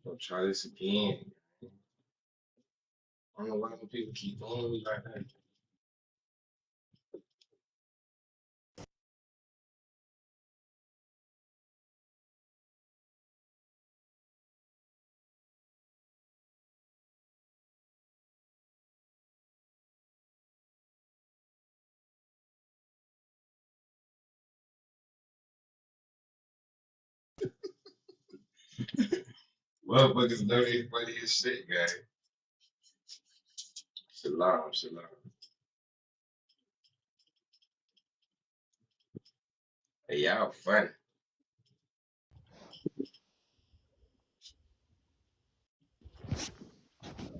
I'll try this again. I don't know why the people keep doing me like that. Motherfuckers know they funny as shit, guy. Shalom, shalom. Hey, y'all funny.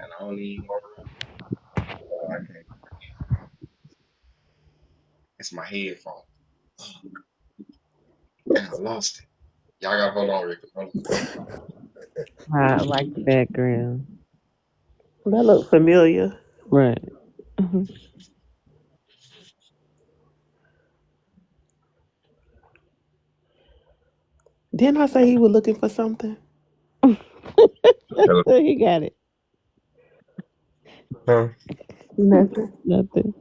And I don't even want to. I can't. It's my headphone. Man, I lost it. Y'all gotta hold on, Rick. Hold on. I like the background. That look familiar. Right. Mhm. Didn't I say he was looking for something? Hello. He got it. Huh? Nothing. Nothing.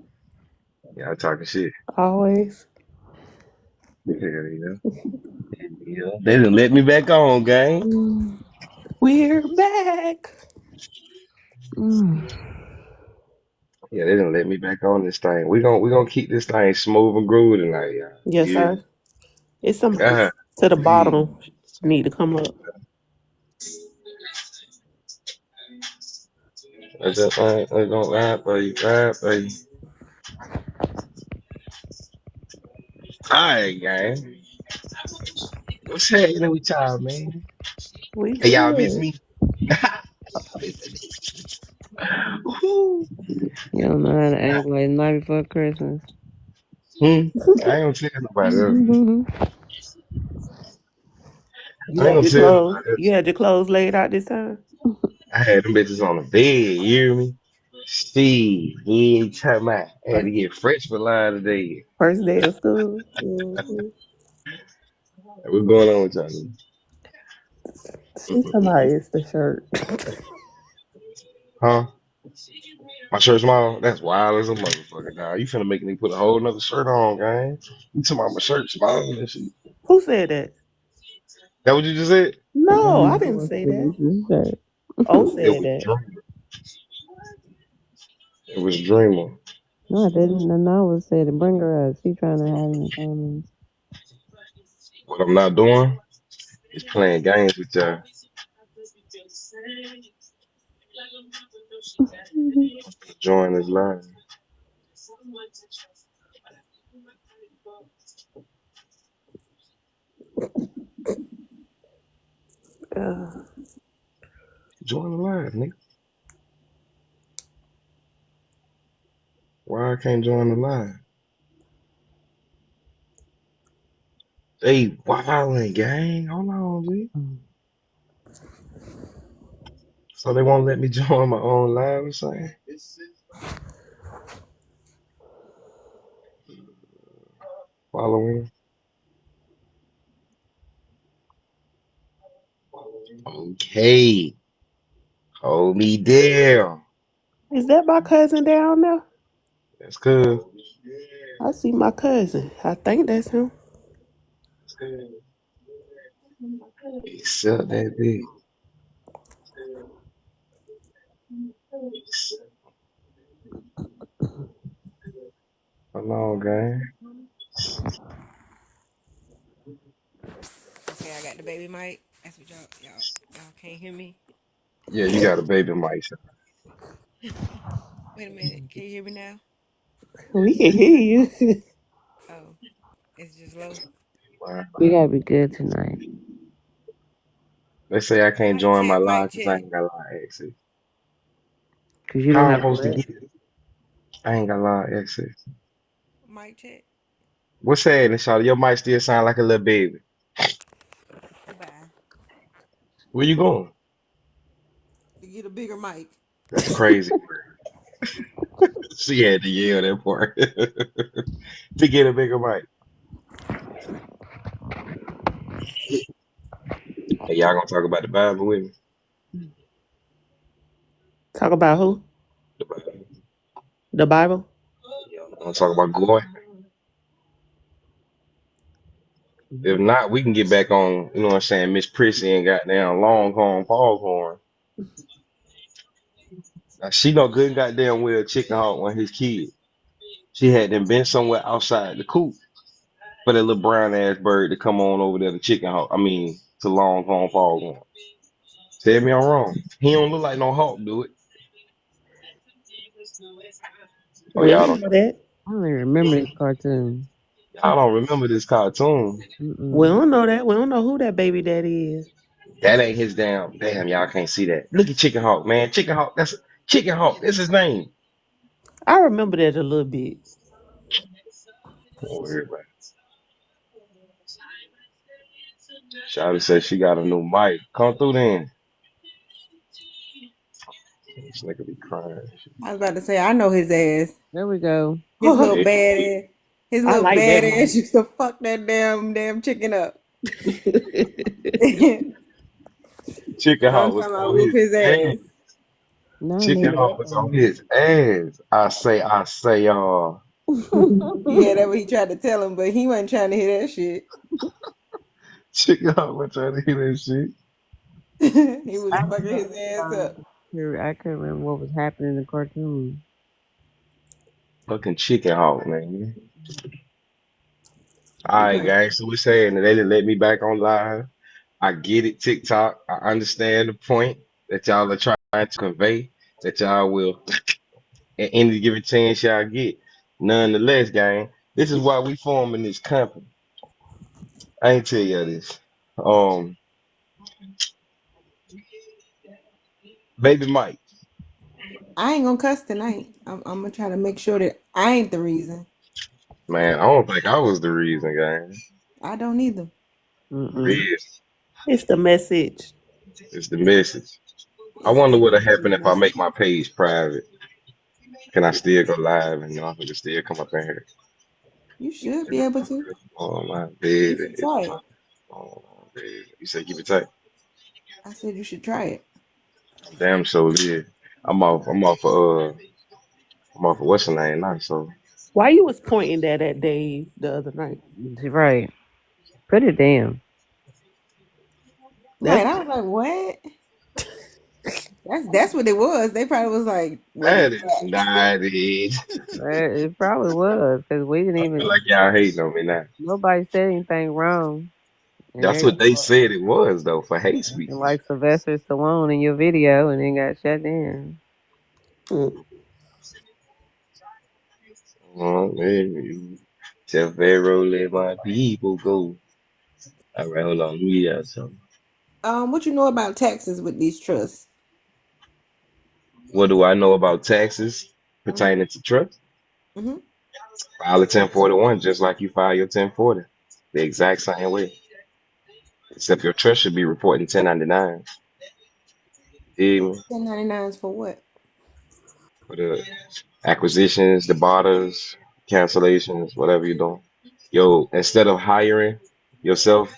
Y'all talking shit. Always. Yeah, yeah. Yeah. They didn't let me back on, gang. Mm. We're back. Mm. Yeah, they didn't let me back on this thing. We gonna keep this thing smooth and groovy tonight, y'all. Yes, Yeah. sir. It's somebody God, to the please. bottom need to come up. That's that thing. We're gonna rap, buddy. All right, gang. What's happening with y'all, man? We Hey, y'all miss good. me? Woo. You don't know how to act like night before Christmas. Hmm. I ain't gonna tell nobody else. Mhm. I ain't gonna tell nobody You else. had your clothes laid out this time? I had them bitches on the bed, you hear me? Steve, he ain't talking about. I had to get fresh for line today. First day of school. Hmm. What's going on with y'all? She somebody is the shirt. Huh? My shirt small? That's wild as a motherfucker. Now you finna make me put a whole nother shirt on, gang. You talking about my shirt small and shit. Who said that? That what you just said? No, I didn't Boy, say that. finish this shirt. Oh It said was that. Dreamer. It was Dreamer. No, I didn't. And I was said to bring her up. She trying to have in the comments. What I'm not doing is playing games with y'all. Join this line. Uh, Join the line, nigga. Why I can't join the line? They wildin', gang. Hold on, G. So they won't let me join my own live or something? Following. Okay. Hold me there. is that my cousin down there? That's good. I see my cousin. I think that's him. Except that big. Hold on, gang. Okay, I got the baby mic. That's what y'all can't hear me. Yeah, you got a baby mic. Wait a minute, can you hear me now? We can hear you. Oh, it's just low. Wow. You gotta be good tonight. They say I can't Mic join my check, live mic because I check, ain't got live access. Cause you How don't I'm have supposed to what? get it? I ain't got live access. mic check. What's happening, Shawty? Your mic still sound like a little baby. Goodbye. Where you going? To get a bigger mic. That's crazy. She had to yell that part to get a bigger mic. Hey, y'all gonna talk about the Bible with me? Talk about who? The Bible. The Bible? You want to talk about Goy? If not, we can get back on, you know what I'm saying, Miss Prissy and goddamn Longhorn Foghorn. Now, she know good and goddamn well Chicken Hawk when his kid. She had them been somewhere outside the coop for that little brown ass bird to come on over there to Chicken Hawk. I mean, to Longhorn Foghorn. Tell me I'm wrong. He don't look like no hawk, do it. Oh, We don't know that. I don't even remember this cartoon. y'all don't remember this cartoon. We Mm-mm. don't know that. We don't know who that baby daddy is. That ain't his damn, y'all can't see that. Look at Chicken Hawk, man. Chicken Hawk, that's his name. I remember that a little bit. Don't worry about it. Shawty said she got a new mic. Come through then. This nigga be crying. I was about to say I know his ass. There we go. His little Yeah. bad ass. His I little like bad that ass used to fuck that damn chicken up. Chicken I'm Hawk talking was about on whoop his his ass. ass. Now I Chicken need Hawk was on his ass. I say, y'all. Yeah, that's what he tried to tell him, but he wasn't trying to hear that shit. Chicken Hawk was trying to hear that shit. He was fucking his ass up. I couldn't remember what was happening in the cartoon. Fucking Chicken Hawk, man. All right, Okay. guys. So we're saying that they didn't let me back on live. I get it, TikTok. I understand the point that y'all are trying to convey, that y'all will, at any given chance y'all get. Nonetheless, gang, this is why we forming this company. I ain't tell y'all this. Um, Baby Mike, I ain't gonna cuss tonight. I'm gonna try to make sure that I ain't the reason. man, I don't think I was the reason, gang. I don't either. Mm-mm. Yes, It's the message. it's the message. I It's wonder what'll definitely happen the if I make message. my page private. Can I still go live and I can still come up in here? You should be able to. Oh my You baby. should try it. Oh my baby. You say keep it tight. I said you should try it. Damn so live. I'm off of what's the name now, so Why you was pointing that at Dave the other night? Right. Put it down. That's Right. I was like, what? That's what it was. They probably was like, what is that is that? not it. It probably was because we didn't I feel even. like y'all hating on me now. Nobody said anything wrong, and That's there you what they are, said it was though, for hate and speech. like Sylvester Stallone in your video, and then got shut down. mm. Oh, baby. Tell Pharaoh let my people go. All right, hold on. We got something. What you know about taxes with these trusts? What do I know about taxes Mm-hmm. pertaining to trust? Mm-hmm. File a 1041 just like you file your 1040. The exact same way. Except your trust should be reporting 1099. Even 1099s for what? for the acquisitions, the barters, cancellations, whatever you're doing. Yo, instead of hiring yourself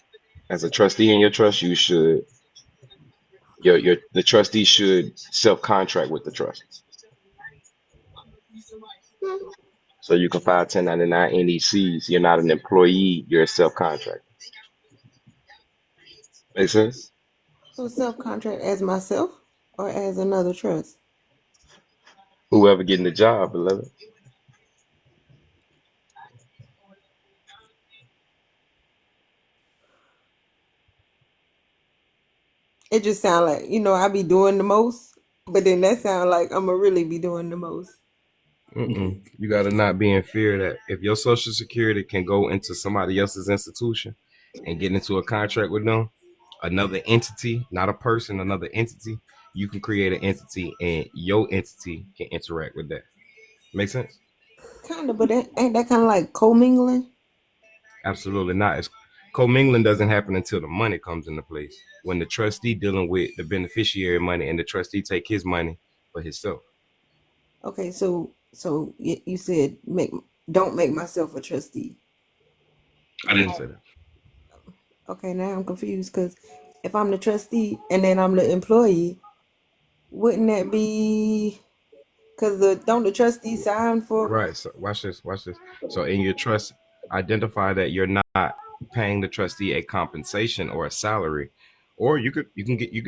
as a trustee in your trust, you should your the trustee should self-contract with the trust. Hmm. So you can file 1099 NECs. You're not an employee, you're a self-contract. Make sense? So self contract as myself or as another trust? Whoever getting the job, beloved. It just sound like, I be doing the most, but then that sound like I'm gonna really be doing the most. Mm-mm. You got to not be in fear that if your social security can go into somebody else's institution and get into a contract with them, another entity, not a person, another entity, you can create an entity and your entity can interact with that. Make sense? Kinda, but ain't that kind of like commingling? Absolutely not. Commingling doesn't happen until the money comes into place. When the trustee dealing with the beneficiary money and the trustee take his money for himself. Okay, so you said don't make myself a trustee. I didn't say that. Okay, now I'm confused because if I'm the trustee and then I'm the employee, Wouldn't that be because don't the trustee sign for? Right. So watch this. Watch this. So in your trust, identify that you're not paying the trustee a compensation or a salary, or you can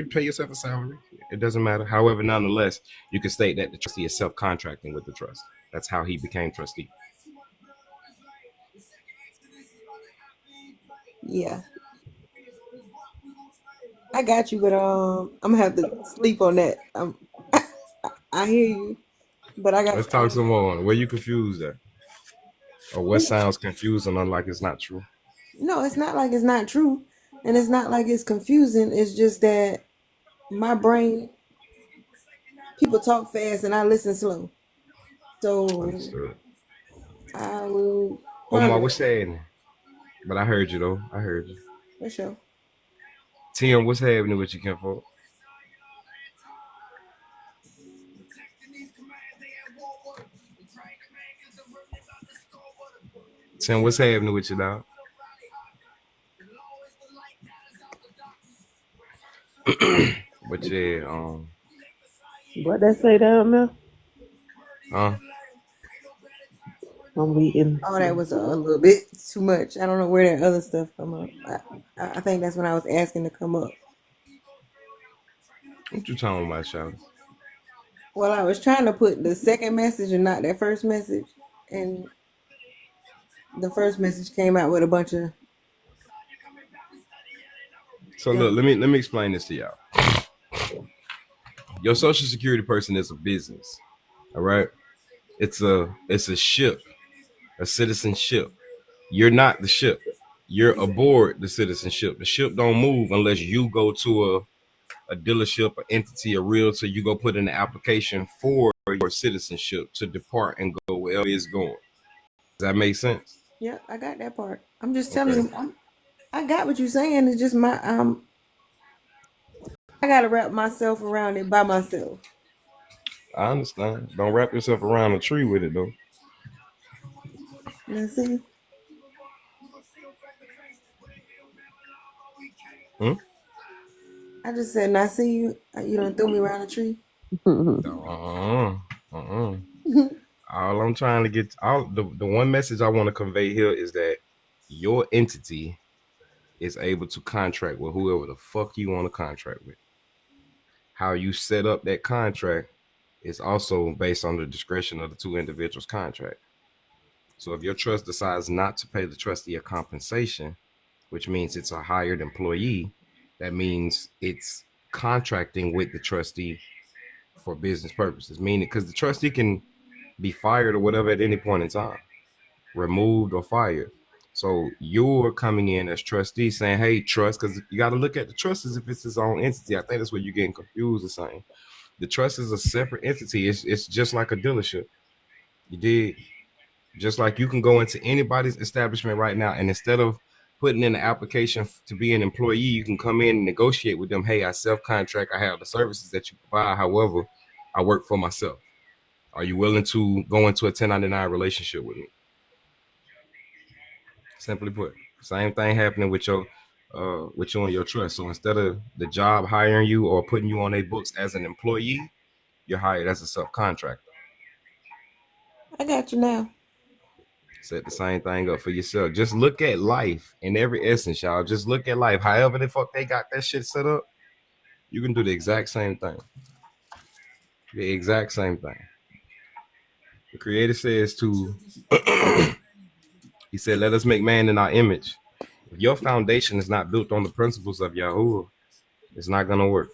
pay yourself a salary. It doesn't matter. However, nonetheless, you can state that the trustee is self-contracting with the trust. That's how he became trustee. Yeah, I got you, but I'm gonna have to sleep on that. I hear you, but I got. Let's talk some more on it. Where you confused at, or what sounds confusing, unlike it's not true. No, it's not like it's not true, and it's not like it's confusing. It's just that my brain, people talk fast and I listen slow, so Understood. I will Omar, ponder what's that saying? But I heard you though. I heard you. for sure. Tim, what's happening with you, Kinfolk? Tim, what's happening with you, dog? But yeah, What they say down there? huh? I'm reading. Oh, that was a little bit too much. I don't know where that other stuff come up. I think that's when I was asking to come up. What you talking about, Charlie? Well, I was trying to put the second message and not that first message, and the first message came out with a bunch of So look, stuff. let me explain this to y'all. Your social security person is a business. All right. It's a ship, a citizenship. You're not the ship. You're aboard the citizenship. The ship don't move unless you go to a dealership, an entity, a realtor. You go put in an application for your citizenship to depart and go wherever it's going. Does that make sense? Yeah, I got that part. I'm just telling Okay. you, I got what you're saying. It's just my I gotta wrap myself around it by myself. I understand. Don't wrap yourself around a tree with it though. Now see, Hmm? I just said, now see you. You don't throw me around a tree. Uh-uh. Uh-uh. All I'm trying to get all the one message I want to convey here is that your entity is able to contract with whoever the fuck you want to contract with. How you set up that contract is also based on the discretion of the two individuals contract. So if your trust decides not to pay the trustee a compensation, which means it's a hired employee, that means it's contracting with the trustee for business purposes. Meaning, because the trustee can be fired or whatever at any point in time, removed or fired. So you're coming in as trustee saying, hey, trust, because you got to look at the trust as if it's its own entity. I think that's where you're getting confused or something. The trust is a separate entity. It's just like a dealership. You did. Just like you can go into anybody's establishment right now, and instead of putting in the application to be an employee, you can come in and negotiate with them. Hey, I self-contract. I have the services that you provide. However, I work for myself. Are you willing to go into a 1099 relationship with me? Simply put, same thing happening with you and your trust. So instead of the job hiring you or putting you on their books as an employee, you're hired as a subcontractor. I got you now. Set the same thing up for yourself. Just look at life in every essence, y'all. Just look at life. However the fuck they got that shit set up, you can do the exact same thing. The exact same thing. The creator says to he said, let us make man in our image. If your foundation is not built on the principles of Yahuwah, it's not gonna work.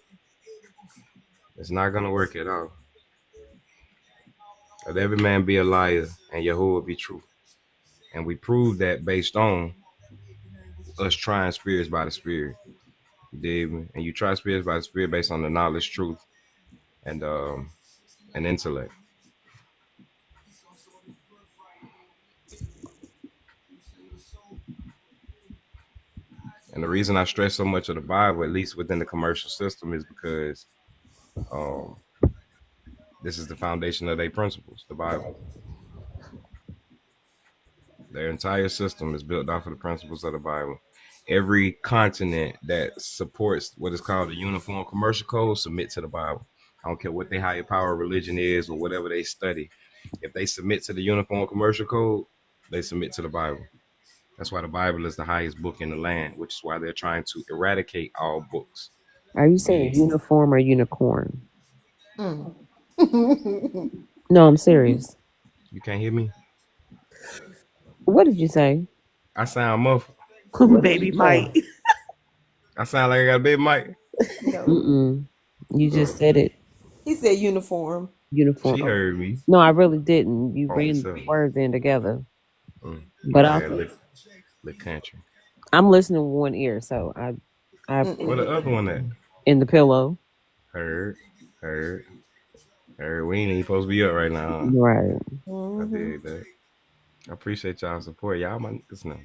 It's not gonna work at all. Let every man be a liar and Yahuwah be true. And we prove that based on us trying spirits by the spirit. David, and you try spirits by the spirit based on the knowledge, truth, and intellect. And the reason I stress so much of the Bible, at least within the commercial system, is because um, this is the foundation of their principles, the Bible. Their entire system is built off of the principles of the Bible. Every continent that supports what is called the Uniform Commercial Code submit to the Bible. I don't care what their higher power religion is or whatever they study. If they submit to the Uniform Commercial Code, they submit to the Bible. That's why the Bible is the highest book in the land, which is why they're trying to eradicate all books. Are you saying uniform or unicorn? Mm. No, I'm serious. You can't hear me? What did you say? I sound muffled. Baby Mike. I sound like I got a baby mic. No. Mm-mm. You just said it. He said uniform. Uniform. She heard me. No, I really didn't. You Oh, ran so- the words in together. But But I the country. I'm listening with one ear, so I Where the other one at? in the pillow. Heard. We ain't even supposed to be up right now. Huh? Right. I did that. I appreciate y'all's support. Y'all my niggas now.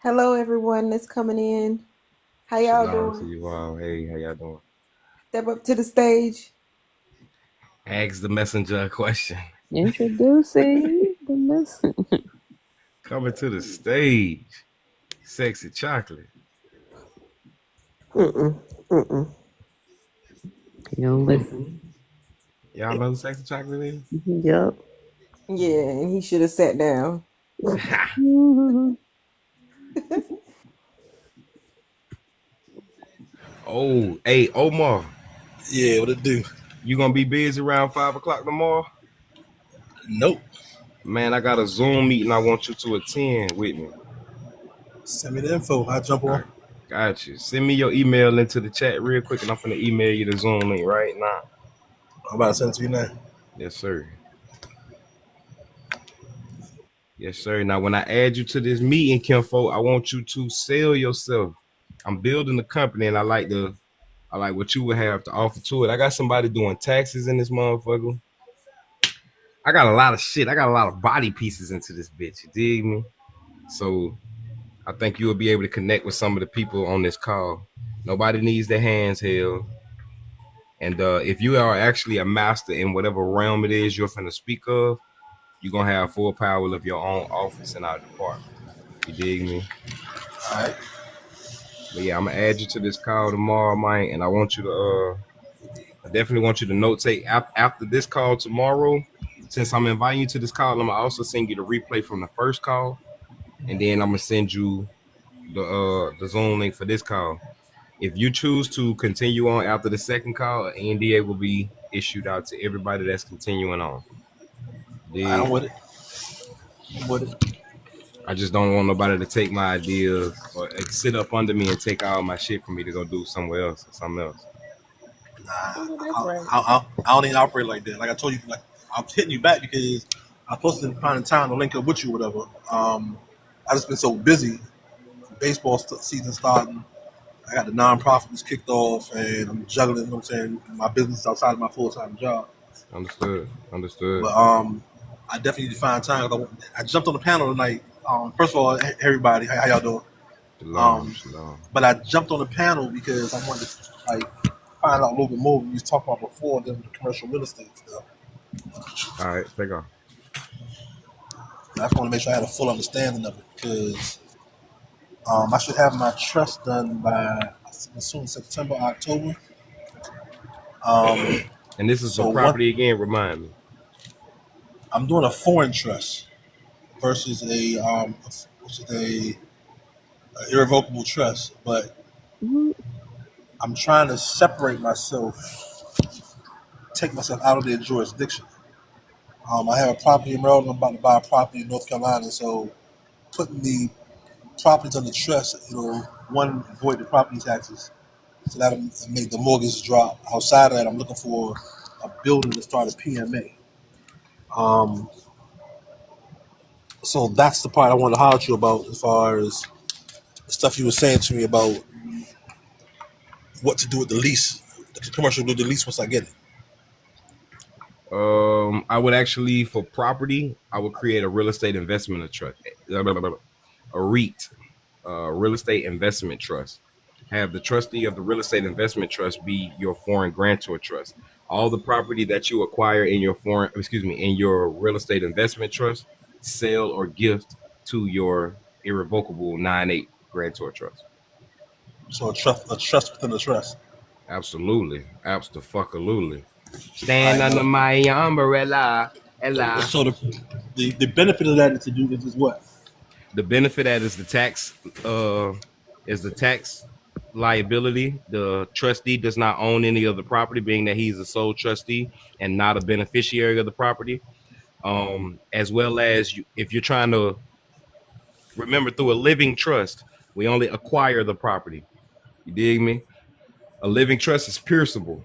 Hello, everyone that's coming in. How y'all Shalom to doing? you all. Hey, how y'all doing? Step up to the stage. Ask the messenger a question. Introducing the messenger. Coming to the stage. Sexy chocolate. You don't listen. Y'all know who sexy chocolate is? Yep. Yeah, and he should have sat down. Oh, hey, Omar. Yeah, what it do? You gonna be busy around 5 o'clock tomorrow? Nope. Man, I got a Zoom meeting I want you to attend with me. Send me the info. I'll jump on. Got you. Send me your email into the chat real quick, and I'm finna email you the Zoom link right now. I'm about to send it to you now. Yes, sir. Yes, sir. Now, when I add you to this meeting, Kimfo, I want you to sell yourself. I'm building a company, and I like what you would have to offer to it. I got somebody doing taxes in this motherfucker. I got a lot of shit. I got a lot of body pieces into this bitch. You dig me? So I think you will be able to connect with some of the people on this call. Nobody needs their hands held. And if you are actually a master in whatever realm it is you're finna speak of, you're gonna have full power of your own office in our department. You dig me? All right. But yeah, I'm gonna add you to this call tomorrow, Mike, and I want you to I definitely want you to note take after this call tomorrow. Since I'm inviting you to this call, I'm gonna also send you the replay from the first call, and then I'm gonna send you the Zoom link for this call. If you choose to continue on after the second call, an NDA will be issued out to everybody that's continuing on. I'm with it. I'm with it. I just don't want nobody to take my ideas or sit up under me and take all my shit for me to go do somewhere else or something else. I don't even operate like that. Like I told you, like I'm hitting you back because I'm supposed to find a time to link up with you, or whatever. I just been so busy. Baseball season starting. I got the nonprofit that's kicked off, and I'm juggling. You know what I'm saying, my business outside of my full-time job. Understood. But I definitely need to find time. I jumped on the panel tonight. First of all, everybody, how y'all doing? Shalom. But I jumped on the panel because I wanted to find out a little bit more what we was talking about before than the commercial real estate stuff. All right, take off. I just want to make sure I had a full understanding of it because I should have my trust done by soon September, October. And this is the property again. Remind me. I'm doing a foreign trust versus a irrevocable trust, but I'm trying to separate myself, take myself out of their jurisdiction. I have a property in Maryland. I'm about to buy a property in North Carolina, so putting the properties on the trust, one, avoid the property taxes, so that'll make the mortgage drop. Outside of that, I'm looking for a building to start a PMA. So that's the part I want to holler at you about as far as the stuff you were saying to me about what to do with the lease, the commercial with the lease once I get it. I would actually, for property, I would create a real estate investment trust, a REIT, real estate investment trust. Have the trustee of the real estate investment trust be your foreign grantor trust. All the property that you acquire in your in your real estate investment trust, sell or gift to your irrevocable 9(8) grantor trust. So a trust within a trust. Absolutely. Absolutely. All Stand right, under my umbrella. Ella. so the benefit of that is to do is what? The benefit that uh is the tax liability. The trustee does not own any of the property, being that he's a sole trustee and not a beneficiary of the property. As well as if you're trying to remember through a living trust, we only acquire the property. You dig me? A living trust is pierceable.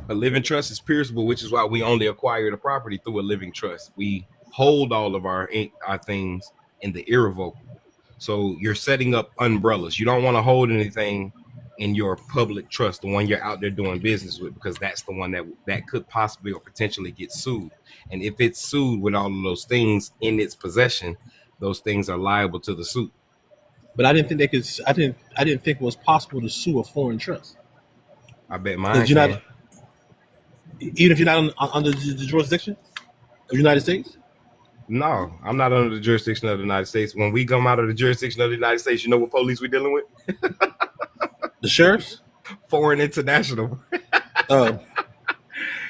A living trust is pierceable, which is why we only acquire the property through a living trust. We hold all of our things in the irrevocable. So you're setting up umbrellas. You don't want to hold anything in your public trust, the one you're out there doing business with, because that's the one that could possibly or potentially get sued. And if it's sued with all of those things in its possession, those things are liable to the suit. But I didn't think they could. I didn't think it was possible to sue a foreign trust I bet mine because you're can. not, even if you're not under the jurisdiction of the United States. No, I'm not under the jurisdiction of the United States. When we come out of the jurisdiction of the United States, you know what police we're dealing with? The sheriffs. Foreign international. Oh,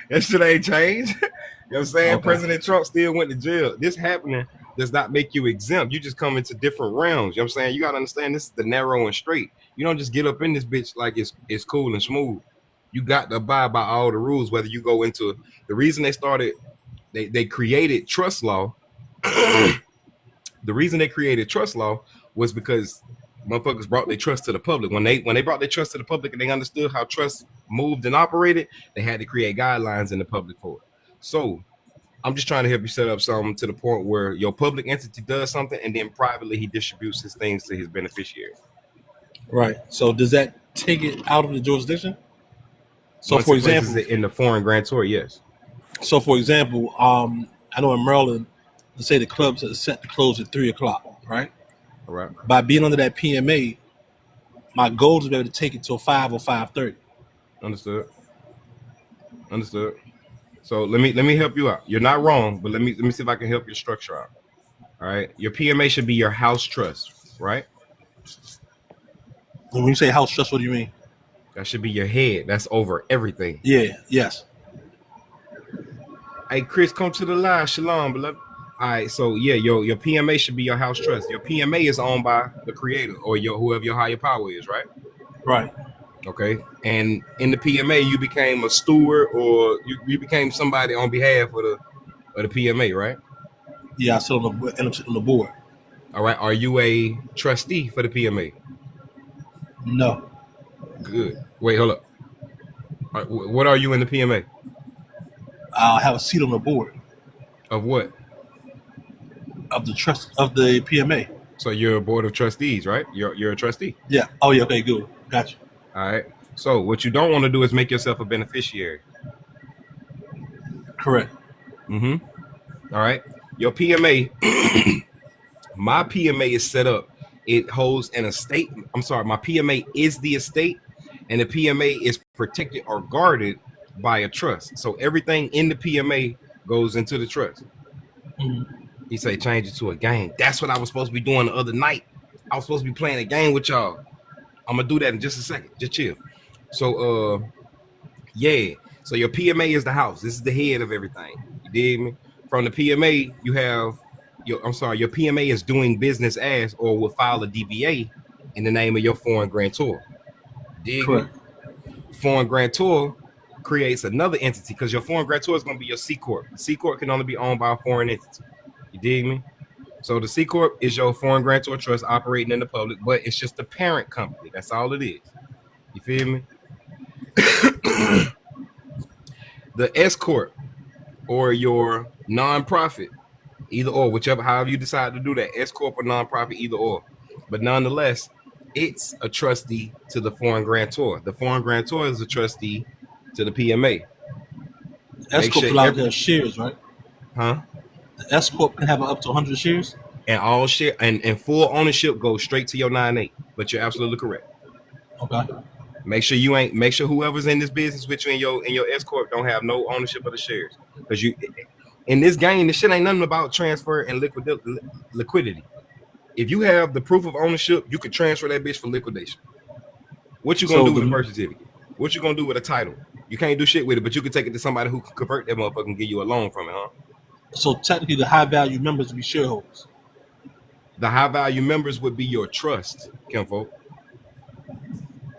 That shit ain't changed. You know what I'm saying? Okay. President Trump still went to jail. This happening does not make you exempt. You just come into different realms. You know what I'm saying? You got to understand this is the narrow and straight. You don't just get up in this bitch like it's cool and smooth. You got to abide by all the rules, whether you go into the reason they created trust law. The reason they created trust law was because motherfuckers brought their trust to the public. When they brought their trust to the public and they understood how trust moved and operated, they had to create guidelines in the public for it. So I'm just trying to help you set up something to the point where your public entity does something and then privately he distributes his things to his beneficiary. right. So does that take it out of the jurisdiction? So Once for it places example, it in the foreign grantor, yes. I know in Maryland, let's say the clubs are set to close at 3:00, right? All right. By being under that PMA, my goal is to be able to take it till 5 or 5:30. Understood. So let me help you out. You're not wrong, but let me see if I can help your structure out. All right. Your PMA should be your house trust, right? When you say house trust, what do you mean? That should be your head. That's over everything. Yeah, yes. Hey, Chris, come to the live. Shalom, beloved. All right, so yeah, your PMA should be your house trust. Your PMA is owned by the creator or whoever your higher power is, right? Right. Okay. And in the PMA, you became a steward or you became somebody on behalf of the PMA, right? Yeah, I sit on the board. All right. Are you a trustee for the PMA? No. Good. Wait, hold up. All right, what are you in the PMA? I'll have a seat on the board Of what? of the trust of the PMA. So you're a board of trustees, right? You're a trustee. Yeah. Oh, yeah. Okay, good. Gotcha. All right. So what you don't want to do is make yourself a beneficiary. Correct. All right. Your PMA, my PMA is set up. It holds an estate. I'm sorry, my PMA is the estate, and the PMA is protected or guarded by a trust. So everything in the PMA goes into the trust. He say change it to a game. That's what I was supposed to be doing the other night. I was supposed to be playing a game with y'all. I'm gonna do that in just a second. Just chill. So yeah. So your PMA is the house. This is the head of everything. You dig me? From the PMA, you have your PMA is doing business as or will file a DBA in the name of your foreign grantor. Dig Correct. me? Foreign grantor creates another entity because your foreign grantor is going to be your C Corp. The C Corp can only be owned by a foreign entity. You dig me? So the C Corp is your foreign grantor trust operating in the public, but it's just the parent company. That's all it is. You feel me? The S Corp or your nonprofit, either or, whichever, however you decide to do that, S Corp or nonprofit, either or. But nonetheless, it's a trustee to the foreign grantor. The foreign grantor is a trustee to the PMA. S Corp allowed to have shares, right? Huh? The S Corp can have up to 100 shares. And all share and full ownership goes straight to your 9(8). But you're absolutely correct. Okay. Make sure whoever's in this business with you in your S Corp don't have no ownership of the shares. Because you in this game, this shit ain't nothing about transfer and liquidity. If you have the proof of ownership, you can transfer that bitch for liquidation. What you gonna do with a birth certificate? What you gonna do with a title? You can't do shit with it, but you can take it to somebody who can convert that motherfucker and give you a loan from it, huh? So technically, the high value members would be shareholders. The high value members would be your trust, Kinfolk.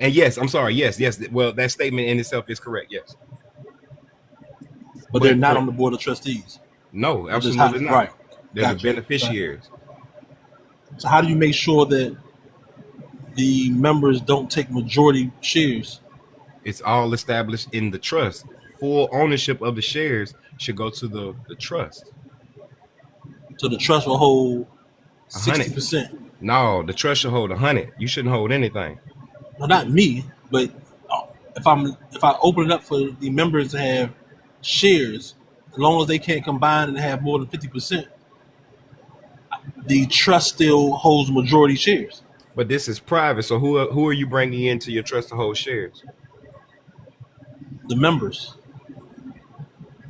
And yes, I'm sorry. Yes. Well, that statement in itself is correct. Yes. But they're not on the board of trustees. No, absolutely not. Right. They're the beneficiaries. Right. So how do you make sure that the members don't take majority shares? It's all established in the trust. Full ownership of the shares should go to the trust. So the trust will hold 60%. No, the trust should hold 100. You shouldn't hold anything. No, not me, but if I open it up for the members to have shares, as long as they can't combine and have more than 50%, the trust still holds majority shares. But this is private, so who are you bringing into your trust to hold shares? The members.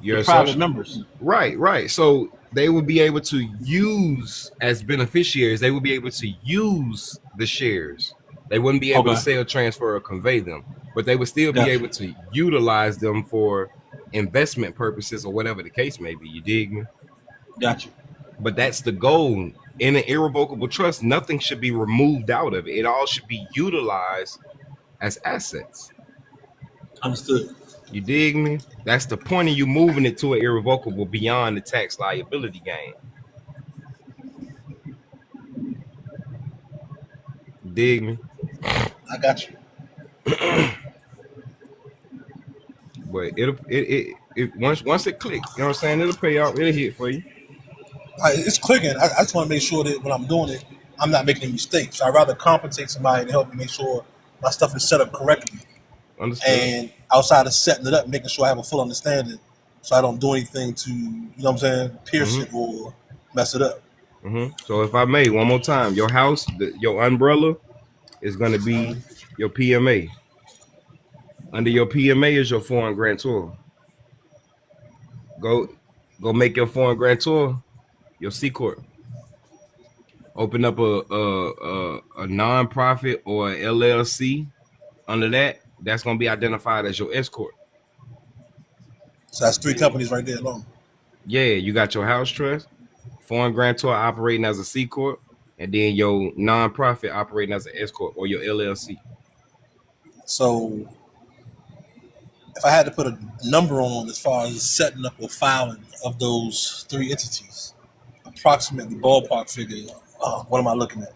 Your private members. Right. So they will be able to use, as beneficiaries, they will be able to use the shares. They wouldn't be able to sell, transfer, or convey them, but they would still be able to utilize them for investment purposes or whatever the case may be. You dig me? Gotcha. But that's the goal. In an irrevocable trust, nothing should be removed out of it. It all should be utilized as assets. Understood. You dig me? That's the point of you moving it to an irrevocable beyond the tax liability game. Dig me? I got you. But it once it clicks, you know what I'm saying? It'll pay off. It'll hit for you. It's clicking. I just want to make sure that when I'm doing it, I'm not making mistakes. I'd rather compensate somebody to help me make sure my stuff is set up correctly. Understood. And outside of setting it up, making sure I have a full understanding, so I don't do anything to, you know what I'm saying, pierce it or mess it up. So if I may, one more time, your house, your umbrella is going to be your PMA. Under your PMA is your foreign grantor. Go make your foreign grantor your C corp. Open up a non-profit or an LLC. Under that, that's going to be identified as your S corp. So that's 3 companies right there alone. Yeah, you got your house trust, foreign grantor operating as a C corp, and then your non-profit operating as an S corp or your LLC. So if I had to put a number on as far as setting up or filing of those 3 entities, approximately ballpark figure, what am I looking at?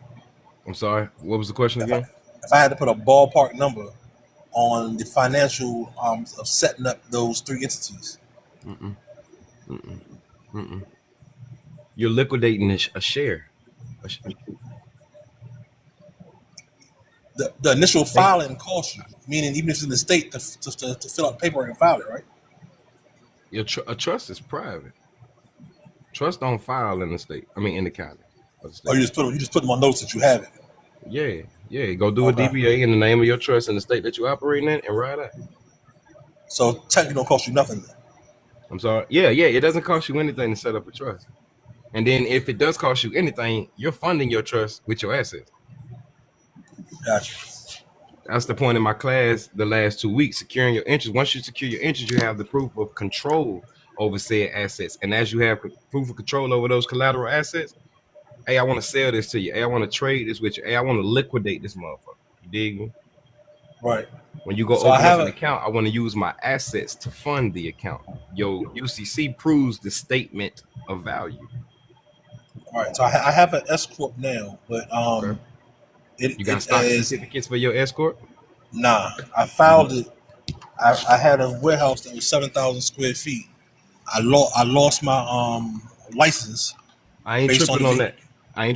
I'm sorry, what was the question again? If I had to put a ballpark number on the financial of setting up those 3 entities. You're liquidating a share. The initial filing costs you, meaning even if it's in the state to fill out the paperwork and file it, right? A trust is private. Trust don't file in the state. I mean, in the county. Or you just put them on notes that you have it. Yeah. Go do a DBA in the name of your trust in the state that you're operating in and write out. So technically, don't cost you nothing. I'm sorry. Yeah. It doesn't cost you anything to set up a trust. And then if it does cost you anything, you're funding your trust with your assets. Gotcha. That's the point in my class the last 2 weeks, securing your interest. Once you secure your interest, you have the proof of control over said assets. And as you have proof of control over those collateral assets, hey, I want to sell this to you. Hey, I want to trade this with you. Hey, I want to liquidate this motherfucker. You dig me? Right. When you go open up an account, I want to use my assets to fund the account. Your UCC proves the statement of value. All right. So I have an S corp now, but okay. You got stock certificates for your S corp? Nah, I filed it. I had a warehouse that was 7,000 square feet. I lost my license. I ain't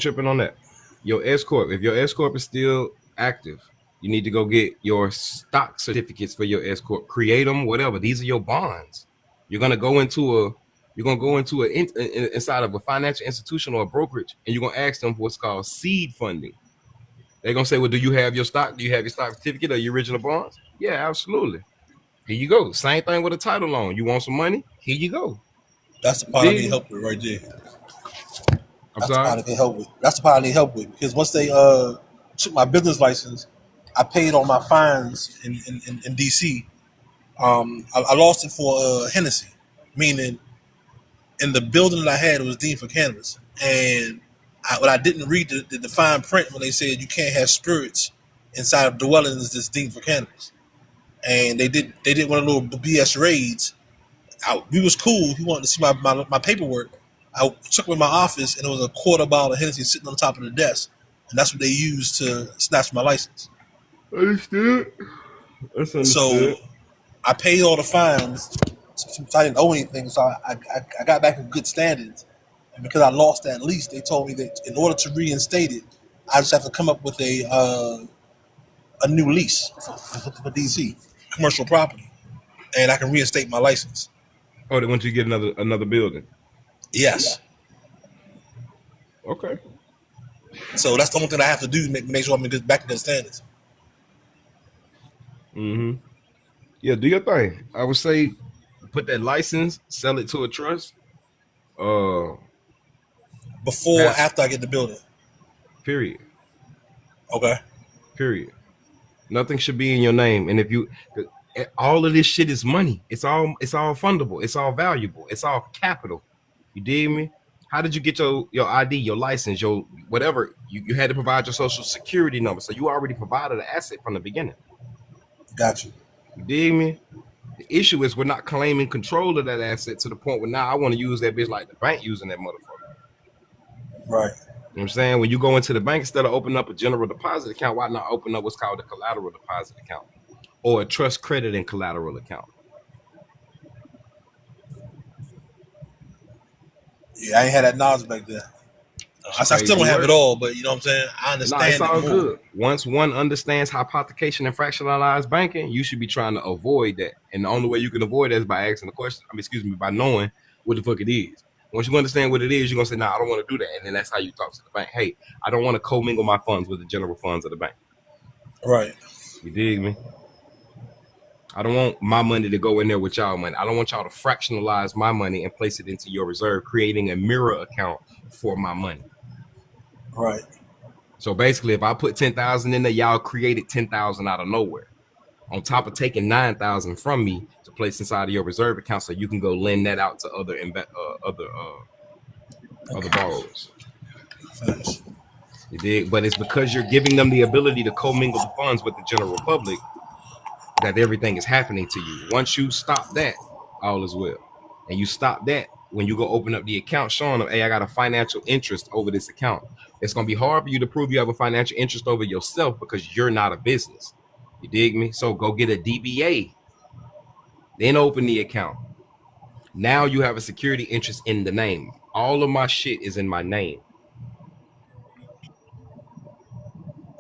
tripping on that. Your S corp, if your S corp is still active, you need to go get your stock certificates for your S corp. Create them, whatever. These are your bonds. You're gonna go into inside of a financial institution or a brokerage, and you're gonna ask them what's called seed funding. They're gonna say, well, do you have your stock? Do you have your stock certificate or your original bonds? Yeah, absolutely. Here you go. Same thing with a title loan. You want some money? Here you go. That's the part I need help with right there. I'm sorry? That's the part I need help with because once they took my business license, I paid all my fines in DC. I lost it for Hennessy, meaning in the building that I had, it was deemed for cannabis. And what I didn't read the fine print when they said you can't have spirits inside of dwellings that's deemed for cannabis. And they did one of the little BS raids. We was cool. He wanted to see my paperwork. I took him in my office, and it was a quarter bottle of Hennessy sitting on top of the desk, and that's what they used to snatch my license. Understood. That's understood. So I paid all the fines. So I didn't owe anything, so I got back in good standings. And because I lost that lease, they told me that in order to reinstate it, I just have to come up with a new lease for DC commercial property, and I can reinstate my license. Oh, they want you to get another building. Yes. Okay. So that's the only thing I have to do to make sure I'm back in good standings. Mm-hmm. Yeah, do your thing. I would say put that license, sell it to a trust. Before or after I get the building? Period. Okay. Period. Nothing should be in your name. And if you, all of this shit is money. It's all fundable. It's all valuable. It's all capital. You dig me? How did you get your ID, your license, your whatever? You had to provide your social security number. So you already provided an asset from the beginning. Got you. You dig me? The issue is we're not claiming control of that asset to the point where now I want to use that bitch like the bank using that motherfucker. Right. You know what I'm saying? When you go into the bank, instead of opening up a general deposit account, why not open up what's called a collateral deposit account or a trust credit and collateral account? Yeah, I ain't had that knowledge back then. I still don't have it all, but you know what I'm saying? I understand it's all it more. good. Once one understands hypothecation and fractionalized banking, you should be trying to avoid that. And the only way you can avoid that is by asking the question, by knowing what the fuck it is. Once you understand what it is, you're going to say, nah, I don't want to do that. And then that's how you talk to the bank. Hey, I don't want to commingle my funds with the general funds of the bank. Right. You dig me? I don't want my money to go in there with y'all money. I don't want y'all to fractionalize my money and place it into your reserve, creating a mirror account for my money. Right. So basically, if I put 10,000 in there, y'all created 10,000 out of nowhere. On top of taking 9,000 from me to place inside of your reserve account, so you can go lend that out to other borrowers. Thanks. You dig? But it's because you're giving them the ability to commingle the funds with the general public that everything is happening to you. Once you stop that, all is well. And you stop that when you go open up the account, showing them, hey, I got a financial interest over this account. It's going to be hard for you to prove you have a financial interest over yourself because you're not a business. You dig me? So go get a DBA, then open the account. Now you have a security interest in the name. All of my shit is in my name.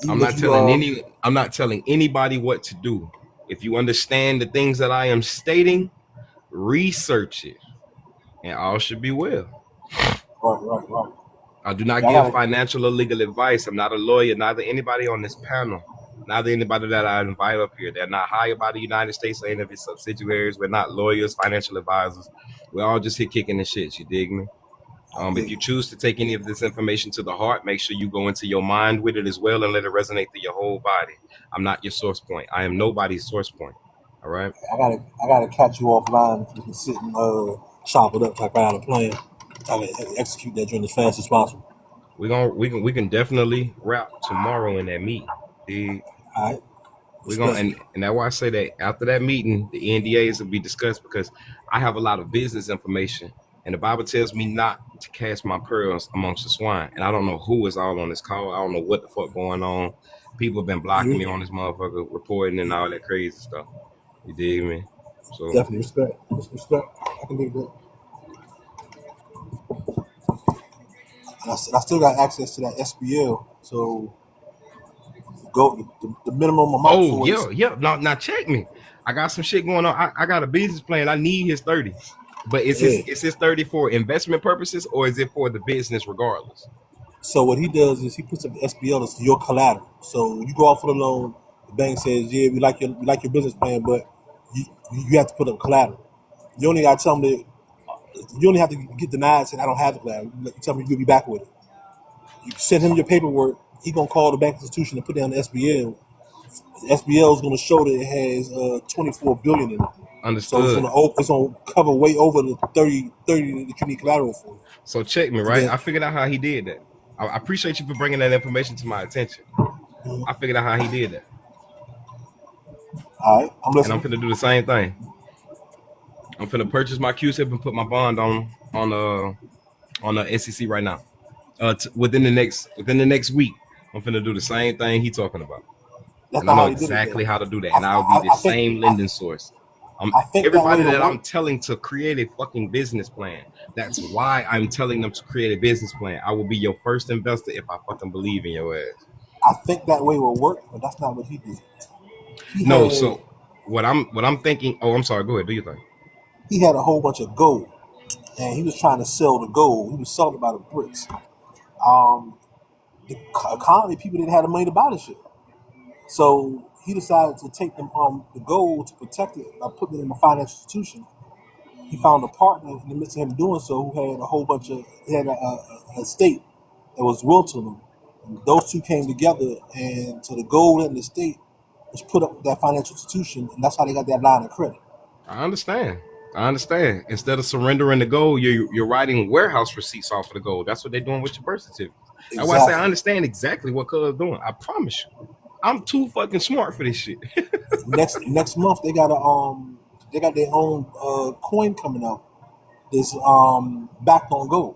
I'm not telling anybody what to do. If you understand the things that I am stating, research it, and all should be well. Right. I do not give financial or legal advice. I'm not a lawyer, neither anybody on this panel, neither anybody that I invite up here. They're not hired by the United States or any of its subsidiaries. We're not lawyers, financial advisors. We're all just here kicking the shit. You dig me? If you choose to take any of this information to the heart, make sure you go into your mind with it as well and let it resonate through your whole body. I'm not your source point. I am nobody's source point. All right. I gotta catch you offline if you can sit and chop it up like I had a plan. I can execute that joint as fast as possible. We can definitely wrap tomorrow in that meeting. All right. We're gonna and that's why I say that after that meeting, the NDAs will be discussed because I have a lot of business information. And the Bible tells me not to cast my pearls amongst the swine. And I don't know who is all on this call. I don't know what the fuck going on. People have been blocking me on this motherfucker, reporting and all that crazy stuff. You dig me? So definitely respect. I can do that. And I still got access to that SBL. So go the minimum amount. Oh yeah. Now check me. I got some shit going on. I got a business plan. I need his 30. But is his 30 for investment purposes or is it for the business regardless? So what he does is he puts up the SBL as your collateral. So you go out for the loan, the bank says, yeah, we like your business plan, but you have to put up collateral. You only got to tell them that you only have to get denied and say, I don't have the collateral. You tell me you'll be back with it. You send him your paperwork, he gonna call the bank institution and put down the SBL, SBL is going to show that it has 24 billion in it. So Understood. it's going to cover way over the 30 that you need collateral for. So check me, And right? then, I figured out how he did that. I appreciate you for bringing that information to my attention. I figured out how he did that. all right, I'm And I'm listening. finna do the same thing. I'm finna purchase my QSIP and put my bond on the SEC right now. Within the next week, I'm finna do the same thing he talking about. That's And I not know how he did it. exactly Though. how to do that. And I'll be the same lending source. I think Everybody that, way that to I'm work. telling to create a fucking business plan. That's why I'm telling them to create a business plan. I will be your first investor if I fucking believe in your ass. I think that way will work, but that's not what he did. No, so what I'm thinking. Oh, I'm sorry. Go ahead. Do your thing. He had a whole bunch of gold, and he was trying to sell the gold. He was selling it by the bricks. The economy, people didn't have the money to buy the shit. So he decided to take them the gold to protect it by putting it in a financial institution. He found a partner in the midst of him doing so who had a whole bunch of he had a estate that was willed to them. And those two came together, and so the gold and the estate was put up with that financial institution, and that's how they got that line of credit. I understand. Instead of surrendering the gold, you're writing warehouse receipts off of the gold. That's what they're doing with your birth certificate. Exactly. That's why I say I understand exactly what Cuz doing. I promise you. I'm too fucking smart for this shit. next month they got their own coin coming out. This backed on gold.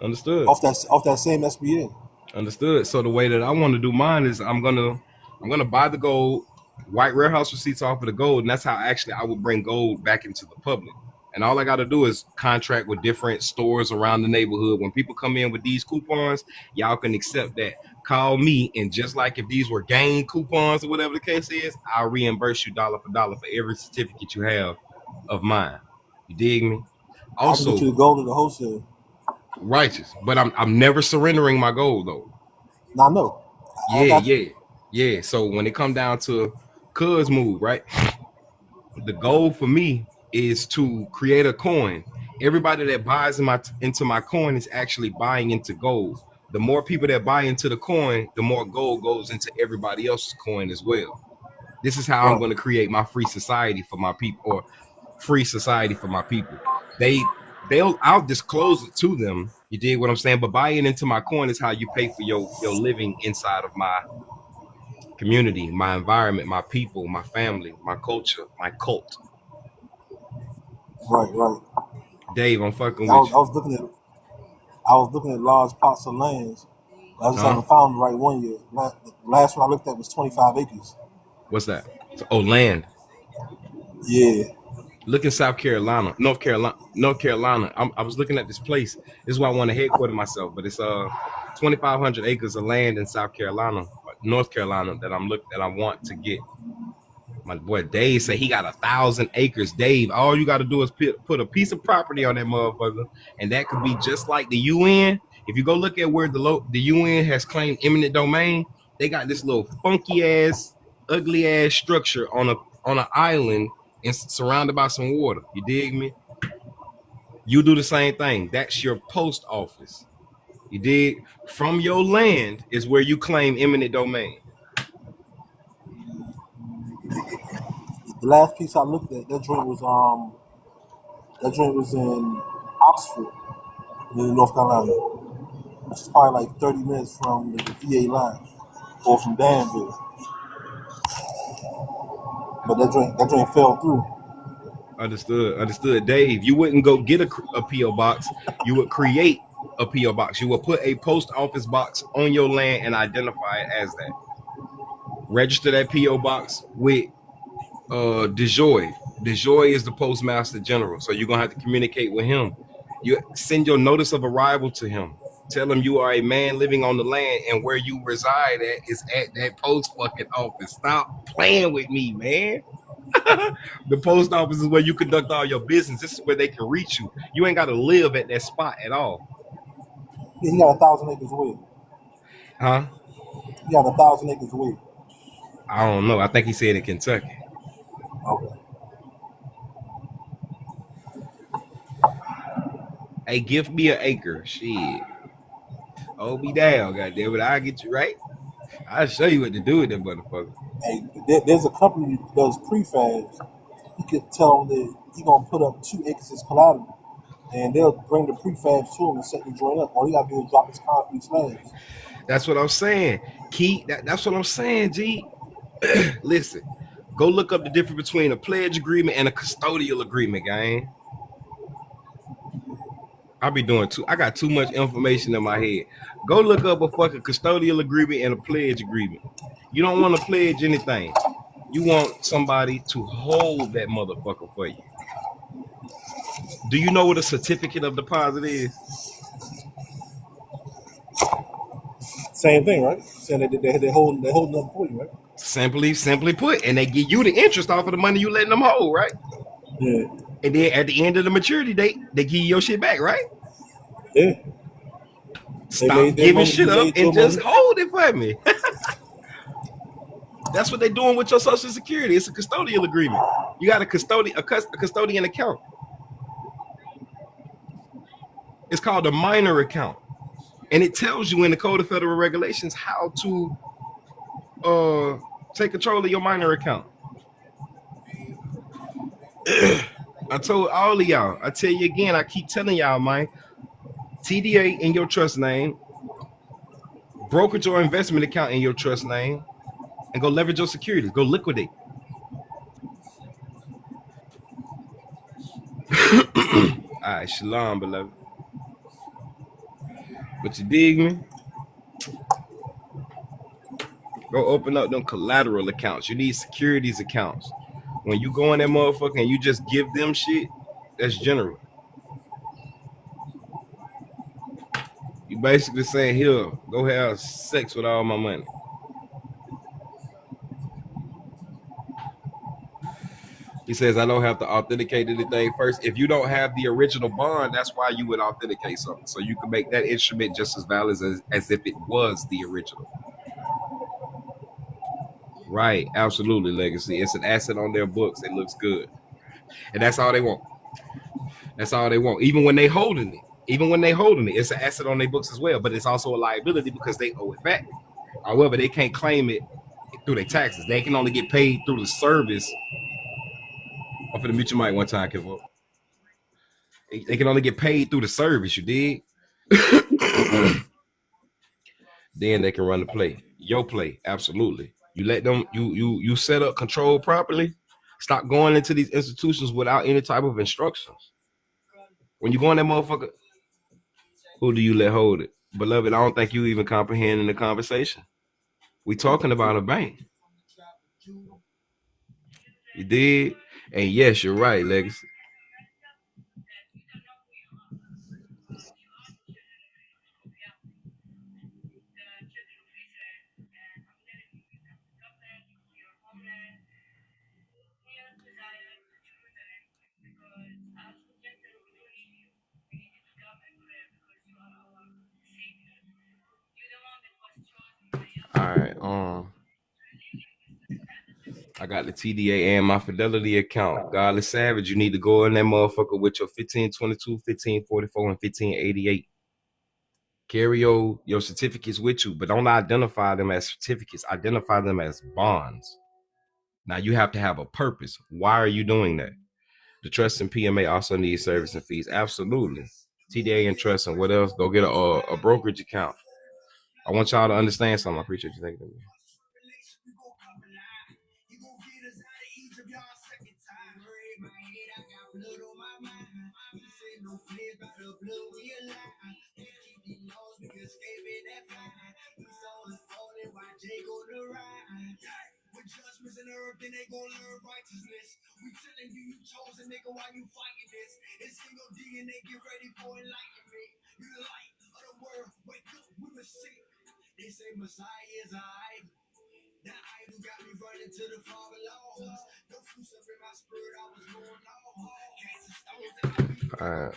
Understood. Off that same SBA. Understood. So the way that I want to do mine is I'm gonna buy the gold, white warehouse receipts off of the gold, and that's how actually I would bring gold back into the public. And all I got to do is contract with different stores around the neighborhood. When people come in with these coupons, y'all can accept that. Call me, and just like if these were gain coupons or whatever the case is, I'll reimburse you dollar for dollar for every certificate you have of mine. You dig me? Also, I can get you the gold at the wholesale. Righteous, but I'm never surrendering my gold though. Now, no. Yeah. So when it come down to Cuz move, right? The goal for me is to create a coin. Everybody that buys into my coin is actually buying into gold. The more people that buy into the coin, the more gold goes into everybody else's coin as well. This is how I'm going to create my free society for my people, or free society for my people. I'll disclose it to them. You dig what I'm saying? But buying into my coin is how you pay for your living inside of my community, my environment, my people, my family, my culture, my cult. Right. Dave, I'm fucking with you. I was looking at large plots of lands. I just haven't found the right one yet. The last one I looked at was 25 acres. What's that? Oh, land. Yeah. Look in North Carolina. I was looking at this place. This is why I want to headquarter myself. But it's 2,500 acres of land in North Carolina that I want to get. My boy Dave said he got 1,000 acres. Dave, all you got to do is put a piece of property on that motherfucker, and that could be just like the UN. If you go look at where the UN has claimed eminent domain, they got this little funky ass, ugly ass structure on an island and surrounded by some water. You dig me? You do the same thing. That's your post office. You dig? From your land is where you claim eminent domain. The last piece I looked at, that joint was in Oxford, in North Carolina, which is probably like 30 minutes from the VA line, or from Danville. But that joint fell through. Understood. Dave, you wouldn't go get a P.O. box. You would create a P.O. box. You would put a post office box on your land and identify it as that. Register that P.O. box with DeJoy. DeJoy is the postmaster general, so you're gonna have to communicate with him. You send your notice of arrival to him. Tell him you are a man living on the land, and where you reside at is at that post fucking office. Stop playing with me, man. The post office is where you conduct all your business. This is where they can reach you. You ain't got to live at that spot at all. Yeah, he got 1,000 acres away. Huh? He got 1,000 acres away. I don't know. I think he said in Kentucky. Okay. Hey, give me an acre. Shit. Oh, be down, goddamn it. I'll get you right. I'll show you what to do with that motherfucker. Hey, there's a company that does prefabs. You could tell them that you're gonna put up 2 acres as collateral, and they'll bring the prefabs to them and set the joint up. All you gotta do is drop his concrete slabs. That's what I'm saying. That's what I'm saying, G. Listen, go look up the difference between a pledge agreement and a custodial agreement, gang. I be doing I got too much information in my head. Go look up a fucking custodial agreement and a pledge agreement. You don't want to pledge anything. You want somebody to hold that motherfucker for you. Do you know what a certificate of deposit is? Same thing, right? Saying that they're holding up for you, right? Simply put, and they give you the interest off of the money you letting them hold, right? Yeah. And then at the end of the maturity date, they give you your shit back, right? Yeah. Stop giving shit up and just hold it for me. That's what they're doing with your Social Security. It's a custodial agreement. You got a custodian account. It's called a minor account. And it tells you in the Code of Federal Regulations how to take control of your minor account. I told all of y'all, I tell you again, I keep telling y'all, man, TDA in your trust name, brokerage or investment account in your trust name, and go leverage your securities. Go liquidate. All right, shalom, beloved. But you dig me? Go open up them collateral accounts. You need securities accounts. When you go in that motherfucker and you just give them shit, that's general. You basically saying, here, go have sex with all my money. He says, I don't have to authenticate anything first. If you don't have the original bond, that's why you would authenticate something. So you can make that instrument just as valid as if it was the original. Right, absolutely, Legacy. It's an asset on their books. It looks good. And that's all they want. That's all they want. Even when they holding it. It's an asset on their books as well. But it's also a liability because they owe it back. However, they can't claim it through their taxes. They can only get paid through the service. I'm finna mute your mic one time, Kevin. They can only get paid through the service, you dig? Then they can run the play. Your play, absolutely. You let them, you set up control properly. Stop going into these institutions without any type of instructions. When you go in that motherfucker, who do you let hold it? Beloved, I don't think you even comprehending the conversation. We talking about a bank. You did? And yes, you're right, Legacy. All right, I got the TDA and my Fidelity account. Godless Savage, you need to go in that motherfucker with your 1522, 1544, and 1588. Carry your certificates with you, but don't identify them as certificates. Identify them as bonds. Now you have to have a purpose. Why are you doing that? The trust and PMA also need service and fees. Absolutely. TDA and trust and what else? Go get a brokerage account. I want y'all to understand something. I appreciate you taking it. Judgments in earth, then they gonna learn righteousness. We telling you, you chosen nigga, why you fighting this? It's in your DNA, get ready for enlightenment. You the light of the world, wake up, we were sick. They say Messiah is an idol. That idol got me running to the Father laws. No fruits up in my spirit, I was going long. Casting stones at me. Alright.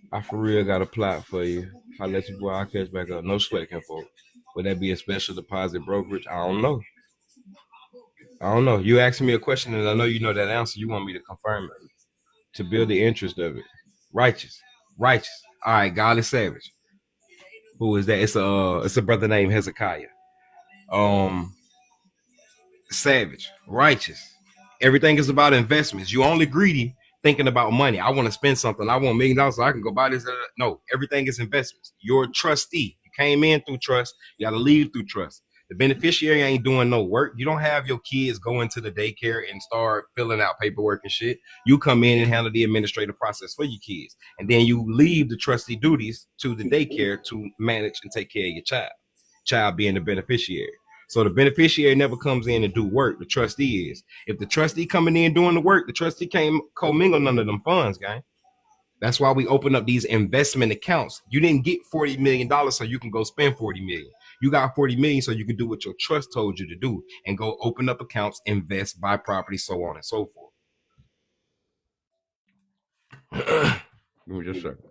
I for real got a plot for you. I'll let you boy, I'll catch back up. No sweat, folks. Would that be a special deposit brokerage? I don't know. You asking me a question and I know you know that answer. You want me to confirm it to build the interest of it. Righteous. All right, Godless Savage. Who is that? It's a brother named Hezekiah. Um, Savage, righteous. Everything is about investments. You only greedy thinking about money. I want to spend something. I want $1 million so I can go buy this. No, everything is investments. You're a trustee. You came in through trust. You got to leave through trust. The beneficiary ain't doing no work. You don't have your kids go into the daycare and start filling out paperwork and shit. You come in and handle the administrative process for your kids. And then you leave the trustee duties to the daycare to manage and take care of your child being the beneficiary. So the beneficiary never comes in and do work. The trustee is. If the trustee coming in doing the work, the trustee can't commingle none of them funds, gang. That's why we open up these investment accounts. You didn't get $40 million so you can go spend $40 million. You got $40 million so you can do what your trust told you to do and go open up accounts, invest, buy property, so on and so forth. Give me just a second.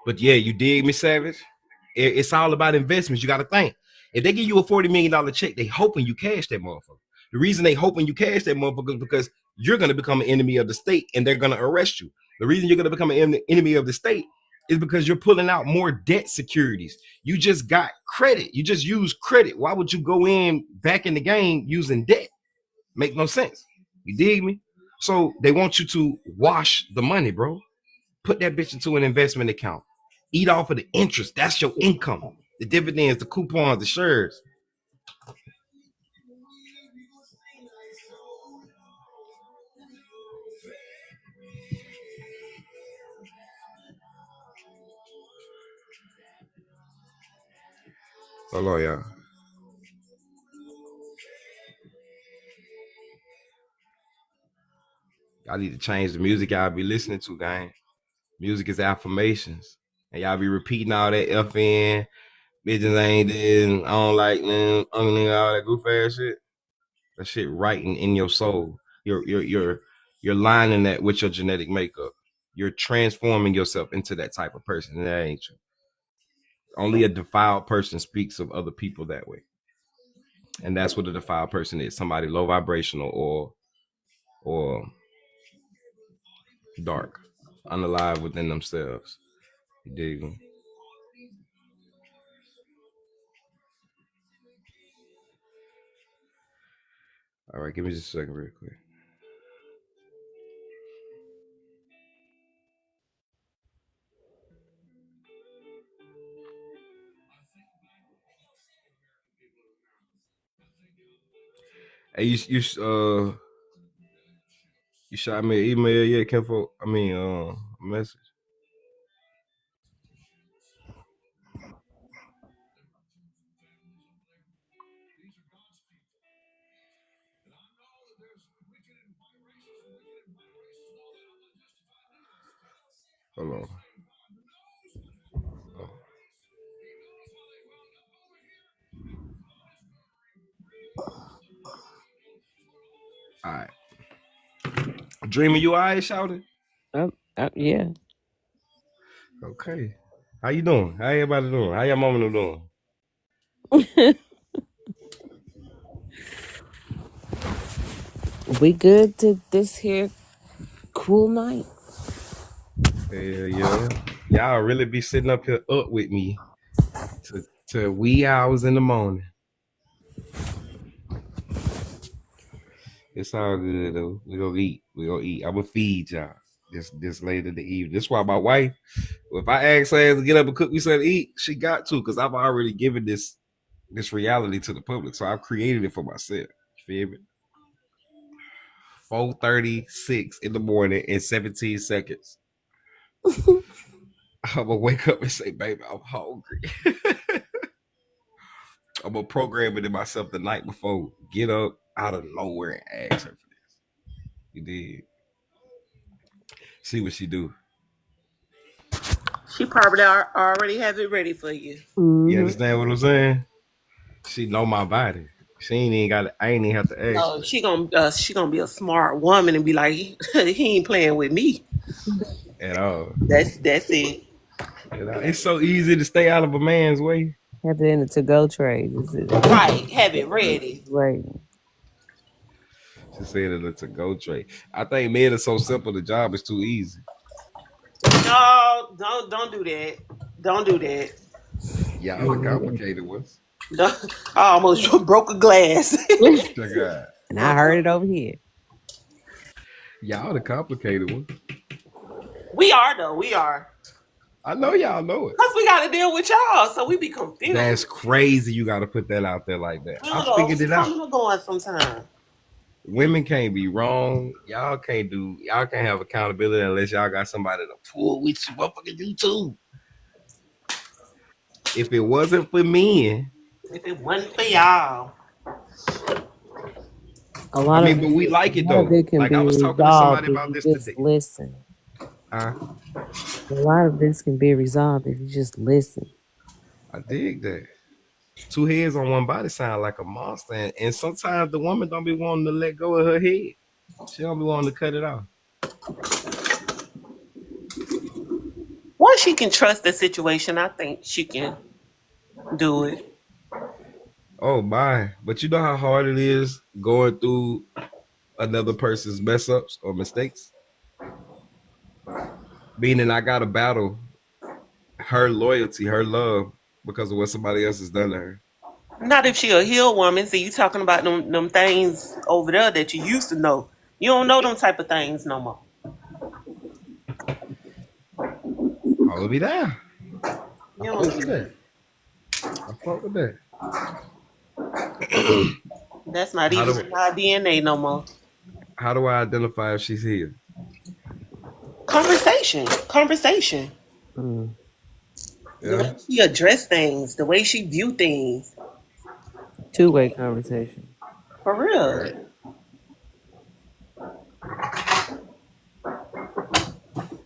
But yeah, you dig me, Savage? It's all about investments. You got to think. If they give you a $40 million check, they hoping you cash that motherfucker. The reason they hoping you cash that motherfucker is because you're going to become an enemy of the state and they're going to arrest you. The reason you're going to become an enemy of the state is because you're pulling out more debt securities. You just got credit. You just use credit. Why would you go in back in the game using debt? Make no sense. You dig me? So they want you to wash the money, bro. Put that bitch into an investment account. Eat off of the interest. That's your income. The dividends, the coupons, the shares. Hold on, y'all. Y'all need to change the music y'all be listening to, gang. Music is affirmations. And y'all be repeating all that FN, bitches ain't this, I don't like them, all that goof ass shit. That shit writing in your soul. You're lining that with your genetic makeup. You're transforming yourself into that type of person. That ain't true. Only a defiled person speaks of other people that way. And that's what a defiled person is. Somebody low vibrational or dark, unalive within themselves. You dig me? All right, give me just a second real quick. Hey, you shot me an email yet, Kenfo? I mean, a message. Hold on. Oh. All right. Dreamer, you all right, shouting? Yeah. Okay. How you doing? How everybody doing? How your mama doing? We good to this here cool night. Yeah. Y'all really be sitting up here up with me to wee hours in the morning. It's all good though. We gonna eat. I'm gonna feed y'all this later in the evening. That's why my wife, if I ask her to get up and cook me something to eat, she got to, because I've already given this reality to the public. So I've created it for myself. You feel me? 4:36 in the morning in 17 seconds. I'm gonna wake up and say, baby, I'm hungry. I'm gonna program it in myself the night before. Get up out of nowhere and ask her for this. You did. See what she do. She probably already has it ready for you. Mm-hmm. You understand what I'm saying? She know my body. She ain't even got. I ain't even have to ask No, her she gonna be a smart woman and be like, he ain't playing with me. at all. That's it. You know, it's so easy to stay out of a man's way. Have it in the to-go tray. This is Right, have it ready. right. She said it's a go trade. I think men are so simple. The job is too easy. No, don't do that. Don't do that. Y'all the complicated ones. I almost broke a glass. Check out. And I heard it over here. Y'all the complicated ones. We are though. We are. I know y'all know it. Cause we got to deal with y'all, so we be confused. That's crazy. You got to put that out there like that. I figured it out. Coming or going sometime. Women can't be wrong. Y'all can't have accountability unless y'all got somebody to pull with you. Motherfucker, you too. If it wasn't for men, if it wasn't for y'all, But we like it though. Like I was talking to somebody about this today. Listen. A lot of this can be resolved if you just listen. I dig that. Two heads on one body sound like a monster, and sometimes the woman don't be wanting to let go of her head. She don't be wanting to cut it off. Once she can trust the situation, I think she can do it. Oh my! But you know how hard it is going through another person's mess ups or mistakes. Meaning, I gotta battle her loyalty, her love, because of what somebody else has done to her. Not if she a healed woman. So you talking about them things over there that you used to know. You don't know them type of things no more. Hold me down. You don't do that. I fuck with that. That's not even in our DNA no more. How do I identify if she's healed? Conversation. Mm. The way she address things, the way she view things. Two-way conversation. For real.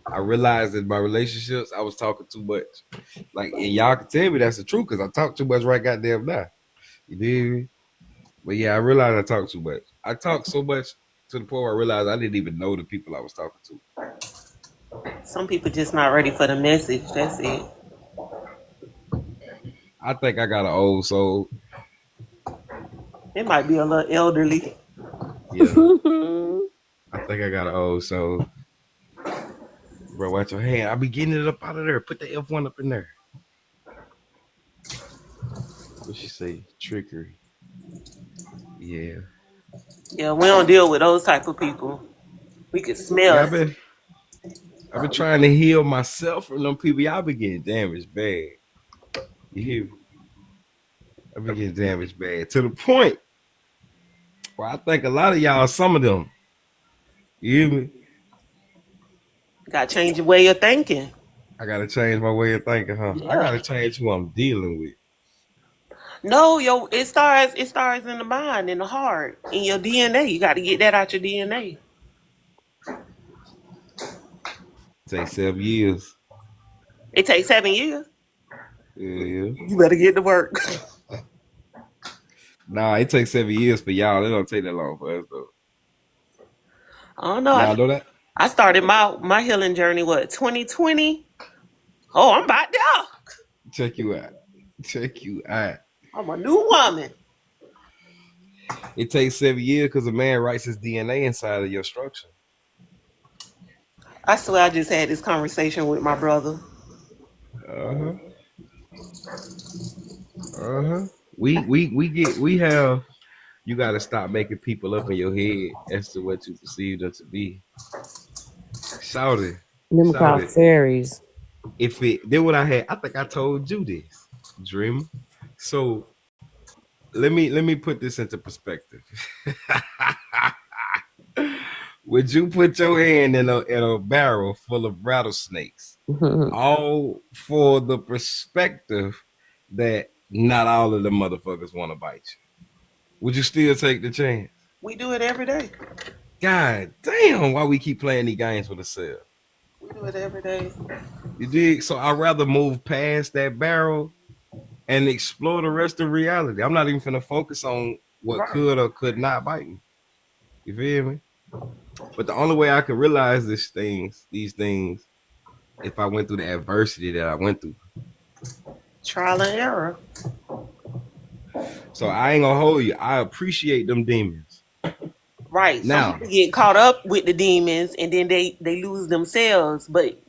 I realized that my relationships, I was talking too much. Like, and y'all can tell me that's the truth because I talk too much right goddamn now. You dig me? But yeah, I realized I talk too much. I talk so much to the point where I realized I didn't even know the people I was talking to. Some people just not ready for the message. That's it. I think I got an old soul. It might be a little elderly. Yeah. I think I got an old soul. Bro, watch your hand. I be getting it up out of there. Put the F1 up in there. What she say? Trickery. Yeah. Yeah, we don't deal with those type of people. We can smell it. I've been trying to heal myself from them people. Y'all been getting damaged bad. You hear me? I've been getting damaged bad. To the point where I think a lot of y'all, some of them, you hear me? Got to change your way of thinking. I got to change my way of thinking, huh? Yeah. I got to change who I'm dealing with. No, it starts in the mind, in the heart, in your DNA. You got to get that out your DNA. It takes 7 years. It takes 7 years? Yeah. You better get to work. Nah, it takes 7 years for y'all. It don't take that long for us, though. I don't know. Y'all know that? I started my healing journey, 2020? Oh, I'm about there. Check you out. I'm a new woman. It takes 7 years because a man writes his DNA inside of your structure. I swear I just had this conversation with my brother. We have, you got to stop making people up in your head as to what you perceive them to be. Shout it. Them called fairies. Then what I think I told you this, Dream. So let me put this into perspective. Would you put your hand in a barrel full of rattlesnakes, all for the perspective that not all of the motherfuckers want to bite you? Would you still take the chance? We do it every day. God damn, why we keep playing these games with ourselves? We do it every day. You dig? So I'd rather move past that barrel and explore the rest of reality. I'm not even finna focus on what Right. could or could not bite me. You feel me? But the only way I could realize these things, if I went through the adversity that I went through. Trial and error. So I ain't gonna hold you. I appreciate them demons. Right. Some Now, people get caught up with the demons and then they lose themselves. But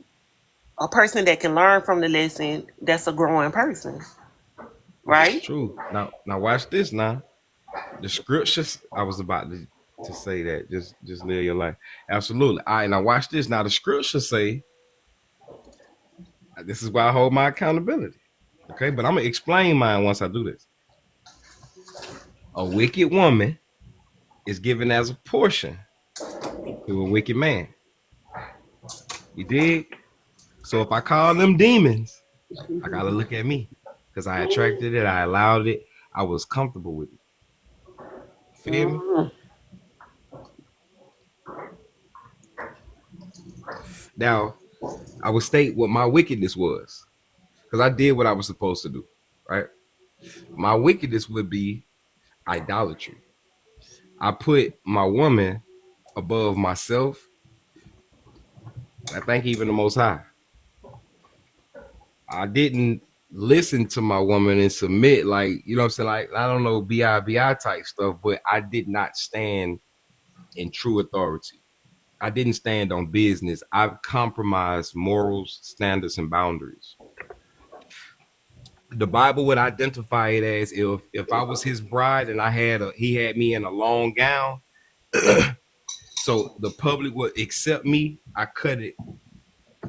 a person that can learn from the lesson, that's a growing person. Right? true. Now watch this now. The scriptures, I was about to say that. Just live your life. Absolutely. All right, now watch this. Now the scriptures say, this is why I hold my accountability. Okay, but I'm gonna explain mine once I do this. A wicked woman is given as a portion to a wicked man. You dig? So if I call them demons, I gotta look at me because I attracted it, I allowed it, I was comfortable with it. Feel me? Now, I will state what my wickedness was because I did what I was supposed to do, right? My wickedness would be idolatry. I put my woman above myself. I think even the Most High. I didn't listen to my woman and submit, like, you know what I'm saying? Like, I don't know, BI type stuff, but I did not stand in true authority. I didn't stand on business. I've compromised morals, standards, and boundaries. The Bible would identify it as if I was his bride and he had me in a long gown, so the public would accept me. I cut it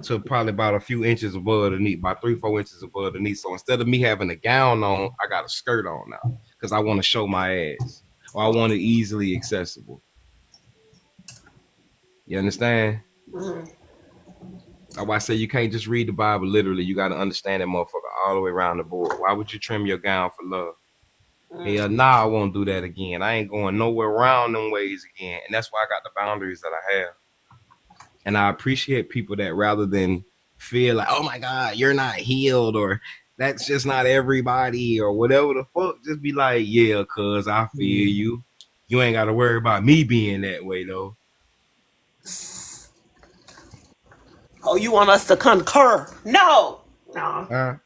to probably about a few inches above the knee, about 3-4 inches above the knee. So instead of me having a gown on, I got a skirt on now because I want to show my ass, or I want it easily accessible. You understand? That's why I say you can't just read the Bible literally. You got to understand that motherfucker all the way around the board. Why would you trim your gown for love? Hell, nah, I won't do that again. I ain't going nowhere around them ways again. And that's why I got the boundaries that I have. And I appreciate people that rather than feel like, oh my God, you're not healed, or that's just not everybody, or whatever the fuck, just be like, yeah, cuz I feel you. You ain't got to worry about me being that way, though. Oh, you want us to concur? No. No.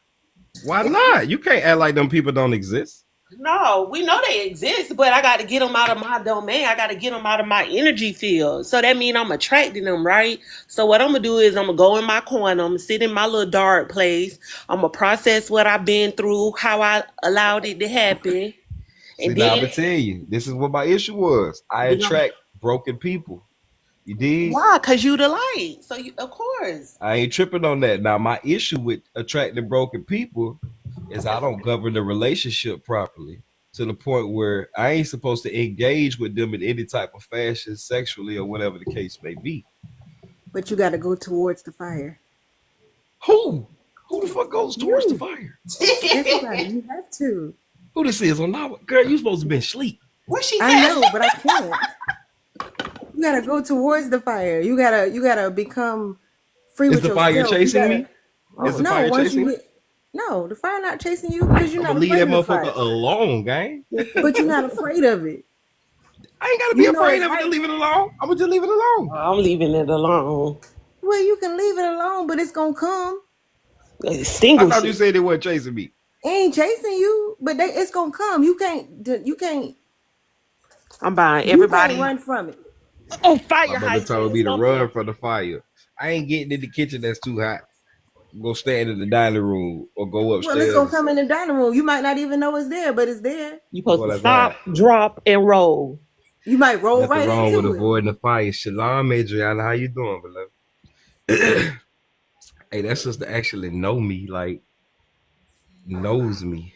Why not? You can't act like them people don't exist. No, we know they exist, but I got to get them out of my domain. I got to get them out of my energy field. So that means I'm attracting them, right? So what I'm going to do is I'm going to go in my corner. I'm going to sit in my little dark place. I'm going to process what I've been through, how I allowed it to happen. And See, now I'm going to tell you, this is what my issue was. I attract broken people. You did? Why? Because you the light. So, of course. I ain't tripping on that. Now, my issue with attracting broken people is I don't govern the relationship properly to the point where I ain't supposed to engage with them in any type of fashion, sexually, or whatever the case may be. But you got to go towards the fire. Who? Who the fuck goes towards the fire? Everybody, you have to. Who this is on now? Girl, you supposed to be asleep. Where she I know, but I can't. You gotta go towards the fire. You gotta become free Is with the yourself. fire chasing me? Is the fire chasing me? No, the fire not chasing you because you're not leave afraid that of the motherfucker fire. alone, gang. But you're not afraid of it. I ain't gotta be afraid of it. Just leave it alone. I'm gonna just leave it alone. I'm leaving it alone. Well, you can leave it alone, but it's gonna come. I thought you said it wasn't chasing me. It ain't chasing you, but it's gonna come. You can't. I'm buying everybody. You can't run from it. Oh, fire! My brother told me to run from the fire. I ain't getting in the kitchen that's too hot. Go stand in the dining room or go upstairs. Well, it's gonna come in the dining room. You might not even know it's there, but it's there. You supposed to stop, drop, and roll. You might roll right into it. Nothing wrong with avoiding the fire. Shalom, Adriana. How you doing, beloved? Hey, that sister actually know me, like knows me.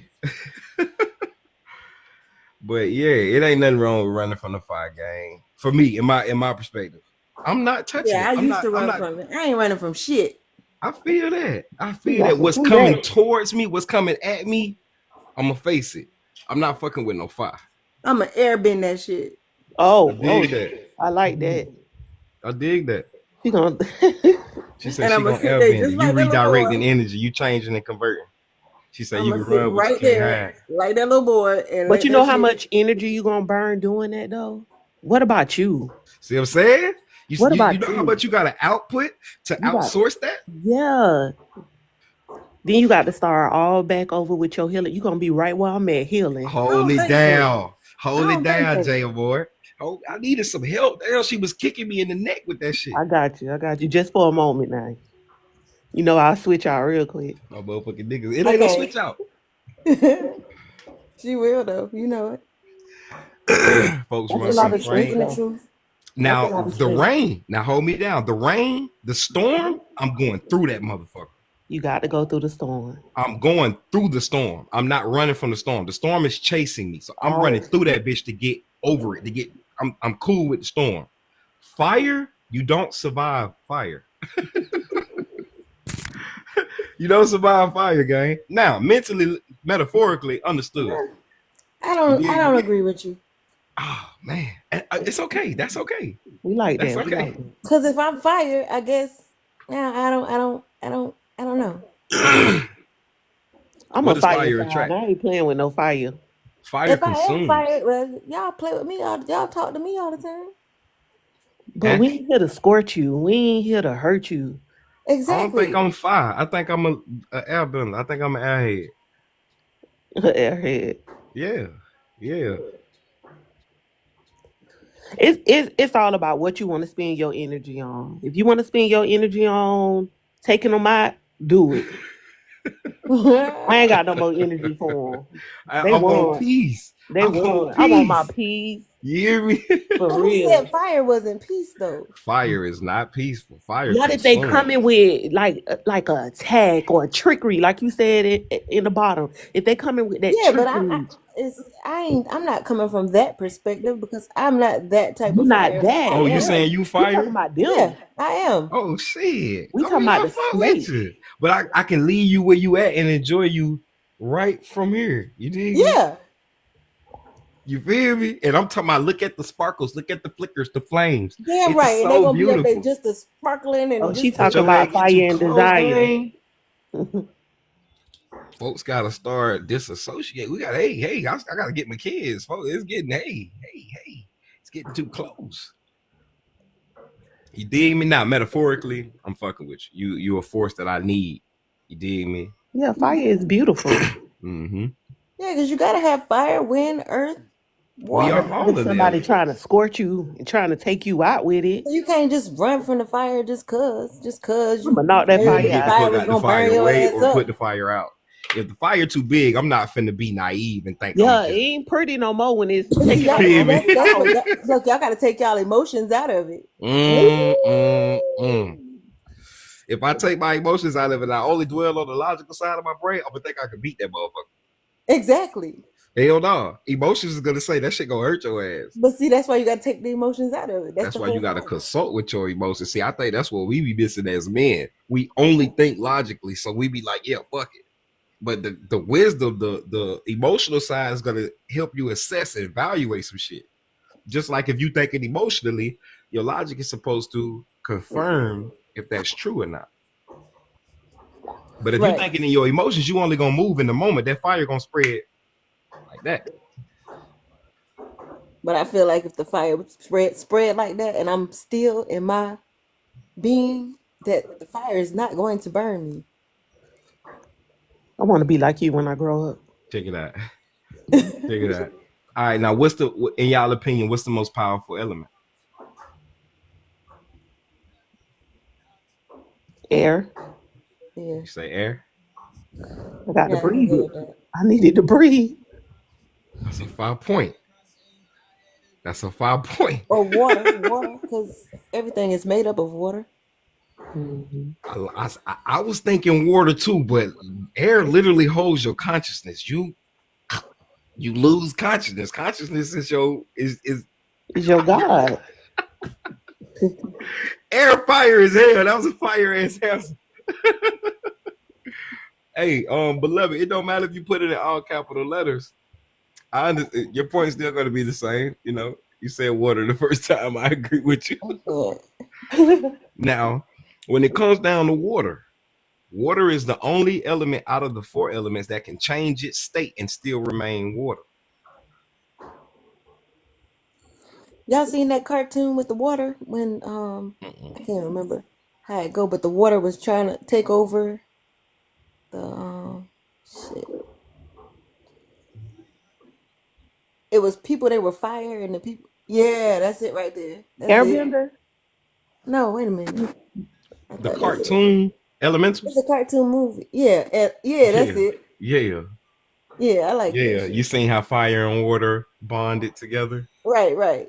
But yeah, it ain't nothing wrong with running from the fire, gang. For me, in my perspective, I'm not touching it. I used to run from it. I ain't running from shit. I feel that. I feel that what's coming towards me, what's coming at me, I'm gonna face it. I'm not fucking with no fire. I'm gonna airbend that shit. Oh, I dig that. I like that. I dig that. She said she gonna airbend it. You redirecting energy. You changing and converting. She said I'm you gonna can sit run, but you right can't there, hide. like that little boy, and But let you know that how shit. much energy you gonna burn doing that though? What about you? See what I'm saying? What You about know how you? much you got to output to You got outsource that? yeah. Then you got to start all back over with your healing. You gonna be right where I'm at healing. I don't think so. I Hold it don't think down, so. Jay boy. Oh, I needed some help. Damn, she was kicking me in the neck with that shit. I got you. I got you. Just for a moment now. You know I'll switch out real quick. My motherfucking niggas. It ain't no switch out. She will though. You know it. Folks That's run a from lot the of stress rain. Speaking the though. truth. That's a Now lot of the stress. rain. Now hold me down. The rain, the storm. I'm going through that motherfucker. You got to go through the storm. I'm going through the storm. I'm not running from the storm. The storm is chasing me, so I'm running through that bitch to get over it. I'm cool with the storm. Fire, you don't survive fire. You don't survive fire, gang. Now, mentally, metaphorically understood. I don't agree with you. Oh man, it's okay. That's okay. We like That's that. We okay. like that. Cause if I'm fired, I guess I don't know. I'm What a does fire fire child. attract? I ain't playing with no fire. Fire If I am consumes. fired, well, y'all play with me y'all talk to me all the time. But we ain't here to scorch you. We ain't here to hurt you. I don't Exactly. think I'm fire. I think I'm a airbender. I think I'm an airhead. Airhead. Yeah. It's all about what you want to spend your energy on. If you want to spend your energy on taking them out, do it. I ain't got no more energy for them. I They want won. peace. They I want won. I want my peace. peace You hear me? for Who real. said fire wasn't peace though? Fire is not peaceful. Fire Not if they consumes. coming with like a attack or a trickery, like you said in the bottom. If they coming with that Yeah, but trickery, I'm not coming from that perspective because I'm not that type you of not fire. that. Oh, you Yeah. saying you We talking fire? about them. Yeah, I am. Oh shit. We I talking mean, about I the fuck snake. with you. But I can leave you where you at and enjoy you right from here. You dig me? Yeah. You feel me? And I'm talking about look at the sparkles, look at the flickers, the flames. Damn It's right. And they're so gonna be up there beautiful. just as sparkling and Oh, she just But talking your about ass get fire too and close, desire. gang. Folks gotta start disassociate. We got hey, I gotta get my kids. Folks, it's getting hey. It's getting too close. You dig me now? Metaphorically, I'm fucking with you. You're a force that I need. You dig me? Yeah, fire is beautiful. Mm-hmm. Yeah, because you gotta have fire, wind, earth, We water. are all If of somebody them. trying to scorch you and trying to take you out with it, So you can't just run from the fire just cause I'ma knock that You heard fire the either out. fire put was out the gonna burn fire your away ass or up. put the fire out. If the fire too big, I'm not finna be naive and think Yeah, I'm it just ain't pretty no more when it's See, taking y'all, over. feel me? that's what look, y'all gotta take y'all emotions out of it. If I take my emotions out of it, I only dwell on the logical side of my brain, I'm gonna think I can beat that motherfucker. Exactly. Hell no. Emotions is gonna say that shit gonna hurt your ass. But see, that's why you gotta take the emotions out of it. That's the why whole you gotta point. consult with your emotions. See, I think that's what we be missing as men. We only think logically, so we be like, yeah, fuck it. But the wisdom, the emotional side is gonna help you assess and evaluate some shit. Just like if you thinking emotionally, your logic is supposed to confirm if that's true or not. But if Right. you're thinking in your emotions, you only gonna move in the moment. That fire gonna spread like that. But I feel like if the fire would spread like that, and I'm still in my being, that the fire is not going to burn me. I want to be like you when I grow up. Check it out. Check it out. All right, now what's in y'all opinion? What's the most powerful element? Air. Yeah. You say air. I got to Yeah, breathe I'm it. good with that. I needed to breathe. That's a 5 point. That's a 5 point. Or water, because everything is made up of water. I was thinking water too, but air literally holds your consciousness. You lose consciousness. Consciousness is Is your God. air. Fire is hell. That was a fire ass answer. Hey, beloved, it don't matter if you put it in all capital letters. Your point's still going to be the same. You know, you said water the first time. I agree with you. Yeah. Now, when it comes down to water, Water is the only element out of the 4 elements that can change its state and still remain water. Y'all seen that cartoon with the water when I can't remember how it go, but the water was trying to take over the shit. It was people that were fire and the people. Yeah, that's it right there. That's it. Airbender? No, wait a minute. I The thought that's it. cartoon Elemental? It's a cartoon movie. Yeah, yeah, that's it. Yeah. Yeah, I like that Yeah. shit. You seen how fire and water bonded together? Right.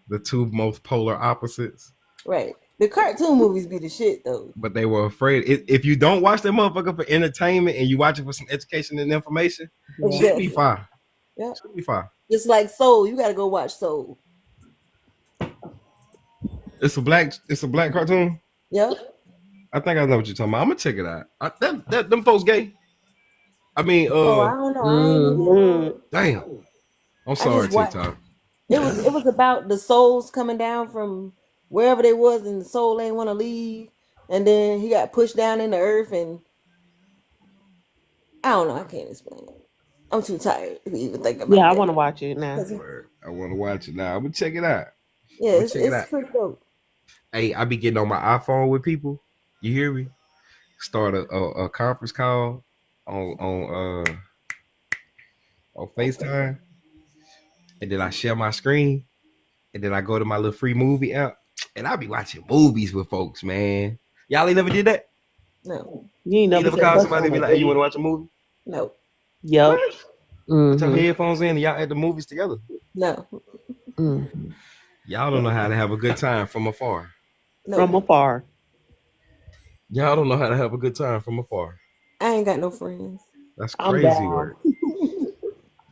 The 2 most polar opposites. Right. The cartoon movies be the shit though. But they were afraid. If you don't watch that motherfucker for entertainment and you watch it for some education and information, it should be Exactly. fire. Yeah. Should be fire. Just like Soul, you gotta go watch Soul. It's a black cartoon. Yeah. I think I know what you're talking about. I'm gonna check it out. Them folks gay. I mean, Oh, I don't know. damn. I'm sorry, just watched- TikTok. It was about the souls coming down from wherever they was, and the soul ain't want to leave, and then he got pushed down in the earth, and I don't know. I can't explain it. I'm too tired to even think about it. Yeah, I want to watch it now. I want to watch it now. I'm gonna check it out. Yeah, I'ma it's check it out. pretty dope. Hey, I be getting on my iPhone with people. You hear me? Start a conference call on FaceTime, and then I share my screen, and then I go to my little free movie app, and I be watching movies with folks, man. Y'all ain't never did that? No, You ain't You never never call somebody and be like, "Hey, you want to watch a movie?" no, Yep. Put your headphones in and y'all at the movies together. no, Y'all don't know how to have a good time from afar. no. From afar. Y'all don't know how to have a good time from afar. I ain't got no friends. That's I'm crazy down. work.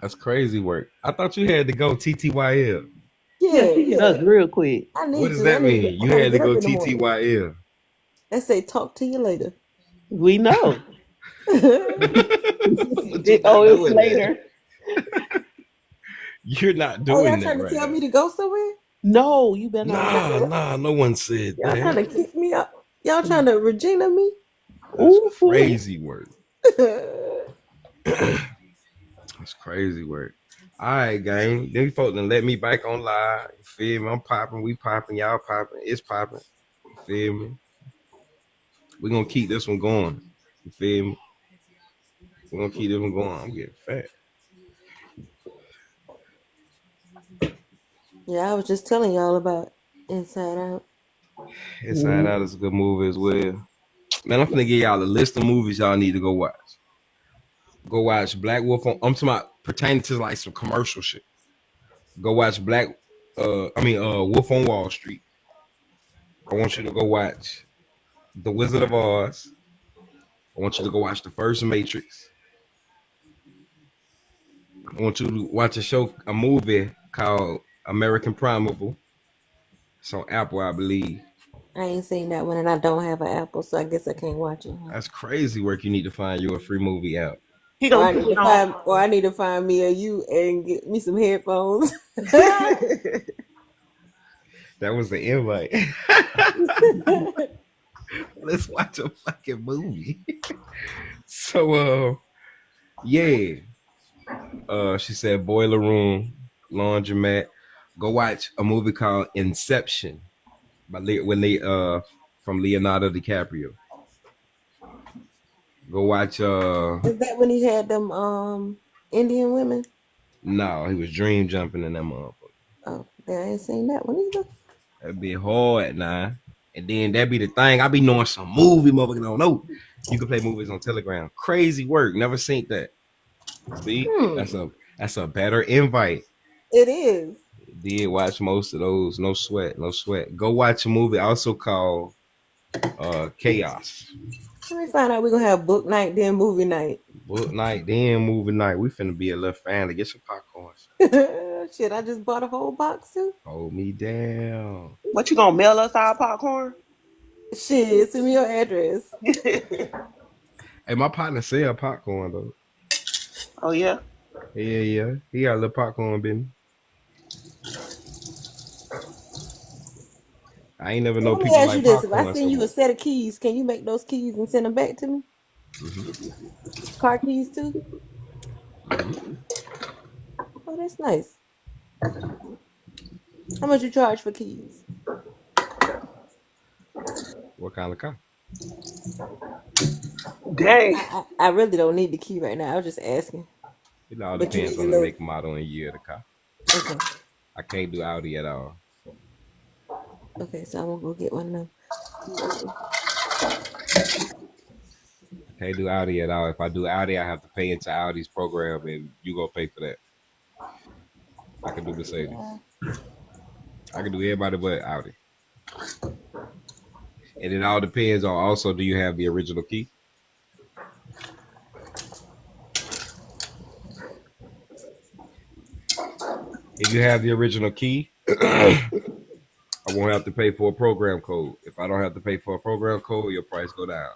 That's crazy work. I thought you had to go TTYL. Yeah, That's real quick. I need What does to. that I need mean? to- You I had to get go up in the morning. TTYL. They say talk to you later. We know. But you're not It's doing later. that. You're not Oh, doing y'all that trying to right tell now. me to go somewhere? No, you better not. Nah, no one said Y'all trying that. to kick me out? Y'all trying to Regina me? That's crazy work. Yeah, That's crazy work. All right, gang. These folks done let me back on live. You feel me? I'm popping, we popping, y'all popping, it's popping. You feel me? We're gonna keep this one going. You feel me? We're gonna keep this one going. I'm getting fat. I was just telling y'all about Inside Out. Inside Out is a good movie as well. Man, I'm finna give y'all a list of movies y'all need to go watch. Go watch Black Wolf on. I'm talking about pertaining to like some commercial shit. Go watch Wolf on Wall Street. I want you to go watch The Wizard of Oz. I want you to go watch the first Matrix. I want you to watch a movie called American Primeval. It's on Apple, I believe. I ain't seen that one, and I don't have an Apple, so I guess I can't watch it. That's crazy work. You need to find you a free movie out. He Or I gonna need put to it find, on. or I need to find me a you and get me some headphones. That was the invite. Let's watch a fucking movie. So, yeah. She said Boiler Room, Laundromat. Go watch a movie called Inception from Leonardo DiCaprio. Go watch Is that when he had them Indian women? No, he was dream jumping in that motherfucker. Oh, I ain't seen that one either. That'd be hard now. And then that'd be the thing. I be knowing some movie motherfucker don't know. You can play movies on Telegram. Crazy work. Never seen that. See? That's a better invite. It is. Did watch most of those. No sweat. Go watch a movie also called Chaos. Let me find out we're gonna have book night, then movie night. Book night, then movie night. We finna be a little family. Get some popcorns. Shit, I just bought a whole box too. Hold me down. What, you gonna mail us our popcorn? Shit, send me your address. Hey, my partner sell popcorn though. Oh yeah. Yeah. He got a little popcorn business. I ain't never know Let me people ask like you this: if popcorn. I send you a set of keys, can you make those keys and send them back to me? Mm-hmm. Car keys too? Mm-hmm. Oh, that's nice. How much you charge for keys? What kind of car? Dang. I really don't need the key right now. I was just asking. It all But you depends need to on the know. make, model, and year of the car. Okay. I can't do Audi at all. Okay, so I'm gonna go get one of them. I can't do Audi at all. If I do Audi, I have to pay into Audi's program, and you gonna pay for that. I can do Mercedes. Yeah. I can do everybody but Audi. And it all depends on also, do you have the original key? If you have the original key, I won't have to pay for a program code. If I don't have to pay for a program code, your price go down.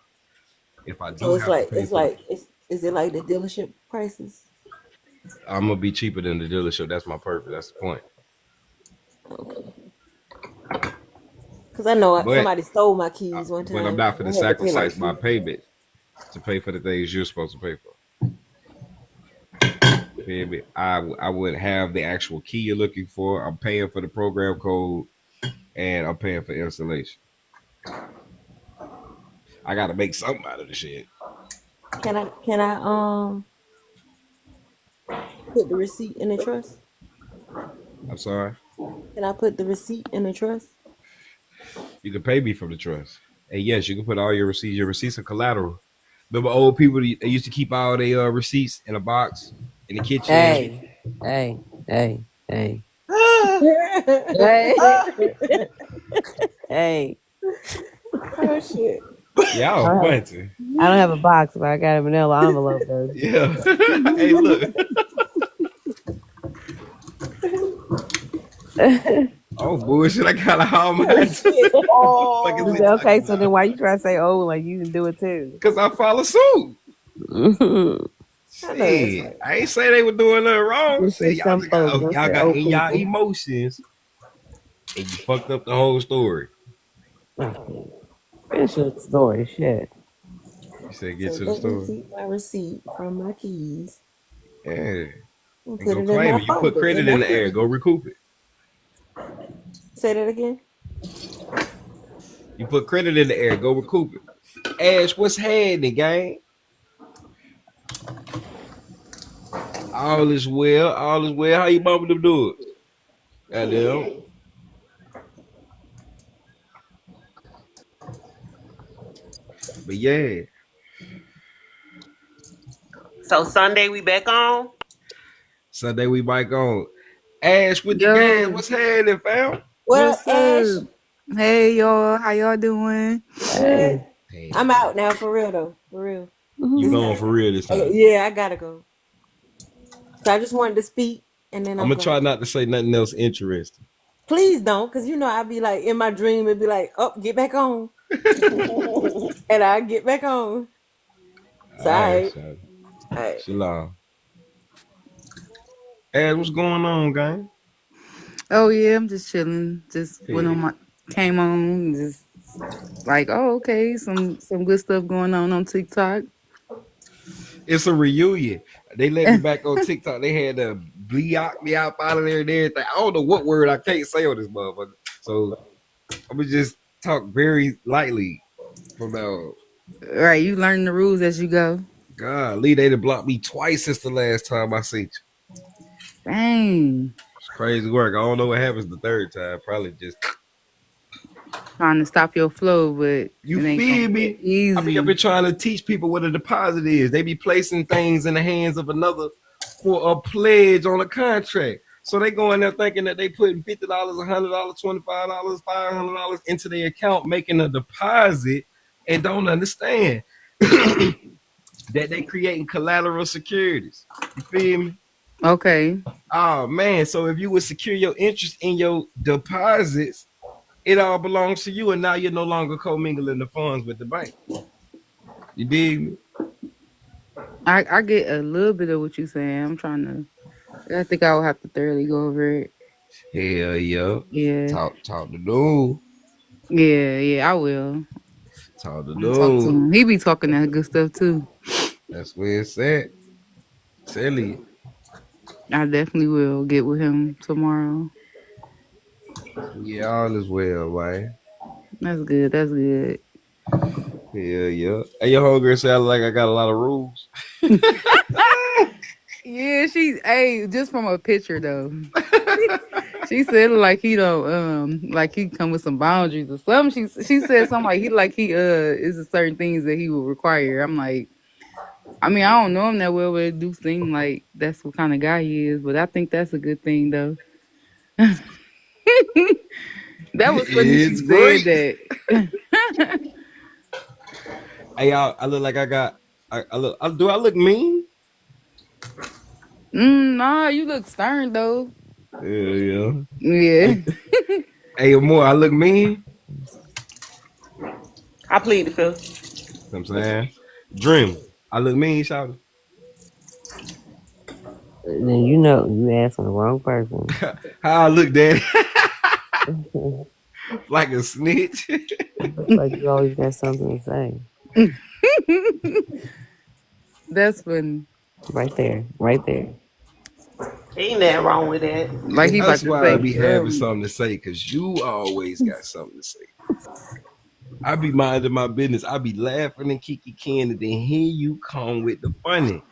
If I So do have to pay for the, is it like the dealership prices? I'm gonna be cheaper than the dealership. That's my purpose. That's the point. Okay. Because I know But somebody stole my keys one I'm time. not for I to had to pay like sacrifice my payment to pay for the things you're supposed to pay for. Baby, I would have the actual key you're looking for. I'm paying for the program code, and I'm paying for installation. I got to make something out of the shit. Can I put the receipt in the trust? I'm sorry. Can I put the receipt in the trust? You can pay me from the trust. And yes, you can put all your receipts. Your receipts are collateral. Remember old people, they used to keep all their receipts in a box in the kitchen. Hey. Hey. Hey. Oh shit. Y'all funny. I don't have a box, but I got a vanilla envelope though. Yeah. Hey, look. Oh bullshit! I got a Hallmark. Okay, so then why you try to say like you can do it too? Because I follow suit. Shit, I ain't say they were doing nothing wrong. Say y'all got in y'all emotions, and you fucked up the whole story. Finish your story, shit. You said get to the story. Keep my receipt from my keys. Yeah. And go claim it. You put credit in the air. Go recoup it. Say that again. You put credit in the air. Go recoup it. Ash, what's happening, gang? All is well. All is well. How you bumping them do it? Goddamn. But yeah. So Sunday we back on? Sunday we back on. Ash with the game. What's happening, fam? What's Ash? Hey y'all, how y'all doing? Hey. I'm out now for real though. For real. You going for real this time? Yeah, I gotta go. So I just wanted to speak and then I'm gonna try not to say nothing else interesting. Please don't, because you know I'd be like in my dream, it'd be like, oh, get back on. And I get back on. So all right. Shalom. Ash, what's going on, gang? Oh yeah, I'm just chilling. Just came on, just like, oh okay, some good stuff going on TikTok. It's a reunion. They let me back on TikTok. They had to bleop me out of there and everything. I don't know what word I can't say on this motherfucker. So I'm gonna just talk very lightly from now on. Right, you learn the rules as you go. God, Lee, they done blocked me twice since the last time I seen you. Dang. It's crazy work. I don't know what happens the third time. Probably just trying to stop your flow, but you feel me? Easy. I've been trying to teach people what a deposit is. They be placing things in the hands of another for a pledge on a contract. So they go in there thinking that they putting $50, $100, $25, $500 into their account, making a deposit, and don't understand that they creating collateral securities. You feel me? Okay. Oh man, so if you would secure your interest in your deposits, it all belongs to you, and now you're no longer commingling the funds with the bank. You dig me? I get a little bit of what you're saying. I think I will have to thoroughly go over it. Hell yeah. Yeah. Talk to dude. Yeah, I will. It's hard to Talk to do. him. He be talking that good stuff too. That's where it's at. Silly. I definitely will get with him tomorrow. Yeah, all is well, man. That's good. That's good. Yeah. Hey, your whole girl sound like I got a lot of rules. Yeah, just from a picture though. She said like he don't like he come with some boundaries or something. She said something like he is a certain things that he will require. I'm like, I mean, I don't know him that well, but it do seem like that's what kind of guy he is. But I think that's a good thing though. That was funny It's she great. said that. Hey, y'all, I look like I look. Do I look mean? Nah, you look stern though. Yeah. Yeah. Hey, more, I look mean. I plead the fifth. You know what I'm saying, Dream, I look mean, shout. Then you know you asking the wrong person. How I look, Daddy? Like a snitch. Looks like you always got something to say. That's funny. Right there. Ain't nothing wrong with that. Like he about That's to why say, I be having something to say, because you always got something to say. I be minding my business. I be laughing and kiki can, and then here you come with the funny.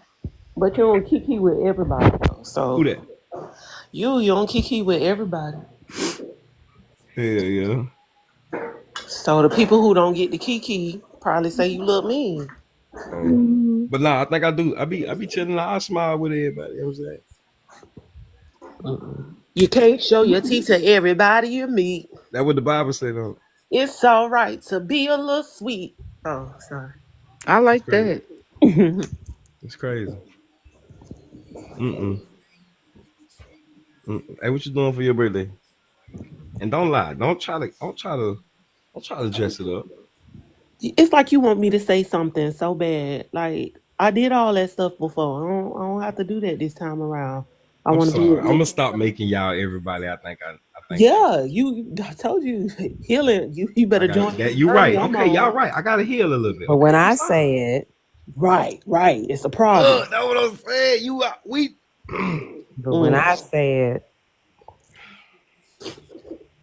But you don't kiki with everybody though. So Who that? you don't kiki with everybody. Hell yeah. So the people who don't get the kiki probably say you look mean. But nah, I think I do. I be chilling. I smile with everybody. You know what I'm saying? You can't show your teeth to everybody you meet. That's what the Bible said though. It's all right to be a little sweet. Oh, sorry. I like Crazy. that. It's crazy. Hey, what you doing for your birthday? And don't lie. Don't try to dress it up. It's like you want me to say something so bad. Like I did all that stuff before. I don't have to do that this time around. I I'm want to do sorry. it. I'm gonna stop making y'all everybody. I think. Yeah, I told you healing. You better join. You right. Okay, y'all right. I gotta heal a little bit. But when I say it, right, it's a problem. That's what I'm saying. but when I say it,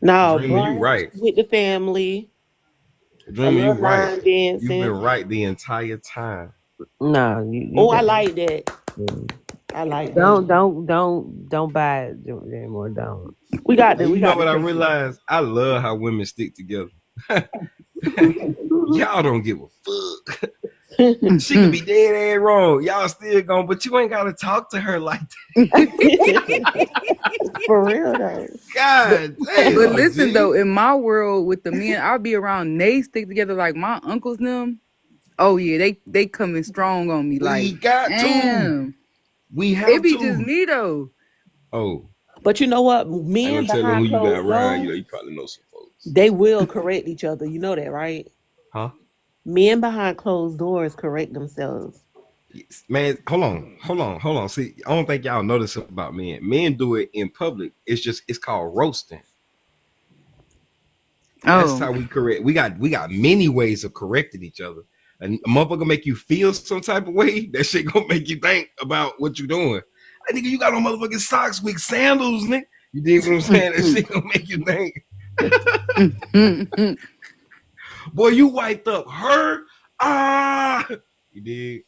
no, Dream, you right. With the family. Dream, you right. Dancing. You've been right the entire time. no. I like that. I like that. Don't buy it anymore. Don't. We got that. You know what I realized? I love how women stick together. Y'all don't give a fuck. She could be dead ass wrong. Y'all still gone, but you ain't gotta talk to her like that. For real though. God damn. But listen though, in my world with the men, I'll be around. They stick together like my uncles them. Oh yeah, they coming strong on me. Like we got damn. to. We have it be to. just me though. Oh. But you know what? Men tell them who you got around. doors, You probably know some folks. they will correct each other. You know that, right? Huh? Men behind closed doors correct themselves. Man, hold on. See, I don't think y'all know this about men. Men do it in public. It's called roasting. That's how we correct. We got many ways of correcting each other. And a motherfucker make you feel some type of way, that shit gonna make you think about what you doing. Like, nigga, you got on motherfucking socks with sandals, nigga. You dig what I'm saying? That shit gonna make you think. Boy, you wiped up her. You dig?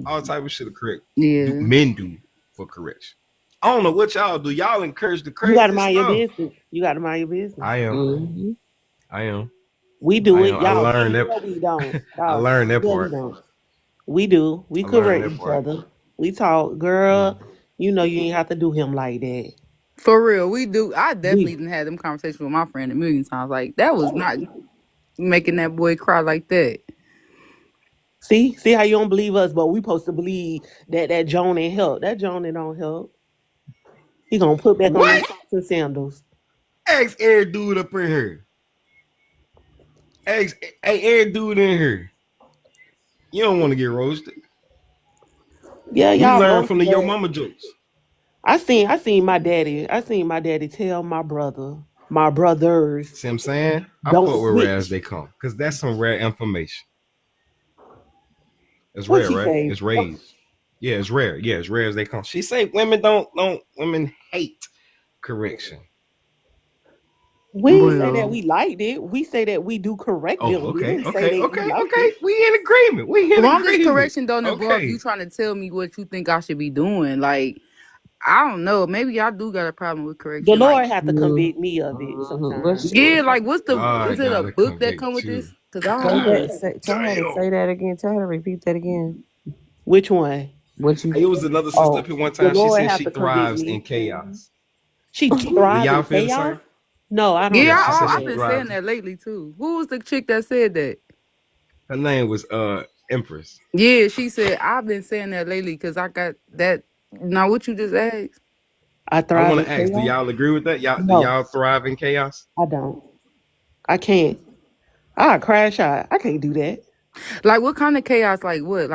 All type of shit to correct. Yeah. Men do for correction. I don't know what y'all do. Y'all encourage the crazy. You gotta mind your business. You gotta mind your business. I am. Mm-hmm. I am. We do it, y'all. I learned that. We don't. I learned that part. We do. We correct each other. We talk, girl. You know you ain't have to do him like that. For real, we do. I definitely didn't have them conversations with my friend a million times. Like that was not making that boy cry like that. See how you don't believe us, but we supposed to believe that Joan ain't help. That Joan ain't don't help. He gonna put back on his socks and sandals. Ask every dude up in here. Hey, every dude in here. You don't want to get roasted. Yeah, you y'all learn from the Yo Mama jokes. I seen my daddy. I seen my daddy tell my brother My brothers. See what I'm saying? I Don't fuck with rare as switch. they come. Because that's some rare information. It's What rare, she right? say? It's raised. Yeah, it's rare. Yeah, it's rare as they come. She say women women hate correction. We didn't say that Well, we liked it. We say that we do correct Oh, them. We okay, didn't say that we liked okay. it. We in agreement. We as in long as agreement. correction don't involve Okay. you trying to tell me what you think I should be doing, like I don't know. Maybe I do got a problem with The correction. Lord Like, had to convict me of it What sometimes. yeah, like what's the? Is God it a gotta book that come convict with you. this? Cause I say don't that? know. Tell her to Damn. say that again. Tell her to repeat that again. Which one? What you? It was another sister Oh, up here one the time. She Lord said have she to convict thrives in me. chaos. She Do thrives in y'all feel the chaos? same? No, I don't Yeah, Yeah, know she said about she I've been that. saying thrives. that lately too. Who was the chick that said that? Her name was Empress. Yeah, she said I've been saying that lately because I got that. Now, what you just asked? I I thrive want in to ask, do chaos? y'all agree with that? Do No, y'all thrive in chaos? I don't. I can't. I crash out. I can't do that. Like, what kind of chaos? Like what?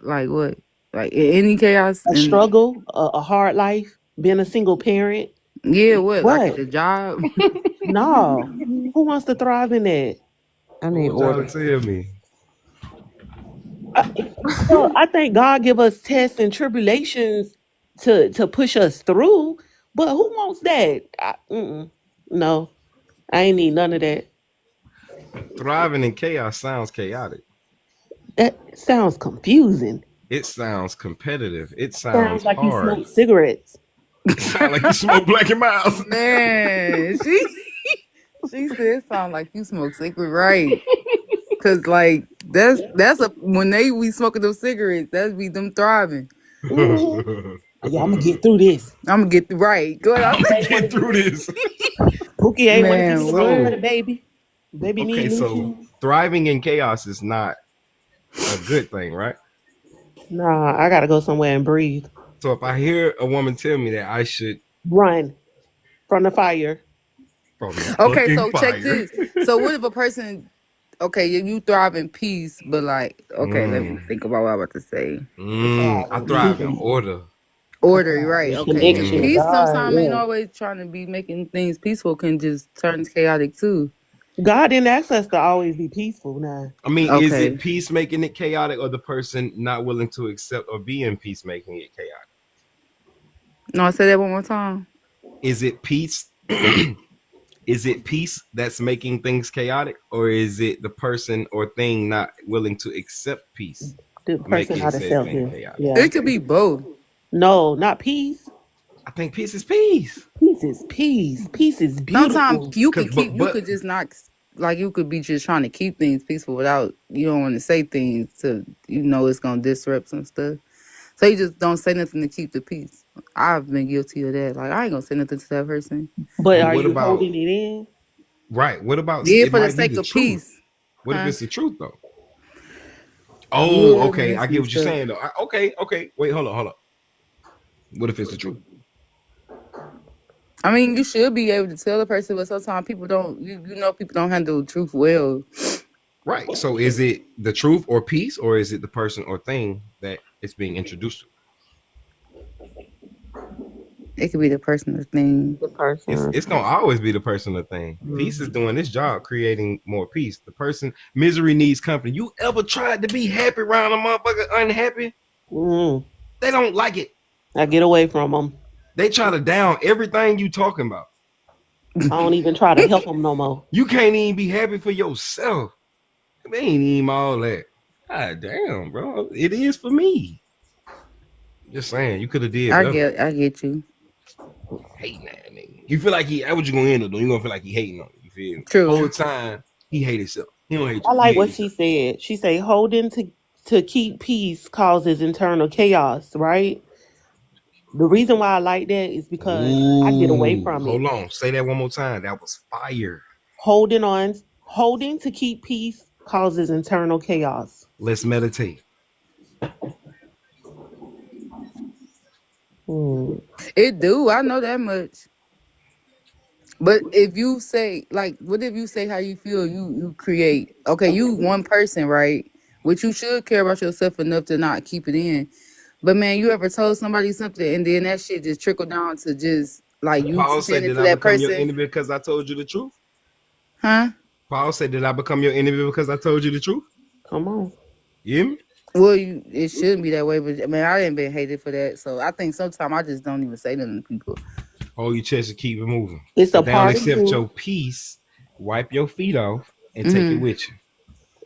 Like what? Like any chaos? A And struggle, a hard life, being a single parent. yeah, what? Like at What? the job? No. Who wants to thrive in that? I What need would y'all order. tell me? Well, I think God give us tests and tribulations to push us through. But who wants that? No, I ain't need none of that. Thriving in chaos sounds chaotic. That sounds confusing. It sounds competitive. It sounds Sounds like you hard. smoke cigarettes. It sounds like you smoke Black and Miles. Man, she said it sound like you smoke secret, right? Cause like that's a when they be smoking those cigarettes, that's be them thriving. Mhm. Yeah, I'm gonna get through this. I'm gonna get right. Go ahead. I'm Pookie gonna ain't want get to through get this. Pookie ain't want to Man, forget about what? So, the baby. Baby okay, need new so shoes. thriving in chaos is not a good thing, right? Nah, I gotta go somewhere and breathe. So if I hear a woman tell me that I should Run from the fire. from the Okay, fucking so check fire. this. So what if a person okay, you thrive in peace, but like, okay, let me Mm, think about what I'm about to say. I Thrive in thrive in peace. order. I Order, thrive right? in Okay, because connection to Mm, peace God. sometimes ain't Yeah. always trying to be making things peaceful. Can just turn chaotic too. God didn't ask us to always be peaceful now. I mean, is it Okay. peace making it chaotic, or the person not willing to accept or be in peace making it chaotic? No, I say that one more time. Is it peace? Is it peace that's making things chaotic, or is it the person or thing not willing to accept peace, The person making out of said self. thing Yeah. chaotic? Yeah. It could be both. No, not peace. I think peace is peace. Peace is peace. Peace is Sometimes beautiful. you Cause, could keep, you but could just not like you could be just trying to keep things peaceful without you don't want to say things to it's gonna disrupt some stuff. So you just don't say nothing to keep the peace. I've been guilty of that. Like I ain't gonna say nothing to that person. But but are what you about holding it in? right? What about Yeah, it for the might be sake the of truth? peace, What if huh? it's the truth though? Oh, Yeah, okay. I messy get what you're stuff. saying though. Okay. Wait, hold on. What if it's the truth? I mean, you should be able to tell the person, but sometimes people don't. People don't handle truth well. Right. So is it the truth or peace, or is it the person or thing that it's being introduced to? It could be the person or thing. The person. It's gonna always be the person or thing. Peace is doing this job, creating more peace. The person misery needs company. You ever tried to be happy around a motherfucker unhappy? Mm. They don't like it. I get away from them. They try to down everything you talking about. I don't even try to help them no more. You can't even be happy for yourself. They ain't even all that. God damn, bro. It is for me. Just saying, you could have did I better. get you. Hating that nigga. You feel like how would you gonna end up though? You gonna feel like he hating on you. You feel me? True. Whole time he hate himself. He don't hate you. I like He what hate she himself. said. She said holding to keep peace causes internal chaos, right? The reason why I like that is because I get away Ooh, from it. hold on. Say that one more time. That was fire. Holding to keep peace causes internal chaos. Let's meditate. It do. I know that much. But if you say like, what if you say how you feel? You create. Okay, you one person, right? Which you should care about yourself enough to not keep it in. But man, you ever told somebody something and then that shit just trickled down to just Like you Paul said, send it did to I that become your person, enemy because I told you the truth? huh? Paul said, did I become your enemy because I told you the truth? Come on. You hear me? Well, it shouldn't be that way, but I mean, I ain't been hated for that, so I think sometimes I just don't even say nothing to people. Hold your chest and keep it moving. It's a If they don't part of accept you. your peace, wipe your feet off and take it with you.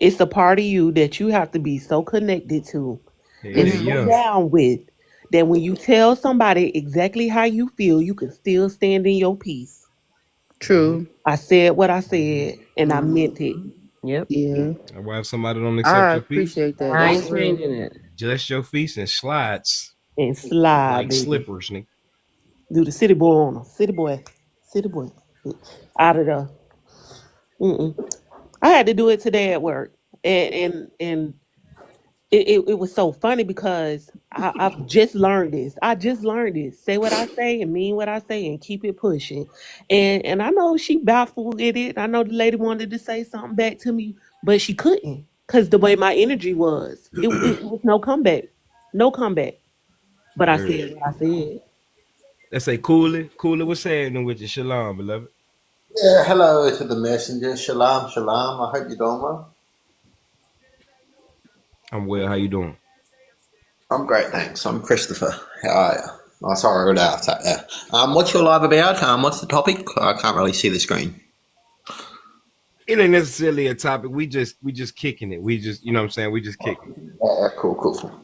It's a part of you that you have to be so connected to and so Yeah. down with that when you tell somebody exactly how you feel, you can still stand in your peace. True. I said what I said and I meant it. Yep. Yeah. And why if somebody don't accept I your peace, appreciate that. I That's ain't real. changing it. just your feet and slides And slide, like baby. slippers, nigga. Do the city boy on them. City boy. City boy. Out of the. I had to do it today at work. And it was so funny because I've just learned this. I just learned this. Say what I say and mean what I say and keep it pushing. And I know she baffled at it. I know the lady wanted to say something back to me, but she couldn't because the way my energy was. It was no comeback. No comeback. But I said what I said. Let's say Cooley. Cooley was saying with you. Shalom, beloved. Yeah, hello to the messenger. Shalom, shalom. I hope you're doing well. I'm well. How you doing? I'm great, thanks. I'm Christopher. How are you? Oh, sorry, I got out there. What's your live about? What's the topic? I can't really see the screen. It ain't necessarily a topic. We just kicking it. We just, you know what I'm saying? We just kicking it. Yeah, cool.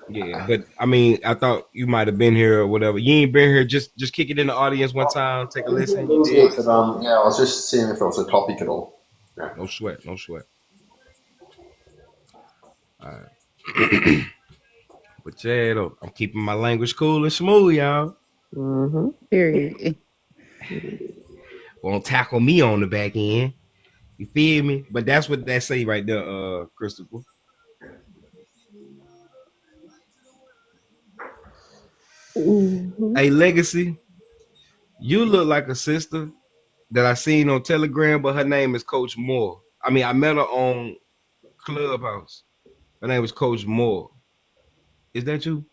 Yeah, but I mean, I thought you might have been here or whatever. You ain't been here. Just kick it in the audience one time. Take a listen. You did. But, yeah, I was just seeing if there was a topic at all. Yeah. No sweat. No sweat. All right. But yeah, though, I'm keeping my language cool and smooth, y'all. Period. Won't tackle me on the back end. You feel me? But that's what that say right there, Christopher. Hey, Legacy, you look like a sister that I seen on Telegram, but her name is Coach Moore. I mean, I met her on Clubhouse. Her name was Coach Moore. Is that you?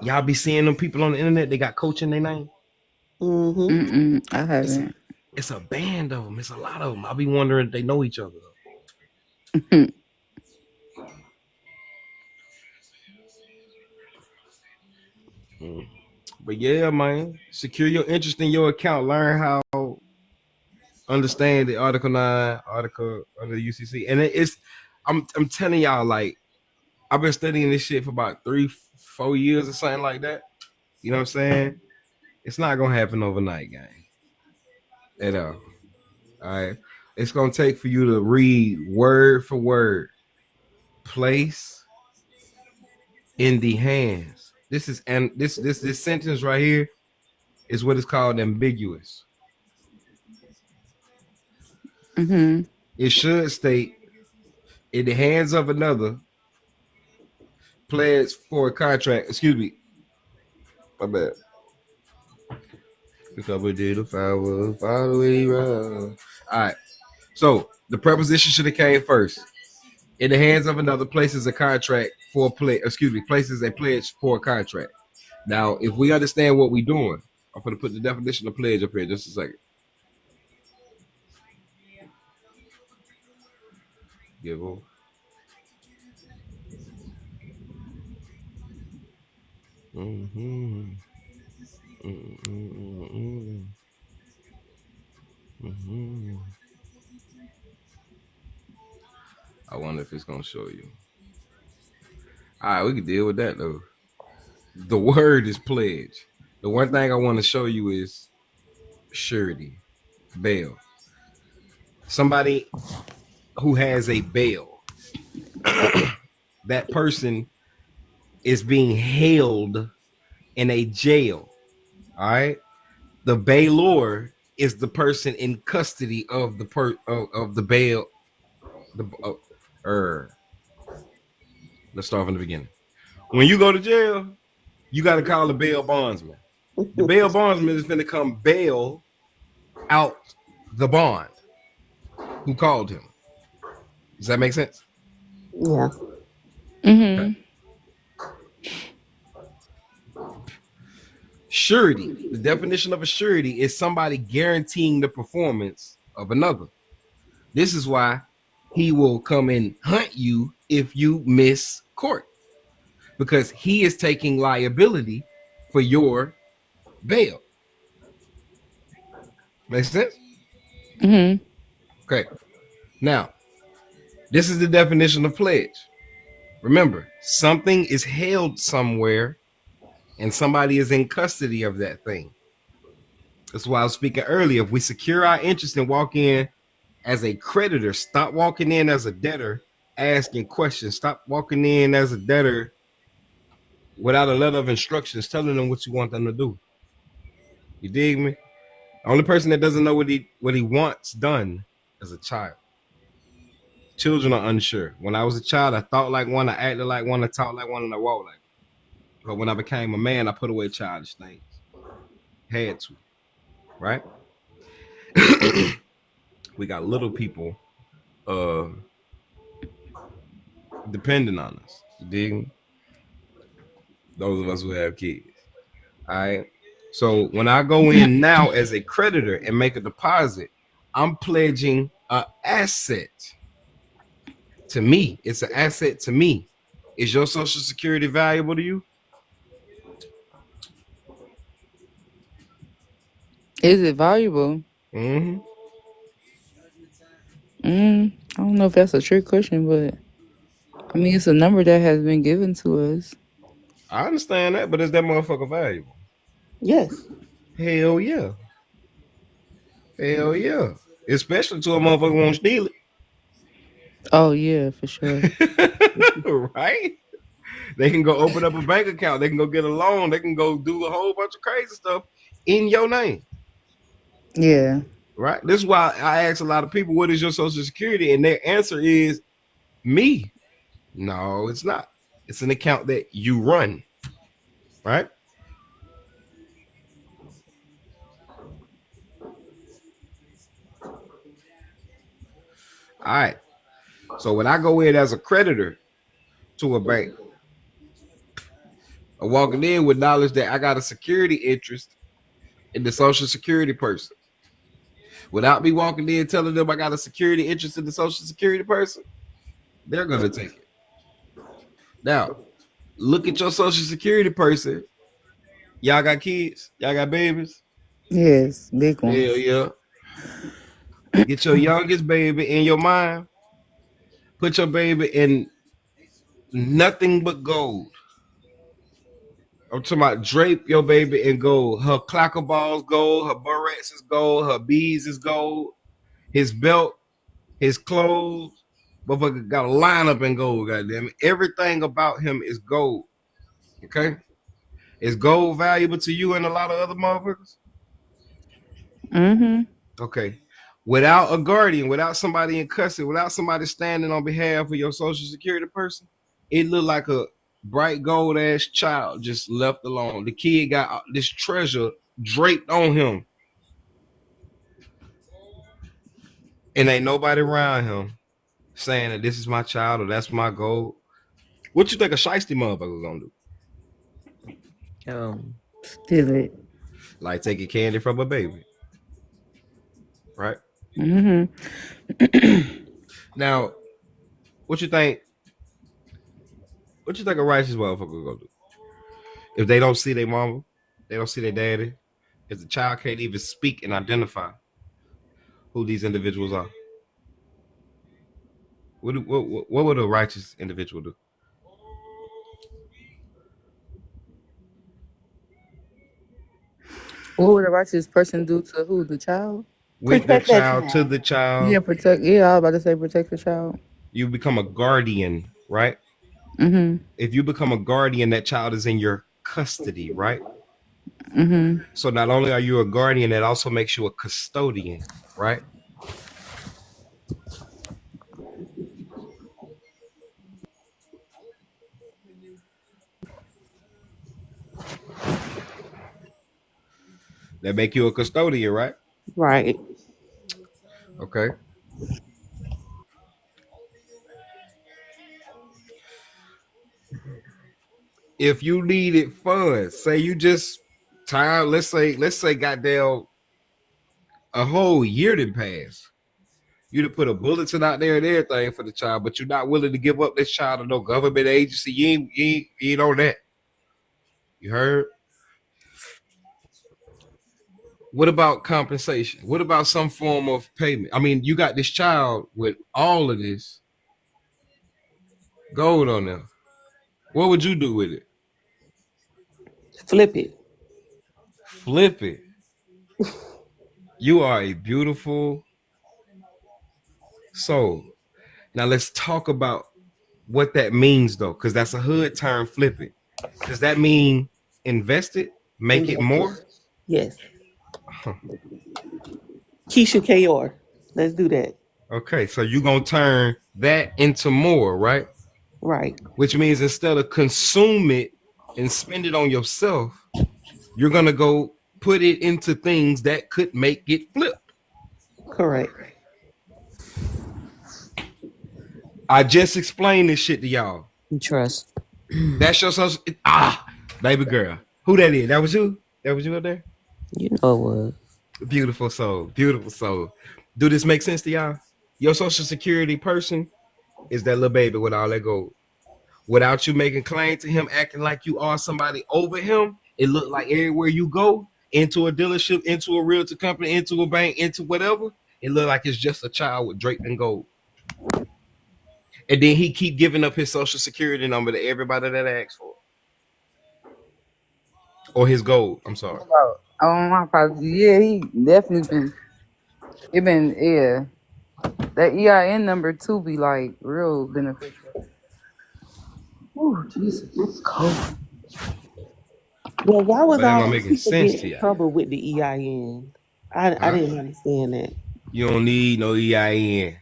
Y'all be seeing them people on the internet, they got coach in their name? I haven't. It's a band of them. It's a lot of them. I be wondering if they know each other. But yeah, man, secure your interest in your account. Learn how understand the Article 9 article under the UCC. And I'm telling y'all, like, I've been studying this shit for about 3-4 years or something like that. You know what I'm saying? It's not gonna happen overnight, gang. At all. All right. It's gonna take for you to read word for word. Place in the hands. This is and this sentence right here is what is called ambiguous. It should state in the hands of another pledge for a contract. Excuse me. My bad. Because we did a follow around. All right. So the preposition should have came first. In the hands of another places a contract for places a pledge for a contract. Now, if we understand what we're doing, I'm going to put the definition of pledge up here just a second. Give over. I wonder if it's going to show you. All right, we can deal with that, though. The word is pledge. The one thing I want to show you is surety, bail. Somebody who has a bail, that person is being held in a jail. All right. The bailor is the person in custody of the of the bail. Let's start from the beginning. When you go to jail, you got to call the bail bondsman. The bail bondsman is going to come bail out the bond. Who called him? Does that make sense? Yeah. Okay. Surety. The definition of a surety is somebody guaranteeing the performance of another. This is why he will come and hunt you if you miss court, because he is taking liability for your bail. Makes sense? Okay. Now, this is the definition of pledge. Remember, something is held somewhere and somebody is in custody of that thing. That's why I was speaking earlier. If we secure our interest and walk in as a creditor, stop walking in as a debtor asking questions. Stop walking in as a debtor without a letter of instructions telling them what you want them to do. You dig me? The only person that doesn't know what he wants done is a child. Children are unsure. When I was a child, I thought like one, I acted like one, I talked like one, and I walked like one. But when I became a man, I put away childish things. Had to, right? We got little people depending on us. You dig me? Those of us who have kids. All right. So when I go in now as a creditor and make a deposit, I'm pledging an asset to me. It's an asset to me. Is your Social Security valuable to you? Is it valuable? Mm-hmm. I don't know if that's a trick question, but I mean, it's a number that has been given to us. I understand that, but is that motherfucker valuable? Yes. Hell yeah. Hell yeah. Especially to a motherfucker who won't steal it. Oh yeah, for sure. Right? They can go open up a bank account. They can go get a loan. They can go do a whole bunch of crazy stuff in your name. Yeah. Right? This is why I ask a lot of people, what is your Social Security? And their answer is me. No, it's not. It's an account that you run. Right? All right. So when I go in as a creditor to a bank, I'm walking in with knowledge that I got a security interest in the Social Security person. Without me walking in telling them I got a security interest in the Social Security person, they're going to take it. Now, look at your Social Security person. Y'all got kids? Y'all got babies? Yes, big one. Hell yeah. Get your youngest baby in your mind. Put your baby in nothing but gold. I'm talking about drape your baby in gold. Her clacker balls gold. Her barrettes is gold. Her beads is gold. His belt, his clothes, motherfucker got a lineup in gold, goddamn it. Everything about him is gold. Okay? Is gold valuable to you and a lot of other motherfuckers? Mm-hmm. Okay. Without a guardian, without somebody in custody, without somebody standing on behalf of your Social Security person, it looked like a bright gold ass child just left alone. The kid got this treasure draped on him. And ain't nobody around him saying that this is my child or that's my gold. What you think a shiesty motherfucker gonna do? Steal it. Like taking candy from a baby. Right? Mm-hmm. Now, what you think a righteous motherfucker gonna do? If they don't see their mama, they don't see their daddy, if the child can't even speak and identify who these individuals are, what would a righteous individual do? What would a righteous person do to who? The child? With Protect the that child, child. to the child. Yeah, protect. Yeah, I was about to say protect the child. You become a guardian, right? Mm-hmm. If you become a guardian, that child is in your custody, right? Mm-hmm. So not only are you a guardian, it also makes you a custodian, right? That make you a custodian, right? Right. Okay. if you needed funds, say you just tired, let's say goddamn a whole year didn't pass. You'd have put a bulletin out there and everything for the child, but you're not willing to give up this child to no government agency. You ain't on that. You heard? What about compensation? What about some form of payment? I mean, you got this child with all of this gold on them. What would you do with it? Flip it. Flip it. You are a beautiful soul. Now let's talk about what that means though, because that's a hood term, flip it. Does that mean invest it, make it more? Yes. Keisha Kayor. Let's do that. Okay, so you're gonna turn that into more, right? Right. Which means instead of consume it and spend it on yourself, you're gonna go put it into things that could make it flip. Correct. I just explained this shit to y'all. Trust. That's your social. Baby girl. Who that is? That was you? That was you up there? You know it was. Beautiful soul. Beautiful soul. Do this make sense to y'all? Your social security person is that little baby with all that gold. Without you making claim to him, acting like you are somebody over him, it looked like everywhere you go, into a dealership, into a realtor company, into a bank, into whatever, it looked like it's just a child with draped in gold. And then he keep giving up his social security number to everybody that asks for it. Or his gold. I'm sorry. Oh my God. Yeah, he definitely yeah. That EIN number too be like real beneficial. Oh Jesus, it's cold. Well, why was But am I all making people sense get to in y'all? trouble with the EIN? I didn't understand that. You don't need no EIN.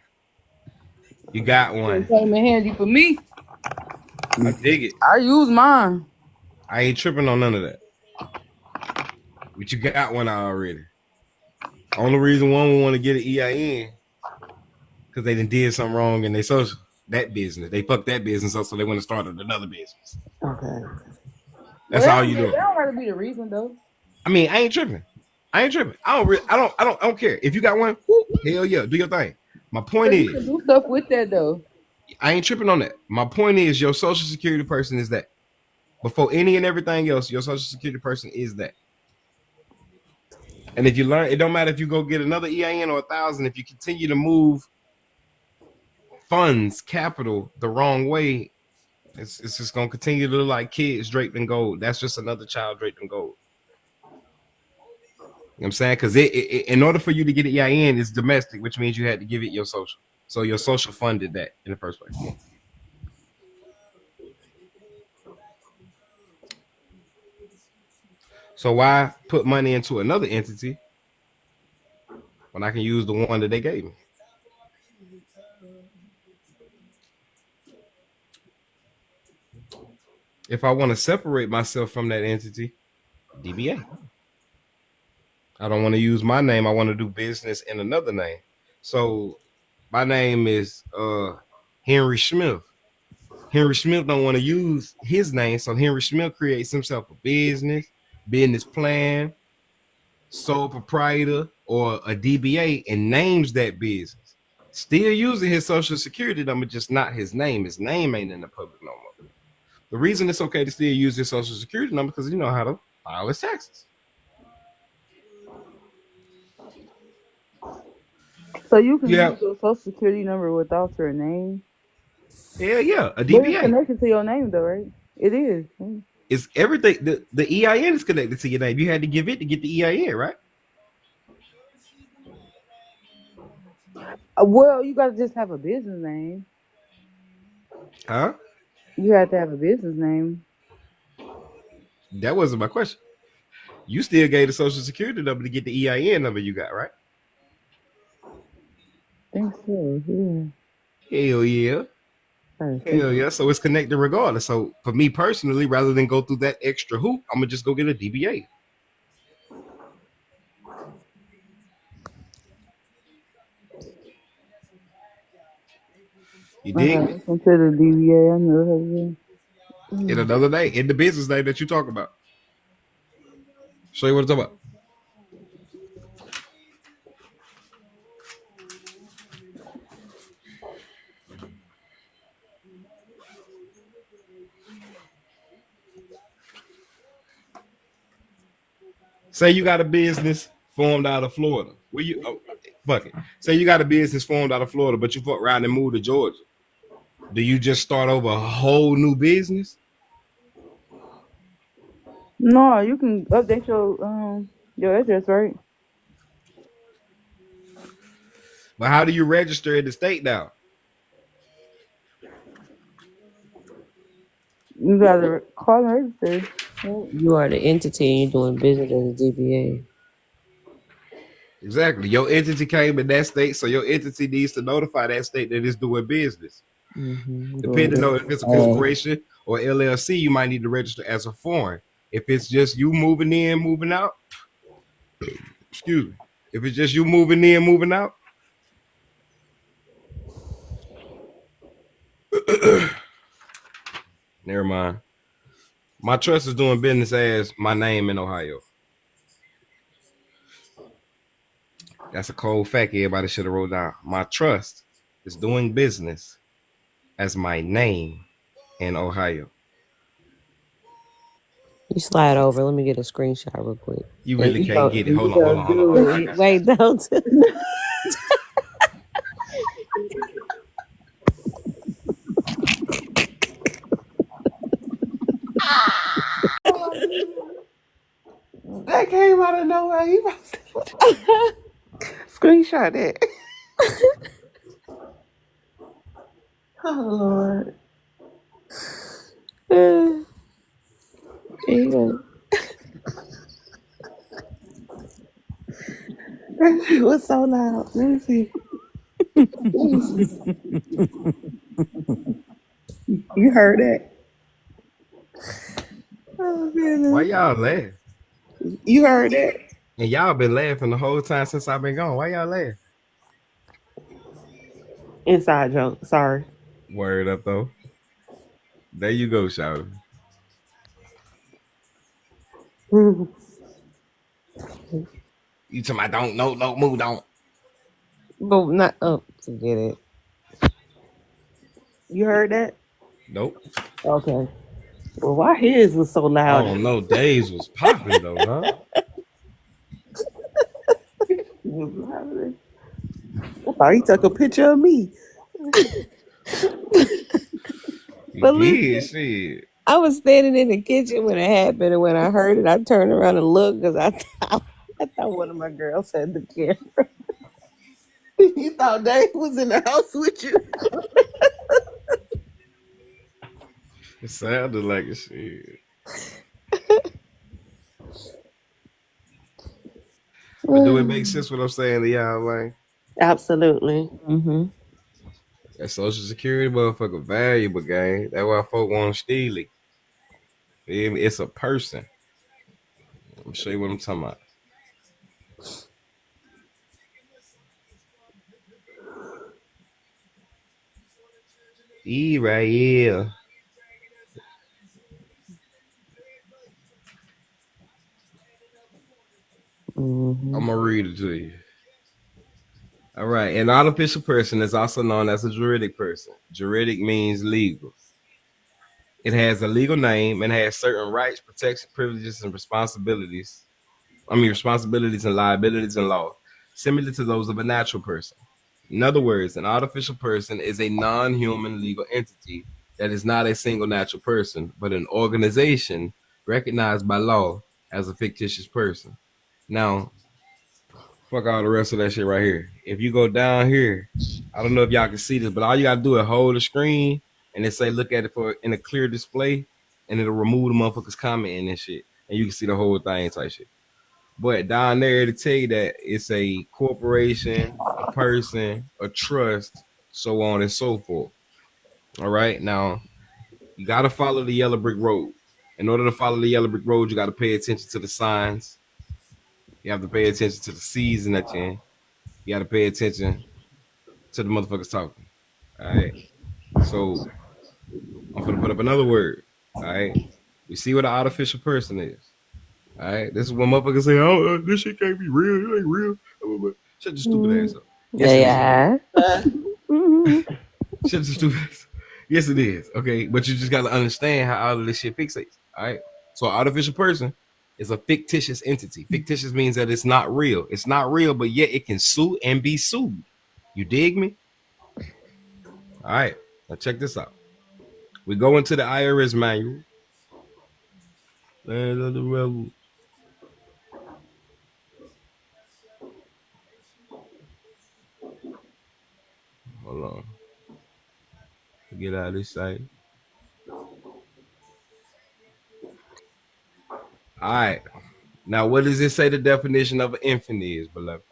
You got one. It came in handy for me. I dig it. I use mine. I ain't tripping on none of that. But you got one already. Only reason one would want to get an EIN because they did something wrong in their social that business. They fucked that business up, so they want to start another business. Okay. That's all you do. That don't have to be the reason though. I mean, I ain't tripping. I don't care. If you got one, whoop, hell yeah, do your thing. My point You can do stuff with that though. I ain't tripping on that. My point is your social security person is that. Before any and everything else, your social security person is that. And if you learn, it don't matter if you go get another EIN or 1,000. If you continue to move funds, capital the wrong way, it's just gonna continue to look like kids draped in gold. That's just another child draped in gold. You know what I'm saying? Because in order for you to get an EIN, it's domestic, which means you had to give it your social. So your social funded that in the first place. So why put money into another entity when I can use the one that they gave me? If I want to separate myself from that entity, DBA. I don't want to use my name. I want to do business in another name. So my name is Henry Smith. Henry Smith don't want to use his name, so Henry Smith creates himself a business plan, sole proprietor, or a DBA, and names that business. Still using his social security number, just not his name. His name ain't in the public no more. The reason it's okay to still use his social security number because you know how to file his taxes. So you can use your social security number without your name? Hell yeah, a DBA. But it's connected to your name though, right? It is. It's everything. The EIN is connected to your name. You had to give it to get the EIN, right? Well, you gotta just have a business name. Huh? You have to have a business name. That wasn't my question. You still gave the social security number to get the EIN number you got, right? I think so, yeah. Hell yeah. Hell yeah. So it's connected regardless. So for me personally, rather than go through that extra hoop, I'm gonna just go get a DBA. You dig? Consider DBA. I know. In another name, in the business name that you talk about. Show you what I'm talking about. Say you got a business formed out of Florida. Where you fuck it. Say you got a business formed out of Florida, but you fuck around and move to Georgia. Do you just start over a whole new business? No, you can update your address, right? But how do you register in the state now? You gotta call and register. You are the entity and you're doing business as a DBA. Exactly. Your entity came in that state, so your entity needs to notify that state that it's doing business. Depending on if it's a corporation or LLC, you might need to register as a foreign. If it's just you moving in, moving out, excuse me. If it's just you moving in, moving out, never mind. My trust is doing business as my name in Ohio. That's a cold fact everybody should have wrote down. My trust is doing business as my name in Ohio. You slide over. Let me get a screenshot real quick. You really can't get it. Hold on. Wait, don't. That came out of nowhere. He screenshot that. Oh Lord. That shit was so loud. Let me see. You heard that? Oh, goodness. Why y'all laugh? You heard that? And y'all been laughing the whole time since I've been gone. Why y'all laugh? Inside joke. Sorry. Word up though. There you go, shout. You talking about don't move, don't. But not forget it. You heard that? Nope. Okay. Well, why his was so loud? I don't know. Dave's was popping though, huh? I thought he took a picture of me. But listen, shit. I was standing in the kitchen when it happened, and when I heard it, I turned around and looked because I thought one of my girls had the camera. You thought Dave was in the house with you? It sounded like a shit. But do it make sense what I'm saying to y'all, man? Absolutely. Mm-hmm. That Social Security motherfucker valuable, gang. That's why folk want to steal it. It's a person. Let me show you what I'm talking about. Right here. Mm-hmm. I'm gonna read it to you. All right. An artificial person is also known as a juridic person. Juridic means legal. It has a legal name and has certain rights, protections, privileges, and responsibilities. Responsibilities and liabilities in law, similar to those of a natural person. In other words, an artificial person is a non-human legal entity that is not a single natural person, but an organization recognized by law as a fictitious person. Now, fuck all the rest of that shit right here. If you go down here, I don't know if y'all can see this, but all you gotta do is hold the screen and it say look at it in a clear display, and it'll remove the motherfuckers commenting and shit, and you can see the whole thing type shit. But down there to tell you that it's a corporation, a person, a trust, so on and so forth. All right, now you gotta follow the yellow brick road. In order to follow the yellow brick road, you gotta pay attention to the signs. You have to pay attention to the season that you're in. You got to pay attention to the motherfuckers talking. All right. So I'm going to put up another word. All right. We see what an artificial person is. All right. This is when motherfuckers say, "Oh, this shit can't be real. It ain't real." Shut your stupid ass up. Yes, it is. Yeah. Shut your stupid ass. Yes, it is. Okay, but you just gotta understand how all of this shit fixates. All right. So, an artificial person is a fictitious entity. Fictitious means that it's not real. It's not real, but yet it can sue and be sued. You dig me? All right. Now check this out. We go into the IRS manual. Land of the rebel. Hold on. Get out of this site. All right. Now, what does it say the definition of an infant is, beloved?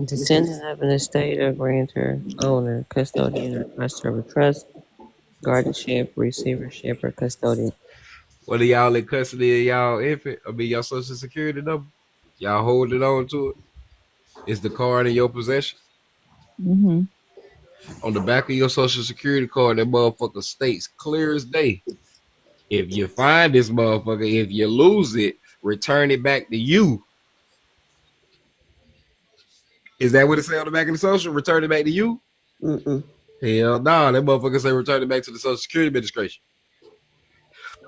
Descendant of an estate or grantor, owner, custodian, or trustor of a trust, guardianship, receivership, or custodian. Whether y'all in custody of y'all infant or be your social security number, y'all holding on to it. It's the card in your possession. Mm-hmm. On the back of your social security card, that motherfucker states clear as day. If you find this motherfucker, if you lose it, return it back to you. Is that what it say on the back of the social? Return it back to you? Mm-mm. Hell nah, that motherfucker say return it back to the Social Security Administration.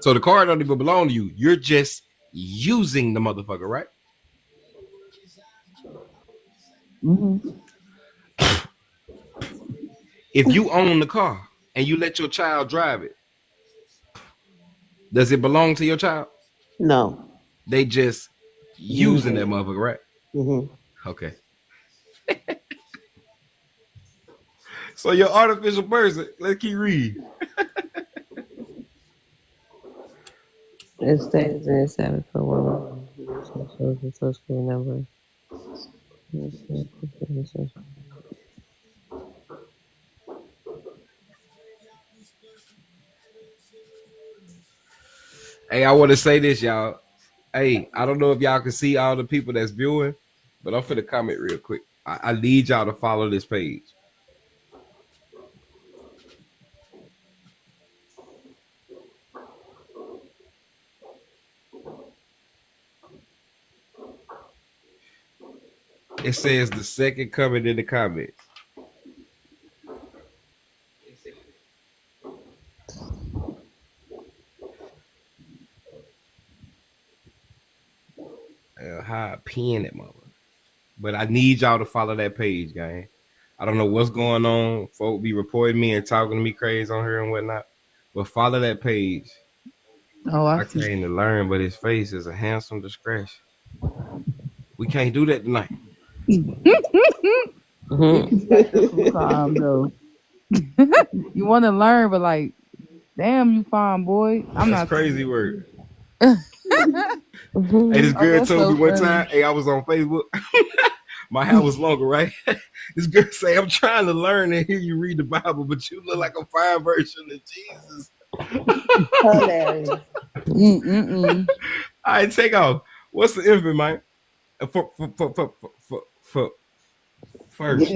So the card don't even belong to you. You're just using the motherfucker, right? Mm-hmm. If you own the car and you let your child drive it, does it belong to your child? No. They just using that motherfucker, right? Mm-hmm. Okay. So your artificial person, let's keep reading. Estate is an established for one social security number. Hey, I want to say this, y'all. Hey, I don't know if y'all can see all the people that's viewing, but I'm finna comment real quick. I need y'all to follow this page. It says the second coming in the comments. How I pin it, mother. But I need y'all to follow that page, gang. I don't know what's going on. Folk be reporting me and talking to me crazy on here and whatnot. But follow that page. Oh, I came to learn, but his face is a handsome discretion. We can't do that tonight. Calm though. You want to learn, but like, damn, you fine, boy. I'm That's not crazy word. Hey, this girl told me one time, hey, I was on Facebook. My hair was longer, right? This girl say, I'm trying to learn and hear you read the Bible, but you look like a fine version of Jesus. Hilarious. All right, take off. What's the infant, man? For first.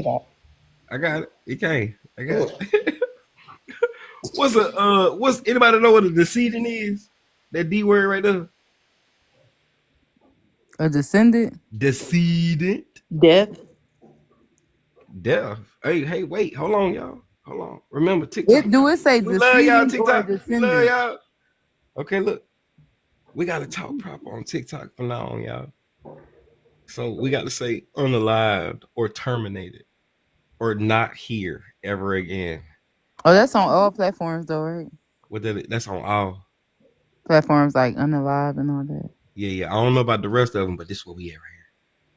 I got it. It came. I got it. What's anybody know what a decedent is? That D word right there. A descendant? Decedent. Death. Hey, wait, hold on, y'all. Hold on. Remember TikTok. Do it say we love y'all decedent or TikTok. We love descendant? y'all. Okay, look. We gotta talk proper on TikTok from now on, y'all. So we got to say unalived or terminated or not here ever again. Oh, that's on all platforms though, right? That's on all platforms like Unalive and all that. Yeah. I don't know about the rest of them, but this is what we have right here.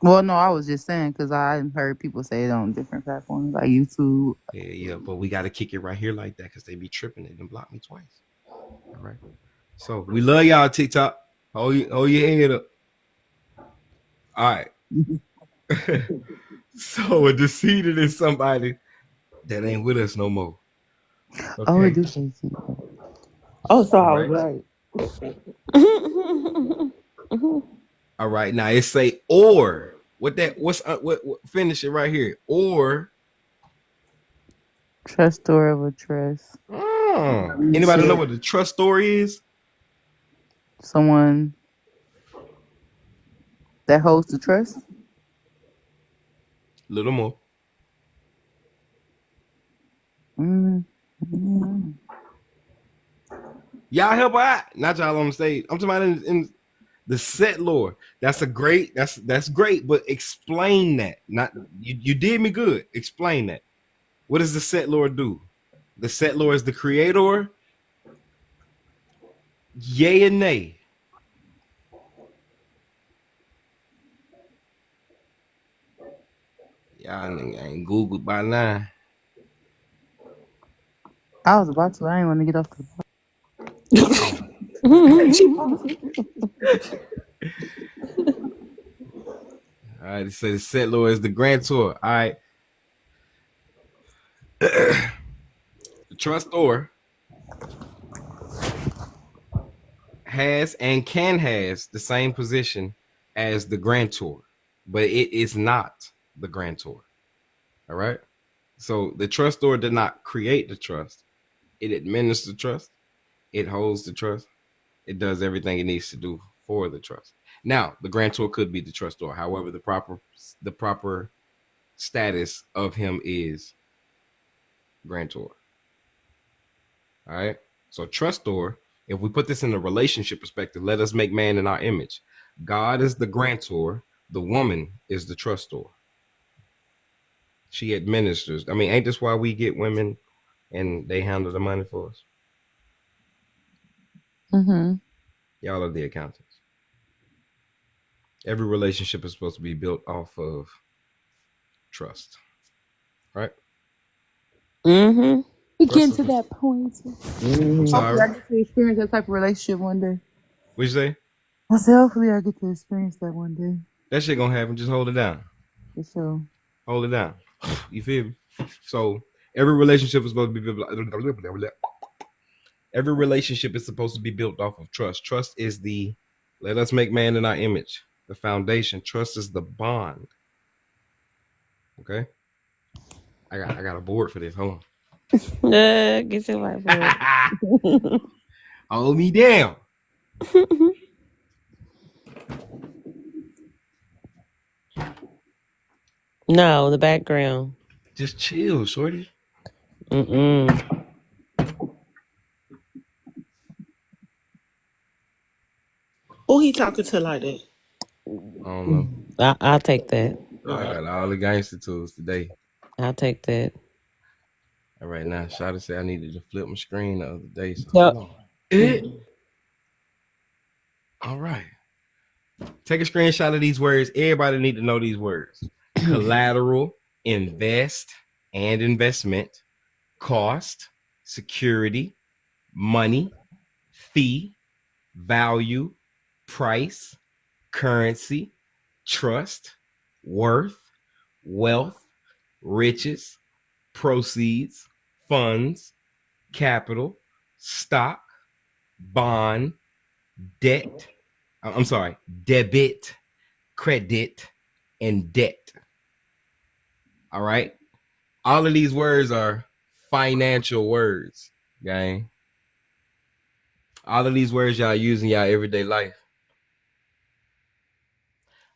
Well, no, I was just saying because I heard people say it on different platforms like YouTube. Yeah, but we got to kick it right here like that because they be tripping it and block me twice. All right. So we love y'all TikTok. Hold your head up. All right. So a decedent is somebody that ain't with us no more. Okay. Oh, it do say Oh, so I was right. All right. Now it say or. What finish it right here. Or Trustor of a trust. Anybody know what the trust story is? Someone that holds the trust. A little more. Mm-hmm. Y'all help her out. Not y'all on the stage. I'm talking about in the set lore. That's great, but explain that. Not you did me good. Explain that. What does the set lore do? The set lore is the creator. Yay and nay. Y'all ain't Googled by now. I was about to. I ain't want to get off the. All right, so the set lore is the grantor. All right. The trustor has and can has the same position as the grantor, but it is not the grantor. All right. So the trustor did not create the trust. It administers the trust. It holds the trust. It does everything it needs to do for the trust. Now, the grantor could be the trustor. However, the proper status of him is grantor. All right. So trustor, if we put this in a relationship perspective, let us make man in our image. God is the grantor. The woman is the trustor. She administers. I mean, ain't this why we get women and they handle the money for us? Mm-hmm. Y'all are the accountants. Every relationship is supposed to be built off of trust, right? Mm-hmm. We get to that point. I'm sorry. Hopefully, I get to experience that type of relationship one day. What'd you say? I said, hopefully, I get to experience that one day. That shit gonna happen. Just hold it down. For sure. Hold it down. You feel me? So every relationship is supposed to be built. Every relationship is supposed to be built off of trust. Trust is the let us make man in our image. The foundation. Trust is the bond. Okay. I got a board for this. Hold on. Get your whiteboard. Hold me down. No, the background. Just chill, shorty. Mm-mm. Who he talking to like that? I don't know. I'll take that. I got all the gangster tools today. I'll take that. All right, now, Shawty said I needed to flip my screen the other day. So Yep. All right. Take a screenshot of these words. Everybody need to know these words. Collateral, invest, and investment, cost, security, money, fee, value, price, currency, trust, worth, wealth, riches, proceeds, funds, capital, stock, bond, debt. I'm sorry, debit, credit, and debt. All right. All of these words are financial words, gang. All of these words y'all use in y'all everyday life.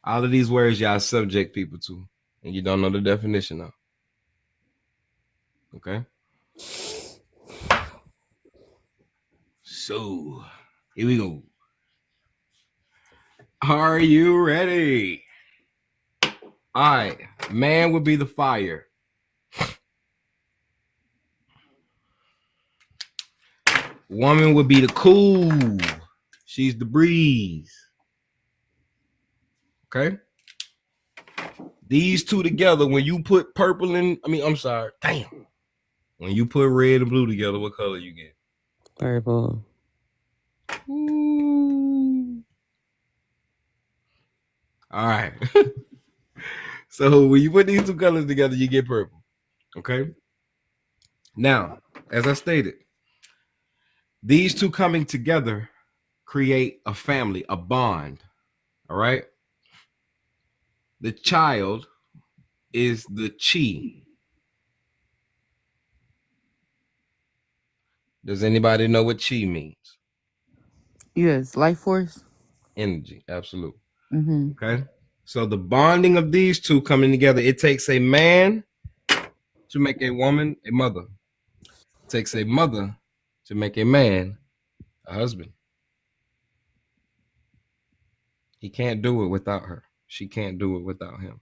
All of these words y'all subject people to, and you don't know the definition of. Okay. So, here we go. Are you ready? All right. Man would be the fire. Woman would be the cool. She's the breeze. Okay. These two together, when you put purple in, damn. When you put red and blue together, what color you get? Purple. All right. So when you put these two colors together, you get purple. Okay. Now, as I stated, these two coming together create a family, a bond. All right. The child is the chi. Does anybody know what chi means? Yes, life force. Energy, absolutely. Mm-hmm. Okay. So the bonding of these two coming together, it takes a man to make a woman a mother. It takes a mother to make a man a husband. He can't do it without her. She can't do it without him.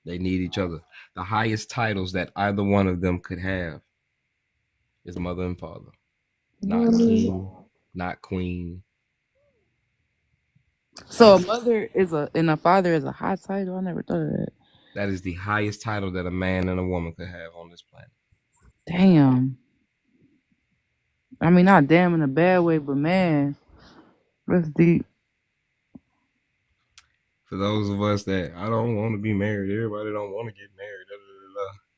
They need each other. The highest titles that either one of them could have is mother and father. Not king, not queen. So a mother is and a father is a high title. I never thought of that. That is the highest title that a man and a woman could have on this planet. Damn. I mean, not damn in a bad way, but man, that's deep. For those of us that I don't want to be married, everybody don't want to get married.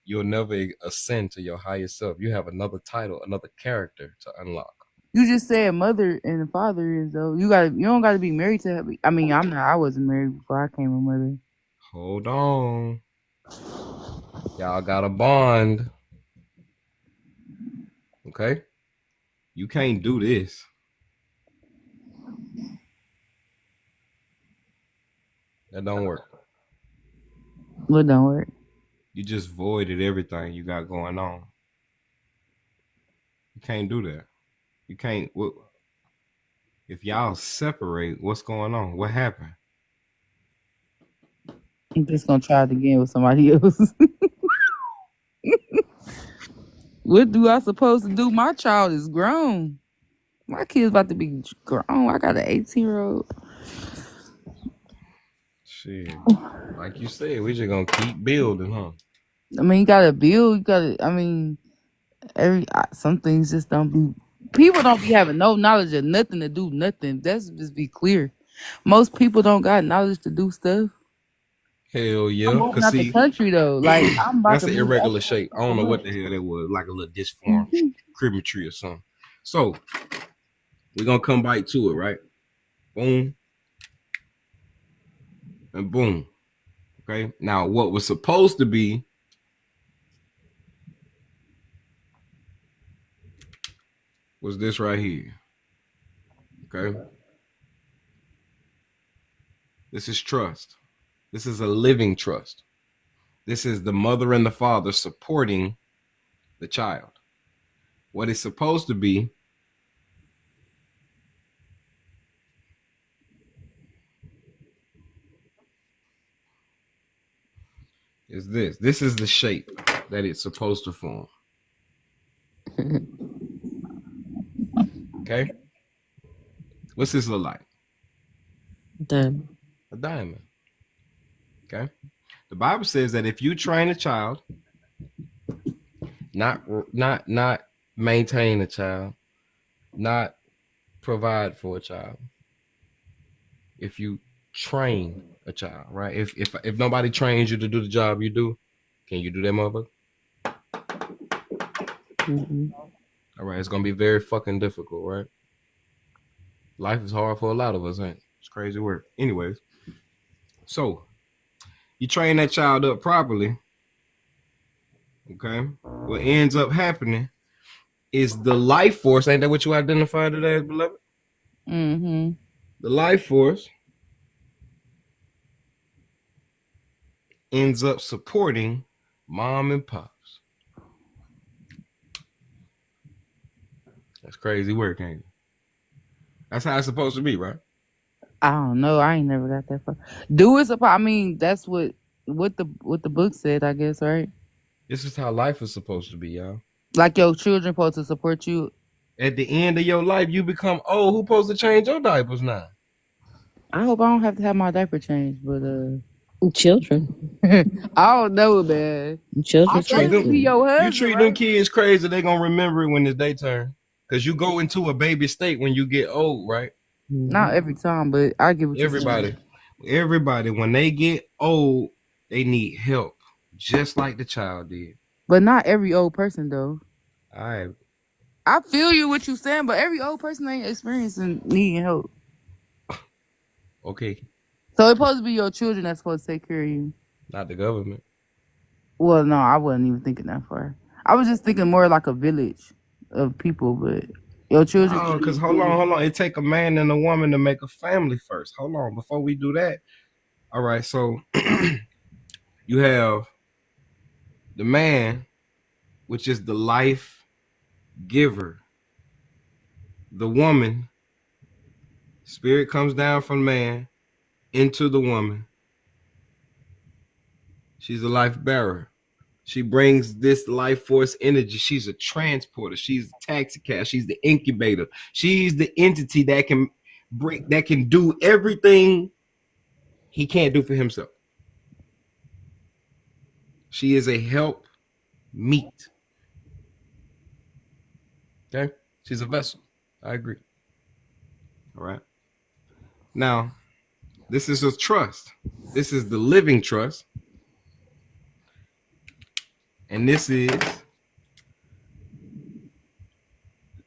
You'll never ascend to your highest self. You have another title, another character to unlock. You just said mother and father is though. You don't gotta be married to have. I mean, I wasn't married before I came a mother. Hold on. Y'all got a bond. Okay? You can't do this. That don't work. What don't work? You just voided everything you got going on. You can't do that. You can't. If y'all separate, what's going on? What happened? I'm just gonna try it again with somebody else. What do I supposed to do? My child is grown. My kid's about to be grown. I got an 18-year-old. Shit. Like you said, we just gonna keep building, huh? I mean, you gotta build. You gotta. I mean, some things just don't be. People don't be having no knowledge of nothing to do nothing. Let's just be clear. Most people don't got knowledge to do stuff. Hell yeah. I'm moving out the country though. Like I'm about that's to an irregular shape. I don't know what the hell that was. Like a little disformed cribbing tree or something. So we're gonna come back to it, right? Boom. And boom. Okay. Now what was supposed to be was this right here. Okay. This is trust. This is a living trust. This is the mother and the father supporting the child. What it's supposed to be is this. This is the shape that it's supposed to form. Okay? What's this look like? Diamond. A diamond. Okay? The Bible says that if you train a child, not maintain a child, not provide for a child, if you train a child, right? If nobody trains you to do the job you do, can you do that, motherfucker? Mm-hmm. All right, it's gonna be very fucking difficult, right? Life is hard for a lot of us, ain't it? It's crazy work. Anyways, so you train that child up properly, okay? What ends up happening is the life force. Ain't that what you identified today, beloved? Mm-hmm. The life force ends up supporting mom and pops. That's crazy work, ain't it? That's how it's supposed to be, right? I don't know. I ain't never got that far. Do it. I mean, that's what the book said, I guess, right? This is how life is supposed to be, y'all. Like your children supposed to support you. At the end of your life, you become old. Who supposed to change your diapers now? I hope I don't have to have my diaper changed, but children. I don't know, man. Children. You treat them kids crazy, they gonna remember it when it's their turn. Cause you go into a baby state when you get old, right? Not every time, but I give it to everybody. When they get old, they need help, just like the child did. But not every old person, though. All right. I feel you what you saying, but every old person ain't experiencing needing help. Okay. So it's supposed to be your children that's supposed to take care of you. Not the government. Well, no, I wasn't even thinking that far. I was just thinking more like a village. of people, but your children. Oh, because hold on. It take a man and a woman to make a family first. Hold on, before we do that. All right, so you have the man, which is the life giver. The woman, spirit comes down from man into the woman. She's a life bearer. She brings this life force energy. She's a transporter. She's a taxi cab. She's the incubator. She's the entity that can do everything he can't do for himself. She is a help meet. Okay? She's a vessel. I agree. All right. Now, this is a trust. This is the living trust. And this is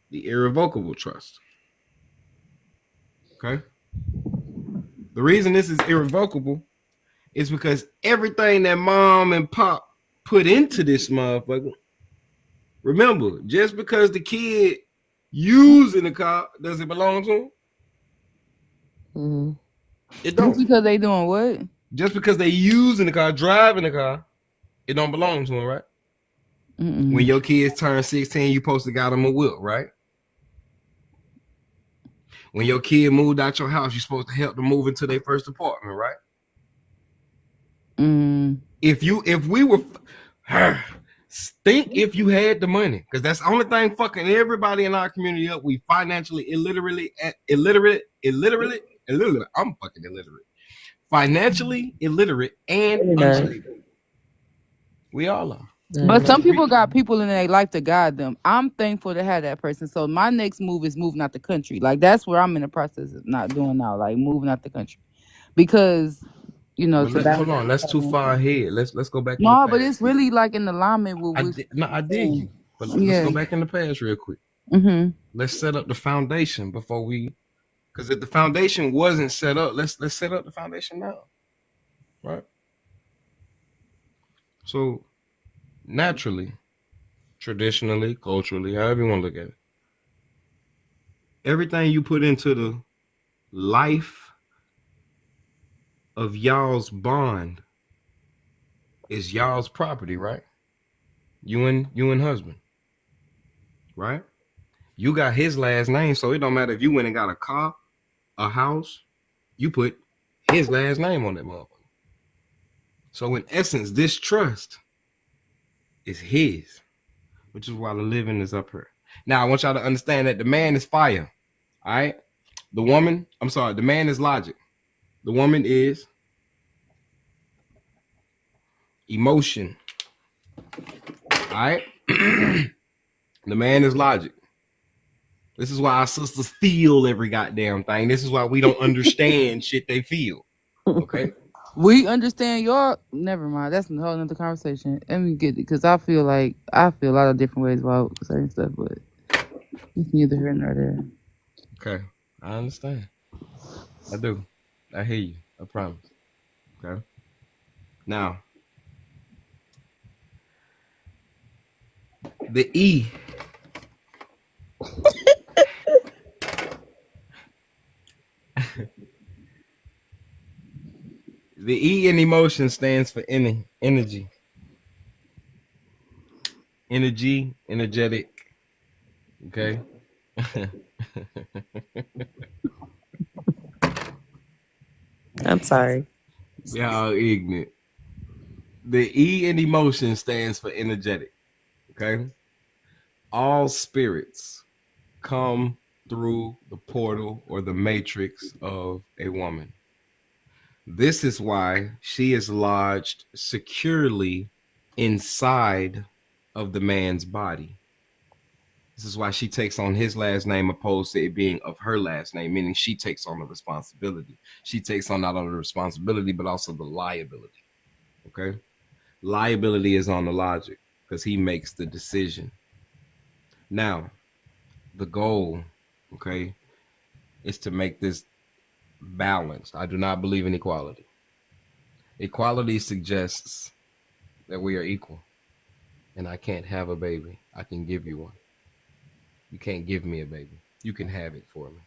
the irrevocable trust. Okay? The reason this is irrevocable is because everything that mom and pop put into this motherfucker, remember, just because the kid using the car, does it belong to him? Mm-hmm. It don't. Just because they doing what? Just because they using the car, driving the car, it don't belong to him, right? Mm-mm. When your kids turn 16, you supposed to got them a whip, right? When your kid moved out your house, you're supposed to help them move into their first apartment, right? Mm. If we were think if you had the money, because that's the only thing fucking everybody in our community up. We financially illiterate. I'm fucking illiterate. Financially illiterate and unstable. We all are. But some people got people in their life to guide them. I'm thankful to have that person. So my next move is moving out the country. Like that's where I'm in the process of not doing now, like moving out the country. Because, you know, hold on, that's too far ahead. Let's go back. No, but it's really like in alignment with I dig you. But let's go back in the past real quick. Mm-hmm. Let's set up the foundation before we, because if the foundation wasn't set up, let's set up the foundation now. Right? So naturally, traditionally, culturally, however you want to look at it, everything you put into the life of y'all's bond is y'all's property, right? You and husband, right? You got his last name, so it don't matter if you went and got a car, a house, you put his last name on that motherfucker. So in essence, this trust is his, which is why the living is up here. Now I want y'all to understand that the man is fire. All right. The man is logic. The woman is emotion. All right. The man is logic. This is why our sisters feel every goddamn thing. This is why we don't understand shit they feel. Okay. We understand your. Never mind. That's a whole nother conversation. Let me get it because I feel a lot of different ways about certain stuff, but it's neither here nor there. Okay, I understand. I do. I hear you. I promise. Okay. Now, the E. The E in emotion stands for energy. Energy, energetic. Okay. I'm sorry. Y'all ignorant. The E in emotion stands for energetic. Okay. All spirits come through the portal or the matrix of a woman. This is why she is lodged securely inside of the man's body. This is why she takes on his last name opposed to it being of her last name, meaning she takes on the responsibility. She takes on not only the responsibility, but also the liability. Okay? Liability is on the logic because he makes the decision. Now, the goal, okay, is to make this balanced. I do not believe in equality. Equality suggests that we are equal and I can't have a baby. I can give you one. You can't give me a baby. You can have it for me.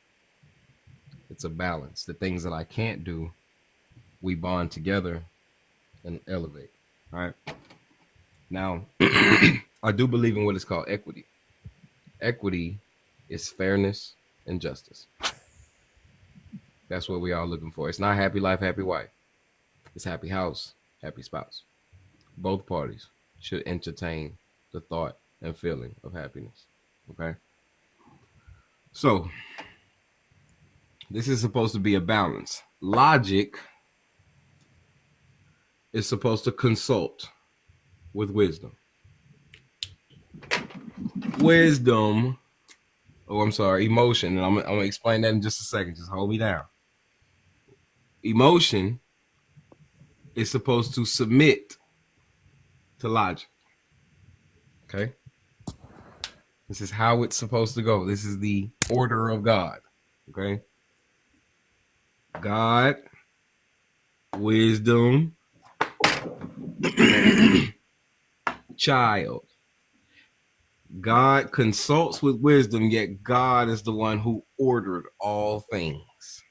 It's a balance. The things that I can't do, we bond together and elevate. All right. Now, I do believe in what is called equity. Equity is fairness and justice. That's what we are looking for. It's not happy life, happy wife. It's happy house, happy spouse. Both parties should entertain the thought and feeling of happiness. Okay? So, this is supposed to be a balance. Logic is supposed to consult with wisdom. Emotion. And I'm going to explain that in just a second. Just hold me down. Emotion is supposed to submit to logic. Okay? This is how it's supposed to go. This is the order of God. Okay? God, wisdom, child. God consults with wisdom, yet God is the one who ordered all things.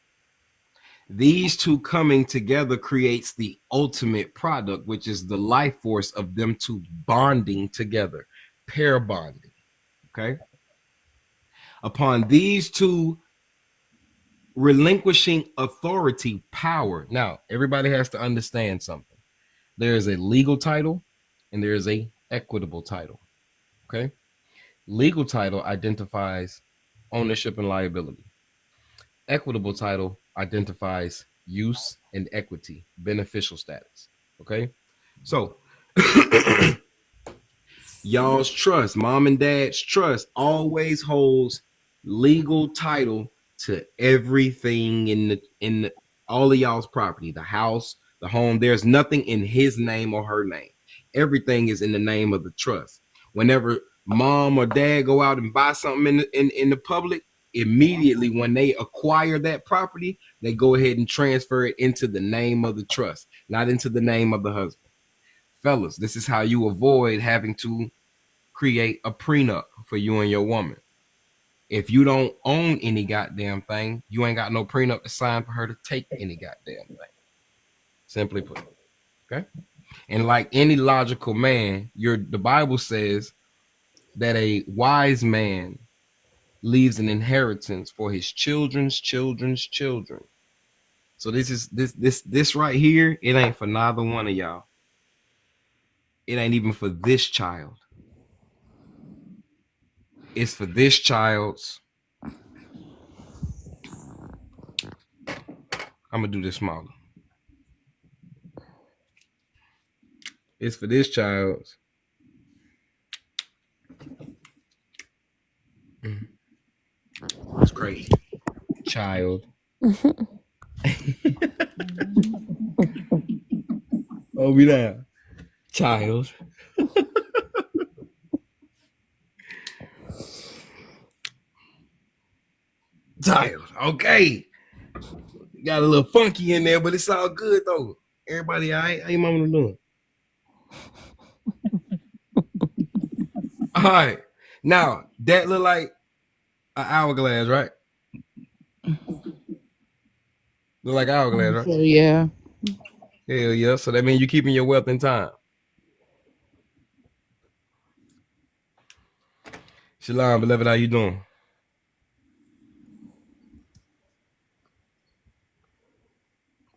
These two coming together creates the ultimate product, which is the life force of them two bonding together, pair bonding. Okay? Upon these two relinquishing authority, power. Now, everybody has to understand something. There is a legal title and there is a equitable title. Okay? Legal title identifies ownership and liability. Equitable title identifies use and equity, beneficial status. Okay? So, y'all's trust, mom and dad's trust, always holds legal title to everything in the all of y'all's property, the house, the home. There's nothing in his name or her name. Everything is in the name of the trust. Whenever mom or dad go out and buy something in the public, immediately when they acquire that property, they go ahead and transfer it into the name of the trust, not into the name of the husband. Fellas, this is how you avoid having to create a prenup for you and your woman. If you don't own any goddamn thing, you ain't got no prenup to sign for her to take any goddamn thing. Simply put. Okay? And like any logical man, the Bible says that a wise man leaves an inheritance for his children's children's children. So this right here, it ain't for neither one of y'all. It ain't even for this child. It's for this child's. I'm gonna do this smaller. It's for this child's. It's crazy. Child. Oh, be down. Child. Child. Okay. Got a little funky in there, but it's all good though. Everybody, all right? How your mama doing? All right. Now, that look like an hourglass, right? Look like hourglass, right? So, yeah. Hell yeah. So that means you're keeping your wealth in time. Shalom, beloved, how you doing?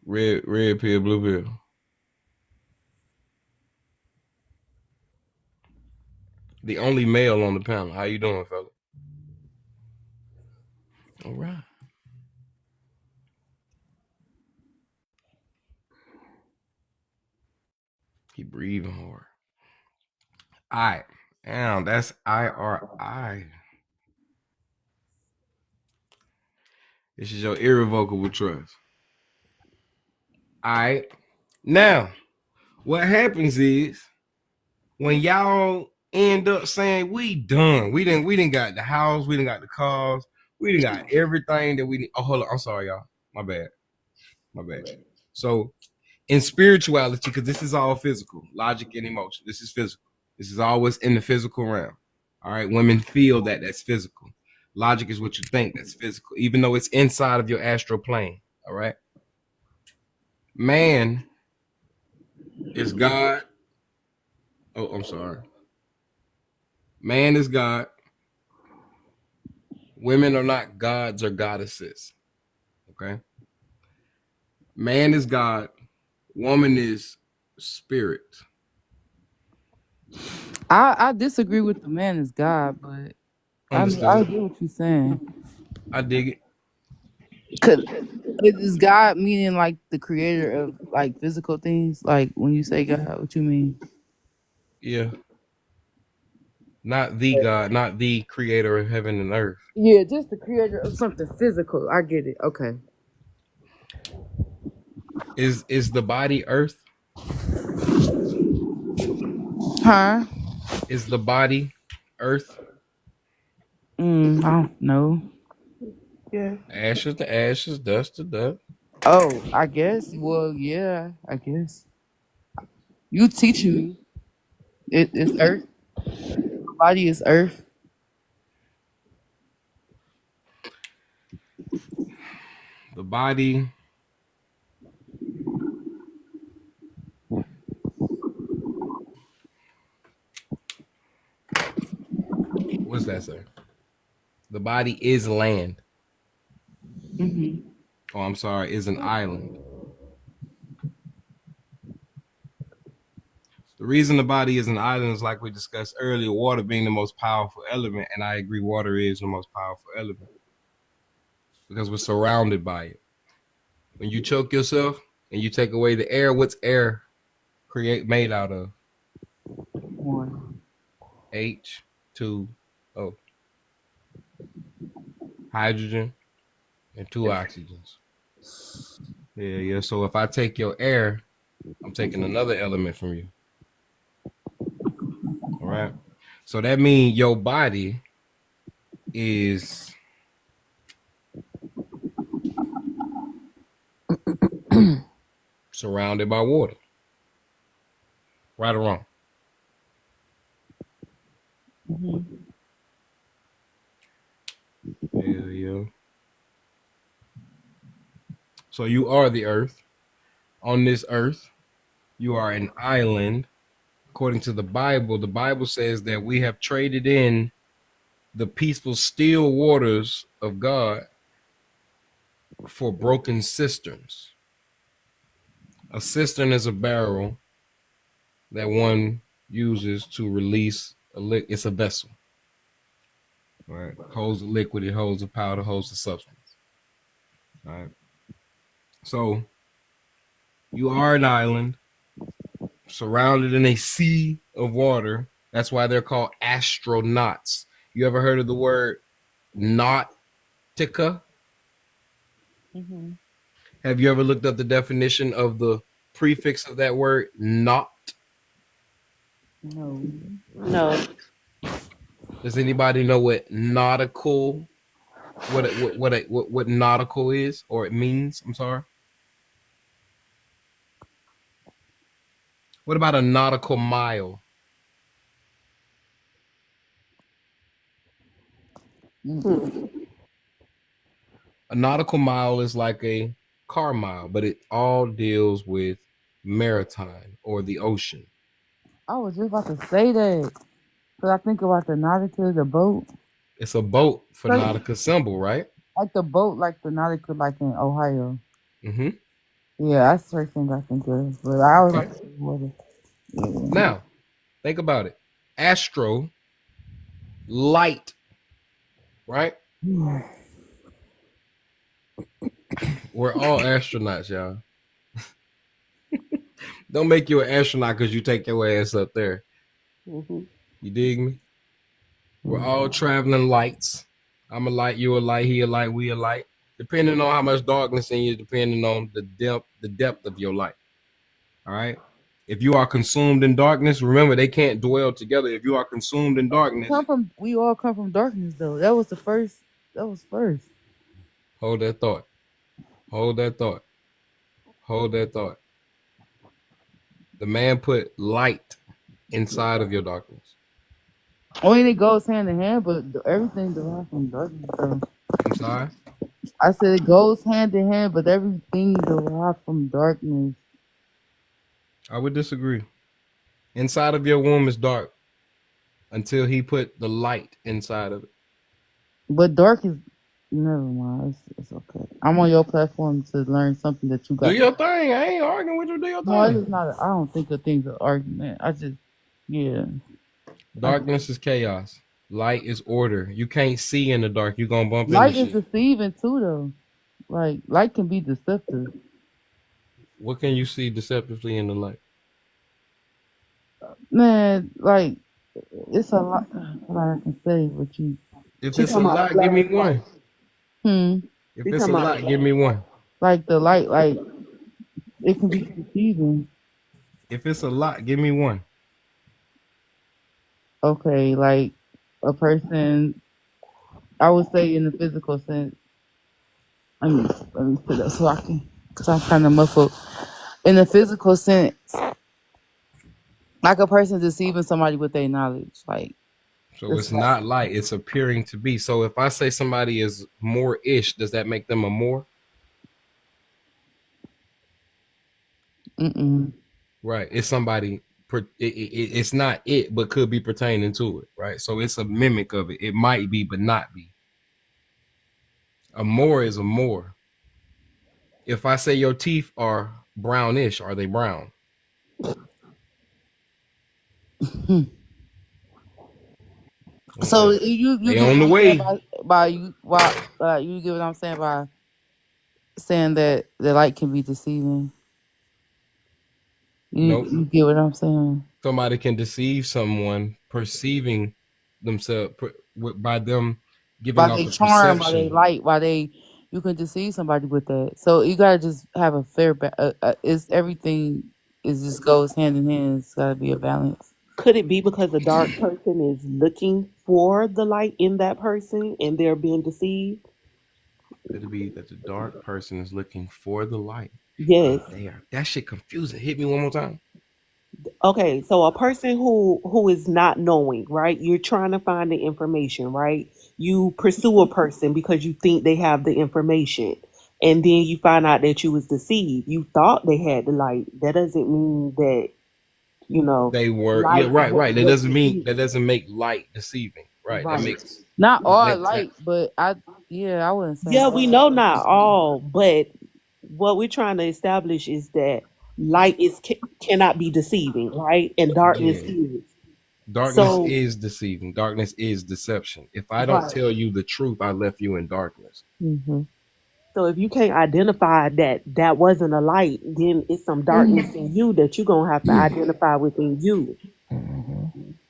Red pill, blue pill. The only male on the panel. How you doing, fella? All right. He breathing hard. All right. Damn, that's IRI. This is your irrevocable trust. All right. Now, what happens is when y'all end up saying we done, we didn't got the house, we didn't got the cars, we didn't got everything that we need. Oh, hold on. I'm sorry, y'all. My bad. So in spirituality, because this is all physical, logic and emotion. This is physical. This is always in the physical realm. All right, women feel that that's physical. Logic is what you think, that's physical, even though it's inside of your astral plane. All right. Man is God. Oh, I'm sorry. Man is God. Women are not gods or goddesses. Okay. Man is God. Woman is spirit. I disagree with the man is God, but I mean I Understood. agree what you're saying. I dig it. Cause is God meaning like the creator of like physical things? Like when you say God, what you mean? Yeah. Not the God, not the creator of heaven and earth. Yeah, just the creator of something physical. I get it. Okay. Is the body earth? Huh? Is the body earth? I don't know. Yeah. Ashes to ashes, dust to dust. Oh, I guess. Well, yeah, I guess. You teaching me. It's earth. My body is earth. The body. What's that say? The body is land. Mm-hmm. Oh, I'm sorry, is an island. The reason the body is an island is like we discussed earlier, water being the most powerful element, and I agree water is the most powerful element because we're surrounded by it. When you choke yourself and you take away the air, what's air made out of? One. H2O. Hydrogen and 2 oxygens. Yeah. So if I take your air, I'm taking another element from you. All right. So that means your body is surrounded by water. Right or wrong? Mm-hmm. Yeah. So you are the earth. On this earth, you are an island. According to the Bible says that we have traded in the peaceful still waters of God for broken cisterns. A cistern is a barrel that one uses to release it's a vessel. Right? Holds the liquid, it holds the powder, holds the substance. All right. So you are an island surrounded in a sea of water. That's why they're called astronauts. You ever heard of the word nautica? Mm-hmm. Have you ever looked up the definition of the prefix of that word, naut? No. No. Does anybody know what nautical, what nautical is, or it means? I'm sorry. What about a nautical mile? Mm-hmm. A nautical mile is like a car mile, but it all deals with maritime or the ocean. I was just about to say that. Cause I think about the Nautica, the boat. It's a boat for Like Nautica symbol, right? the boat, like the Nautica, like in Ohio. Mm-hmm. Yeah, that's the first thing I think of. But I always Okay. like to say water. Yeah. Now, think about it. Astro, light, right? We're all astronauts, y'all. Don't make you an astronaut because you take your ass up there. Mm-hmm. You dig me? We're all traveling lights. I'm a light, you a light, he a light, we a light. Depending on how much darkness in you, depending on the depth of your light. All right. If you are consumed in darkness, remember they can't dwell together. If you are consumed in darkness, We all come from darkness, though. That was the first. That was first. hold that thought. Hold that thought. Hold that thought. The man put light inside of your darkness. I mean, it goes hand in hand, but everything derives from darkness. So I'm sorry. I said it goes hand in hand, but everything derives from darkness. I would disagree. Inside of your womb is dark until he put the light inside of it. But dark is never mind. It's okay. I'm on your platform to learn something that you got. Do your thing. I ain't arguing with you. Do your No, thing. it's not. I don't think a thing's an argument. I just, yeah. Darkness is chaos. Light is order. You can't see in the dark. You're going to bump Light into is shit. deceiving too, though. Like, light can be deceptive. What can you see deceptively in the light? Man, like, it's a lot. What I can say, but you. If it's a lot, give me one. If it's a lot, give me one. Like the light, like it can be deceiving. If it's a lot, give me one. Okay, like a person, I would say in the physical sense. Let me put that so I can, because I'm kind of muffled. In the physical sense, like a person deceiving somebody with their knowledge, like. So it's not light, it's appearing to be. So if I say somebody is more-ish, does that make them a more? Right. It's somebody, it's not it, but could be pertaining to it, right? So it's a mimic of it. It might be, but not be. A more is a more. If I say your teeth are brownish, are they brown? So you they on the way by you get what I'm saying by saying that the light can be deceiving. You get what I'm saying? Somebody can deceive someone perceiving themselves by them giving off the charm, by their light, you can deceive somebody with that. So you gotta just have a fair. It's everything is just goes hand in hand. It's gotta be a balance. Could it be because a dark person is looking for the light in that person and they're being deceived? Could it be that the dark person is looking for the light? Yes. That shit confusing. Hit me one more time. Okay, so a person who is not knowing, right? You're trying to find the information, right? You pursue a person because you think they have the information, and then you find out that you was deceived. You thought they had the light. That doesn't mean that, you know, they were. Yeah, right. That doesn't make light deceiving. Right. That makes not all light, but I wouldn't say. Yeah, we know not all, but what we're trying to establish is that light cannot be deceiving, right? And darkness is. Darkness is deceiving. Darkness is deception. If I don't tell you the truth, I left you in darkness. Mm-hmm. So if you can't identify that wasn't a light, then it's some darkness in you that you're going to have to identify within you.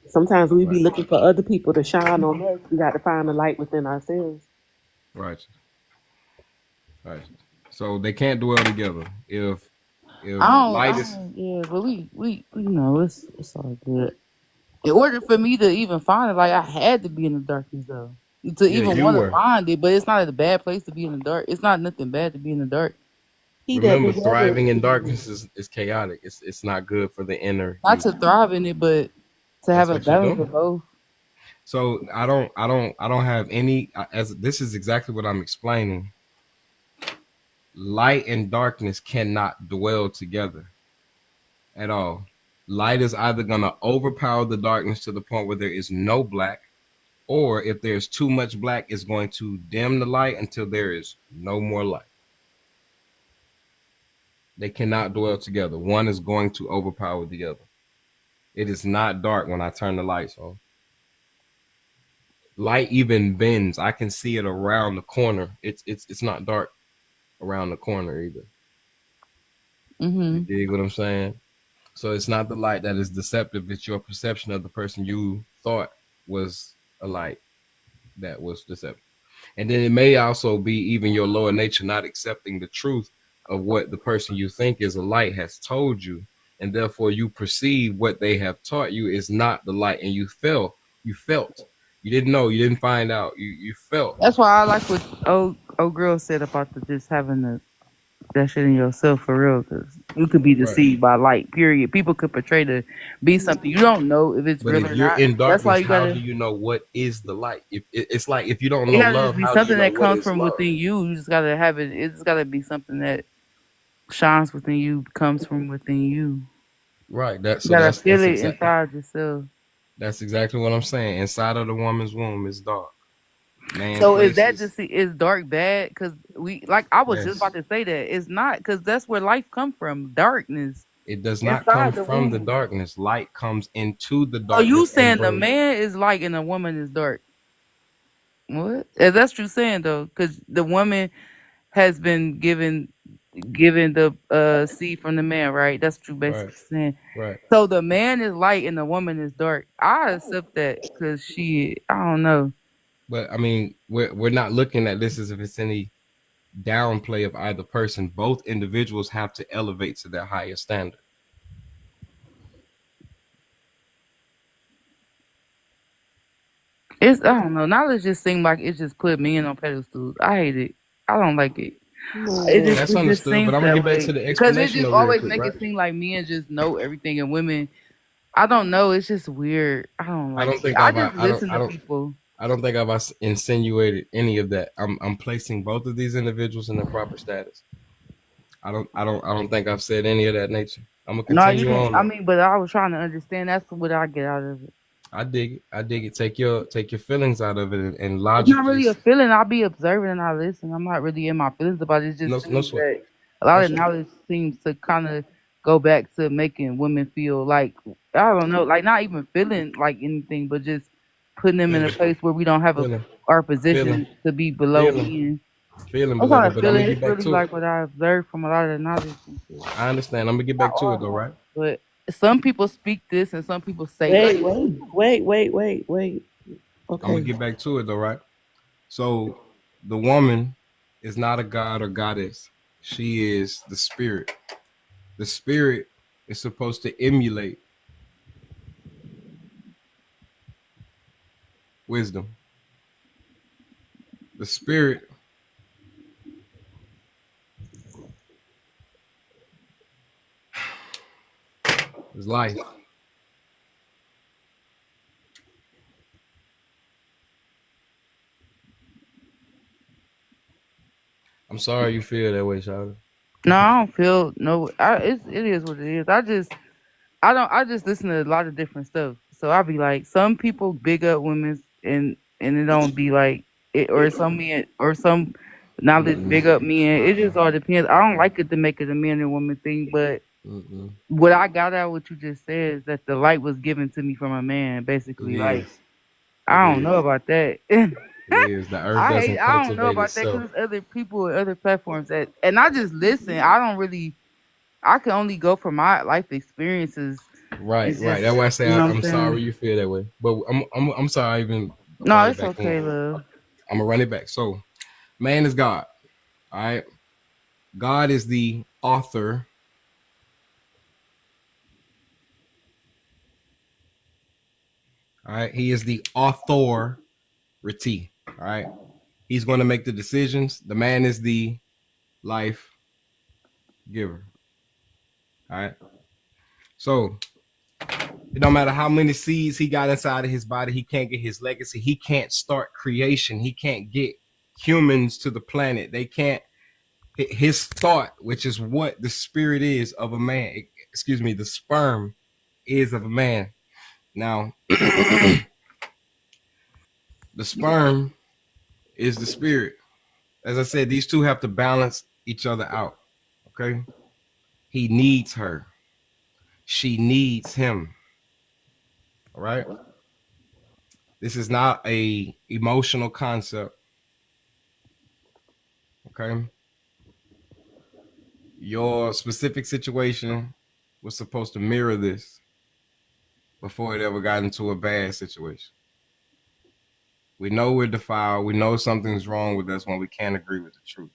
Sometimes we be looking for other people to shine on us. We got to find the light within ourselves. Right. So they can't dwell together. If light is but we know it's all good. In order for me to even find it, like I had to be in the darkness though. To even want to find it, but it's not a bad place to be in the dark. It's not nothing bad to be in the dark. Remember, thriving in darkness is chaotic. It's not good for the inner. Not to thrive in it, but to have a balance of both. So I don't have any. As this is exactly what I'm explaining. Light and darkness cannot dwell together at all. Light is either going to overpower the darkness to the point where there is no black, or if there's too much black, it's going to dim the light until there is no more light. They cannot dwell together. One is going to overpower the other. It is not dark when I turn the lights on. Light even bends. I can see it around the corner. It's not dark around the corner either. You dig what I'm saying? So it's not the light that is deceptive. It's your perception of the person you thought was a light that was deceptive. And then it may also be even your lower nature not accepting the truth of what the person you think is a light has told you. And therefore you perceive what they have taught you is not the light. And you felt. You didn't know. You didn't find out. You felt. That's why I like what old girl said about just having the that shit in yourself for real, because you could be Right. deceived by light. Period. People could portray to be something you don't know if it's But real if or you're not. in That's why darkness, you how gotta. do you know what is the light? If it's like if you don't It know gotta just love, be how do you something know that what comes is from love? within you. You just gotta have it. It's gotta be something that shines within you, comes from within you. Right. You gotta feel That's it exactly inside yourself. what I'm saying. Inside of the woman's womb is dark. Man So is that places. just is dark bad? Because we like I was just Yes. about to say that it's not, because that's where life come from, darkness It does not come inside the from the womb. darkness. Light comes into the So you darkness and saying the brings. man is light and the woman is dark? What? That's what you're saying though, because the woman has been given the seed from the man, right? That's what you Right. basically saying. Right. So the man is light and the woman is dark. I accept that because I don't know. But I mean, we're not looking at this as if it's any downplay of either person. Both individuals have to elevate to their higher standard. I don't know. Knowledge just seems like it just put men on pedestals. I hate it. I don't like it. And that's It just understood. But seems I'm gonna that get back way to the because it explanation just though, real always quick, make right? it seem like men just know everything and women. I don't know. It's just weird. I don't I like don't it. think I I've just listen to people. I don't think I've insinuated any of that. I'm placing both of these individuals in the proper status. I don't think I've said any of that nature. I'm gonna No, you continue didn't. on I though. mean, but I was trying to understand. That's what I get out of it. I dig it. I dig it. Take your feelings out of it and It's not logically. really a feeling. I'll be observing and I listen. I'm not really in my feelings about it. It No, just no seems sweat. that a lot No of sweat. knowledge seems to kind of go back to making women feel like, I don't know, like not even feeling like anything, but just putting them in a Feeling, place where we don't have feeling, our feeling, position to be below feeling, men. feeling, That's not beloved. a But I'm feeling. gonna get It's back really to it. like what I observed from a lot of the knowledge and shit. I understand. I'm gonna get Not back to all it though, right? knowledge, but some people speak this and some people say that. Wait. I'm gonna Okay. get back to it though, right? So the woman is not a god or goddess. She is the spirit. The spirit is supposed to emulate wisdom. The spirit is life. I'm sorry you feel that way, Shawty. No, I don't feel no. It is what it is. I just listen to a lot of different stuff. So I'll be like, some people big up women and it don't be like it, or some men or some knowledge Mm-mm. big up men. It just all depends. I don't like it to make it a man and woman thing, but Mm-mm. what I got out of what you just said is that the light was given to me from a man, It basically. Like is. It I don't know is. about that. It is. The earth doesn't I don't know cultivate about that itself. because there's other people and other platforms that, and I just listen. I don't really. I can only go from my life experiences. Right, It's right. just, That's why I say you know what I'm I'm sorry saying? you feel that way. But I'm sorry I even No, brought it it's back in. okay, love. I'm gonna run it back. So, man is God. All right. God is the author. All right. He is the authority. All right. He's going to make the decisions. The man is the life giver. All right. So it don't matter how many seeds he got inside of his body, he can't get his legacy. He can't start creation. He can't get humans to the planet. They can't. His thought, which is what the spirit is of a man, excuse me, the sperm is of a man. Now, the sperm is the spirit. As I said, these two have to balance each other out. Okay. He needs her. She needs him. All right. This is not a emotional concept. Okay. Your specific situation was supposed to mirror this before it ever got into a bad situation. We know we're defiled. We know something's wrong with us when we can't agree with the truth.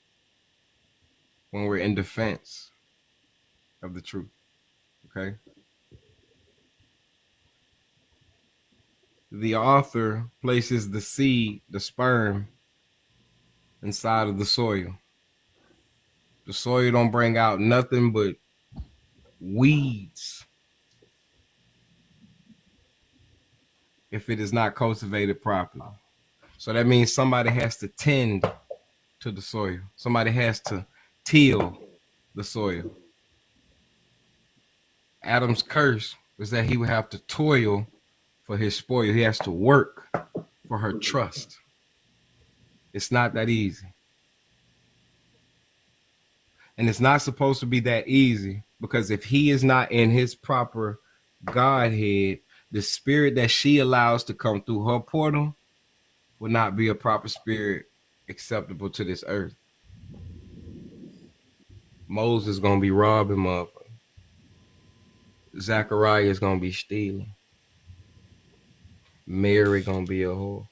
When we're in defense of the truth. Okay. The author places the seed, the sperm, inside of the soil. The soil don't bring out nothing but weeds if it is not cultivated properly. So that means somebody has to tend to the soil. Somebody has to till the soil. Adam's curse was that he would have to toil for his spoil. He has to work for her trust. It's not that easy. And it's not supposed to be that easy, because if he is not in his proper Godhead, the spirit that she allows to come through her portal will not be a proper spirit acceptable to this earth. Moses is going to be robbing motherfuckers. Zachariah is going to be stealing. Mary going to be a whore.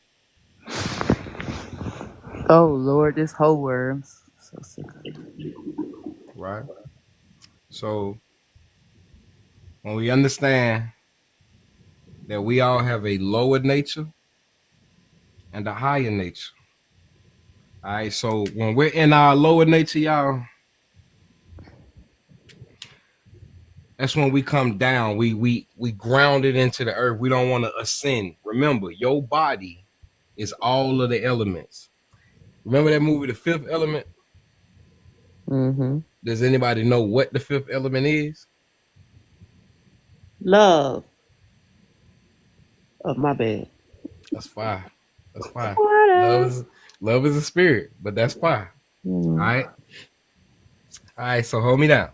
Oh Lord, this whole word. I'm so sick of it. Right? So when we understand that we all have a lower nature and a higher nature. All right, so when we're in our lower nature, y'all, that's when we come down. We grounded into the earth. We don't want to ascend. Remember, your body is all of the elements. Remember that movie, The Fifth Element? Mm-hmm. Does anybody know what the fifth element is? Love. Oh, my bad. That's fire. That's fire. Water. Love is a spirit, but that's fire. Mm. All right. All right, so hold me down.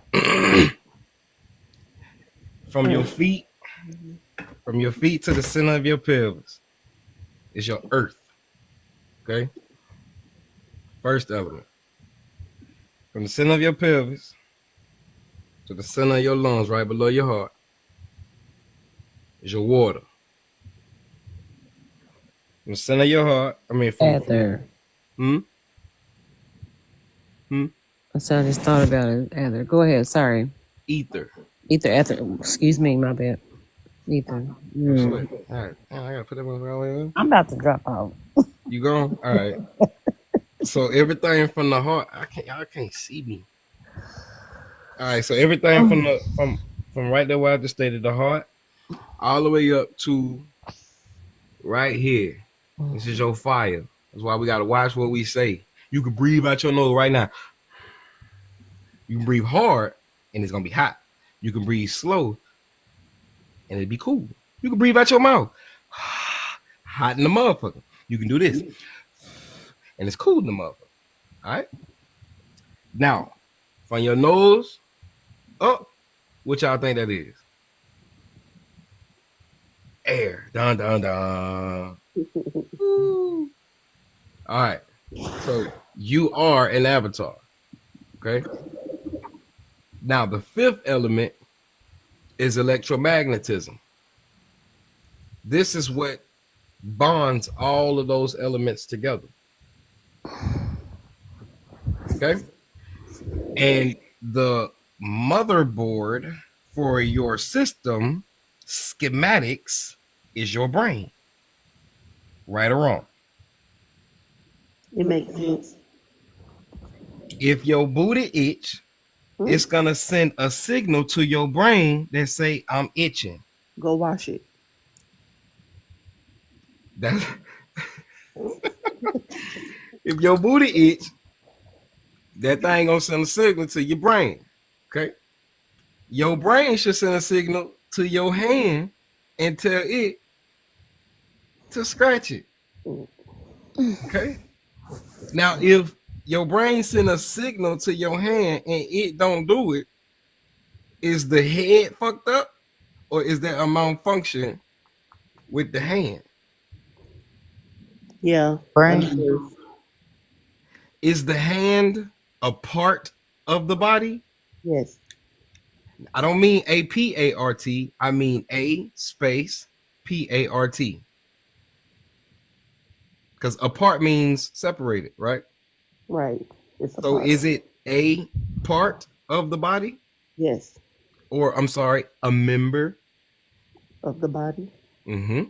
From your feet to the center of your pelvis is your earth. Okay? First element. From the center of your pelvis to the center of your lungs, right below your heart, is your water. From the center of your heart, Ether. I So I just thought about it. Ether. Go ahead. Sorry. Ether. Ether. Excuse me. My bad. Ether. Mm. All right. I gotta put that one around. I'm about to drop out. You going? All right. So everything from the heart, y'all can't see me. All right, so everything from right there where I just stated, the heart, all the way up to right here. This is your fire. That's why we gotta watch what we say. You can breathe out your nose right now. You can breathe hard and it's gonna be hot. You can breathe slow and it'll be cool. You can breathe out your mouth. Hot in the motherfucker. You can do this. And it's cool in the motherfucker. All right. Now, from your nose up, what y'all think that is? Air. Dun dun dun. All right. So you are an avatar. Okay. Now the fifth element is electromagnetism. This is what bonds all of those elements together. Okay. And the motherboard for your system schematics is your brain. Right or wrong? It makes sense. If your booty itch, it's gonna send a signal to your brain that say, I'm itching. Go wash it. That's if your booty itch, that thing gonna send a signal to your brain. Okay. Your brain should send a signal to your hand and tell it to scratch it. Okay. Now, if your brain send a signal to your hand and it don't do it, is the head fucked up or is there a malfunction with the hand? Yeah. Brain. Is the hand a part of the body? Yes. I don't mean A-P-A-R-T. I mean A space P-A-R-T. Because apart means separated, right? Right. It's a So part. is it a part of the body? Yes. Or, I'm sorry, a member? Of the body. Mm-hmm.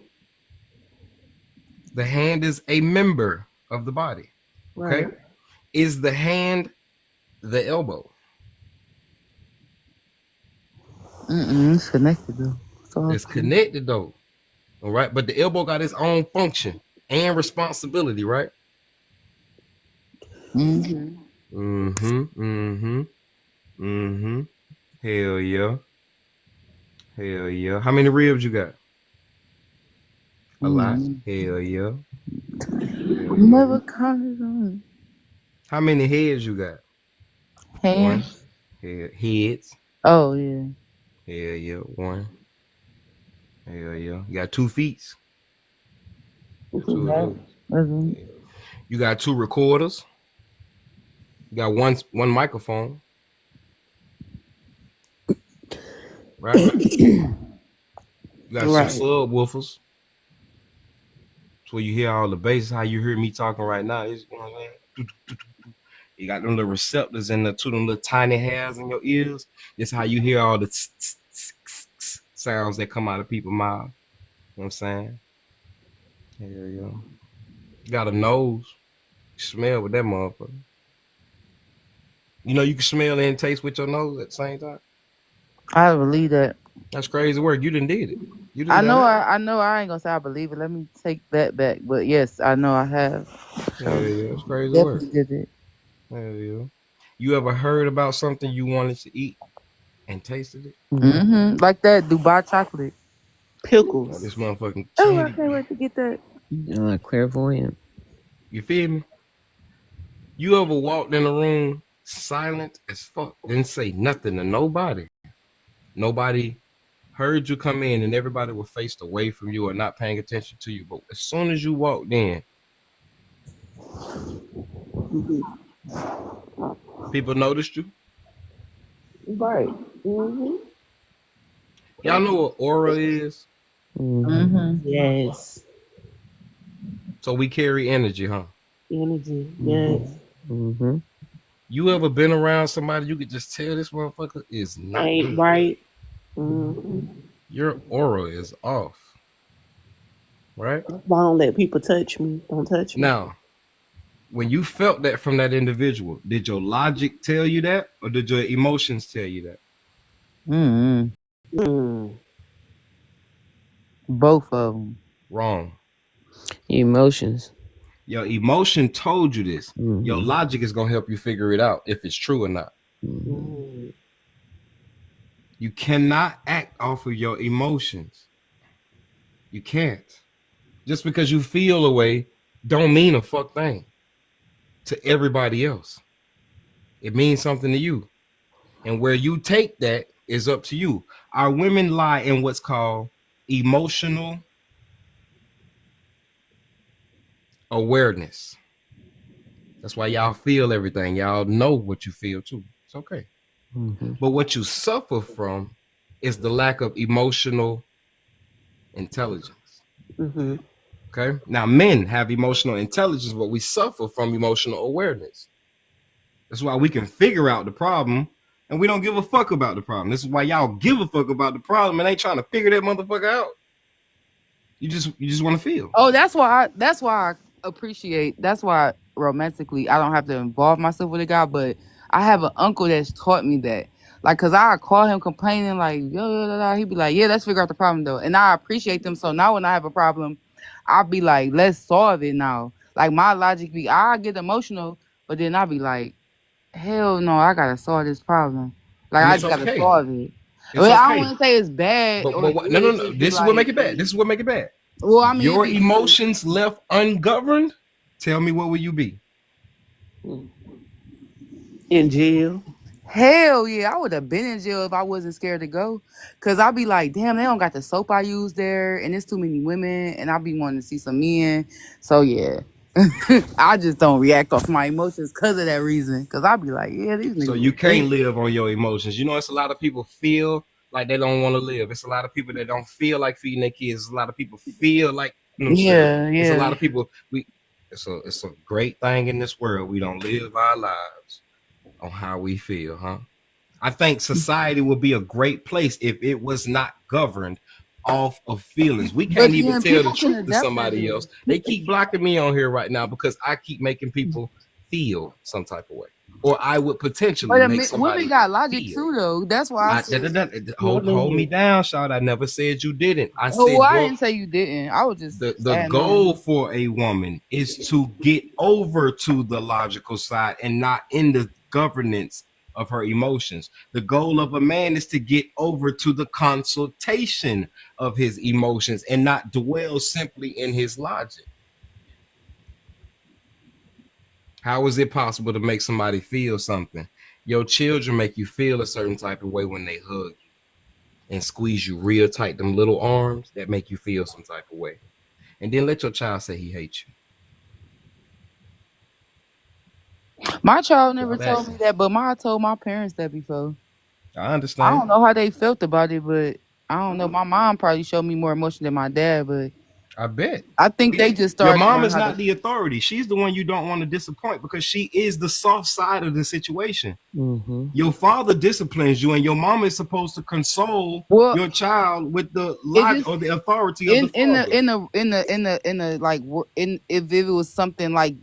The hand is a member of the body. Okay. Right. Is the hand The elbow. It's connected though. So It's connected though. All right. But the elbow got its own function and responsibility, right? Hell yeah. Hell yeah. How many ribs you got? A lot. Hell yeah. Never counted on. How many heads you got? Hands. One. Heads. Oh yeah. Hell yeah. One. Hell yeah. You got 2 feet. You got 2 recorders. You got one microphone. Right? You got some subwoofers. So you hear all the bass, how you hear me talking right now. It's, you know what I'm saying? You got them little receptors and the 2 them little tiny hairs in your ears. That's how you hear all the sounds that come out of people's mouths. You know what I'm saying? Hell yeah. You got a nose. You smell with that motherfucker. You know you can smell and taste with your nose at the same time? I believe that. That's crazy work. You done did it. You done I know. done I know. I ain't gonna say I believe it. Let me take that back. But yes, I know I have. it. Hell yeah, it's crazy Definitely work. did it. Hell yeah. You ever heard about something you wanted to eat and tasted it? Like that Dubai chocolate. Pickles. This motherfucking Oh, I candy. can't wait to get that. Clairvoyant. You feel me? You ever walked in a room silent as fuck, didn't say nothing to nobody? Nobody heard you come in and everybody was faced away from you or not paying attention to you. But as soon as you walked in, people noticed you. Right. Y'all know what aura is? Yes. So we carry energy, huh? Energy. Yes. You ever been around somebody you could just tell this motherfucker is not Ain't good? right. Your aura is off. Right? I don't let people touch me. Don't touch me. Now, when you felt that from that individual, did your logic tell you that or did your emotions tell you that? Both of them. Wrong. Emotions. Your emotion told you this. Your logic is going to help you figure it out if it's true or not. You cannot act off of your emotions. You can't. Just because you feel a way don't mean a fuck thing to everybody else. It means something to you. And where you take that is up to you. Our women lie in what's called emotional awareness. That's why y'all feel everything. Y'all know what you feel too. It's okay. But what you suffer from is the lack of emotional intelligence. Okay. Now, men have emotional intelligence, but we suffer from emotional awareness. That's why we can figure out the problem and we don't give a fuck about the problem. This is why y'all give a fuck about the problem and ain't trying to figure that motherfucker out. You just want to feel. Oh, that's why I appreciate. That's why romantically I don't have to involve myself with a guy, but I have an uncle that's taught me that. Like, cause I call him complaining, like, he'd be like, yeah, let's figure out the problem though. And I appreciate them. So now when I have a problem, I'll be like, let's solve it now. Like my logic be, I get emotional, but then I'll be like, hell no, I gotta solve this problem. Like I just gotta solve it. Well, I don't want to say it's bad. But no. This is what make it bad. This is what make it bad. Well, I mean, your emotions left ungoverned. Tell me, what will you be? In jail. Hell yeah, I would have been in jail if I wasn't scared to go. Cause I'd be like, damn, they don't got the soap I use there, and there's too many women, and I'd be wanting to see some men. So yeah, I just don't react off my emotions because of that reason. Cause I'd be like, yeah, these niggas. So you can't live on your emotions. You know, it's a lot of people feel like they don't want to live. It's a lot of people that don't feel like feeding their kids. It's a lot of people feel like It's a lot of people. It's a great thing in this world. We don't live our lives on how we feel, huh? I think society would be a great place if it was not governed off of feelings. We can't even tell the truth to somebody else. They keep blocking me on here right now because I keep making people feel some type of way. or I would potentially But make women somebody got logic feel. too, though. That's why I said. Hold me down, Shawty. I never said you didn't. I Oh, said well, I didn't say you didn't. I was just the goal for a woman is to get over to the logical side and not in the governance of her emotions. The goal of a man is to get over to the consultation of his emotions and not dwell simply in his logic. How is it possible to make somebody feel something? Your children make you feel a certain type of way when they hug you and squeeze you real tight, them little arms that make you feel some type of way. And then let your child say he hates you. My child never told me that, but I told my parents that before. I understand. I don't know how they felt about it, but I don't know. My mom probably showed me more emotion than my dad, but I bet. I think they just started. Your mom is not the authority. She's the one you don't want to disappoint because she is the soft side of the situation. Mm-hmm. Your father disciplines you, and your mom is supposed to console your child with the logic or the authority of the father. If it was something like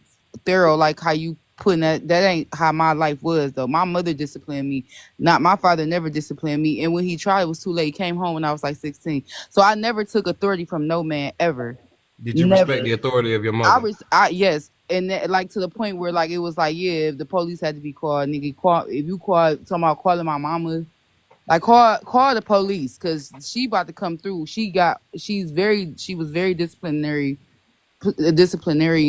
thorough, like how you putting that ain't how my life was though. My mother disciplined me, not my father. Never disciplined me, and when he tried, it was too late. He came home when I was like 16, so I never took authority from no man ever. Did you respect the authority of your mother? Yes, and like to the point where like it was like, yeah, if the police had to be called, nigga, if you talking about calling my mama, like call the police because she about to come through. She was very disciplinary,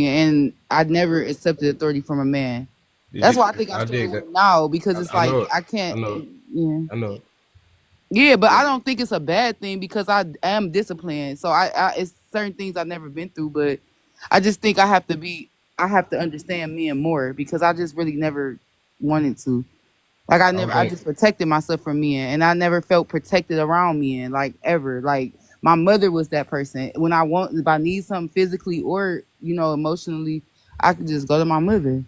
and I never accepted authority from a man. That's why I think I struggle now because it's like I can't. I know. Yeah, but I don't think it's a bad thing because I am disciplined. So I it's certain things I've never been through, but I just think I have to understand men more because I just really never wanted to. Like I just protected myself from men, and I never felt protected around men, like ever. Like my mother was that person. If I need something physically or emotionally, I could just go to my mother.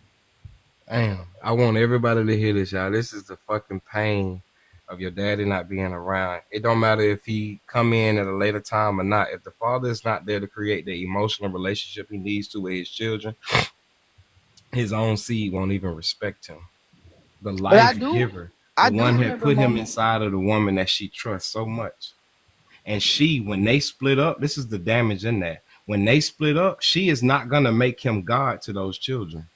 Damn, I want everybody to hear this, y'all. This is the fucking pain of your daddy not being around. It don't matter if he come in at a later time or not. If the father is not there to create the emotional relationship he needs to with his children, his own seed won't even respect him. The life giver, the one that put him inside of the woman that she trusts so much. And when they split up, this is the damage in that. When they split up, she is not going to make him God to those children.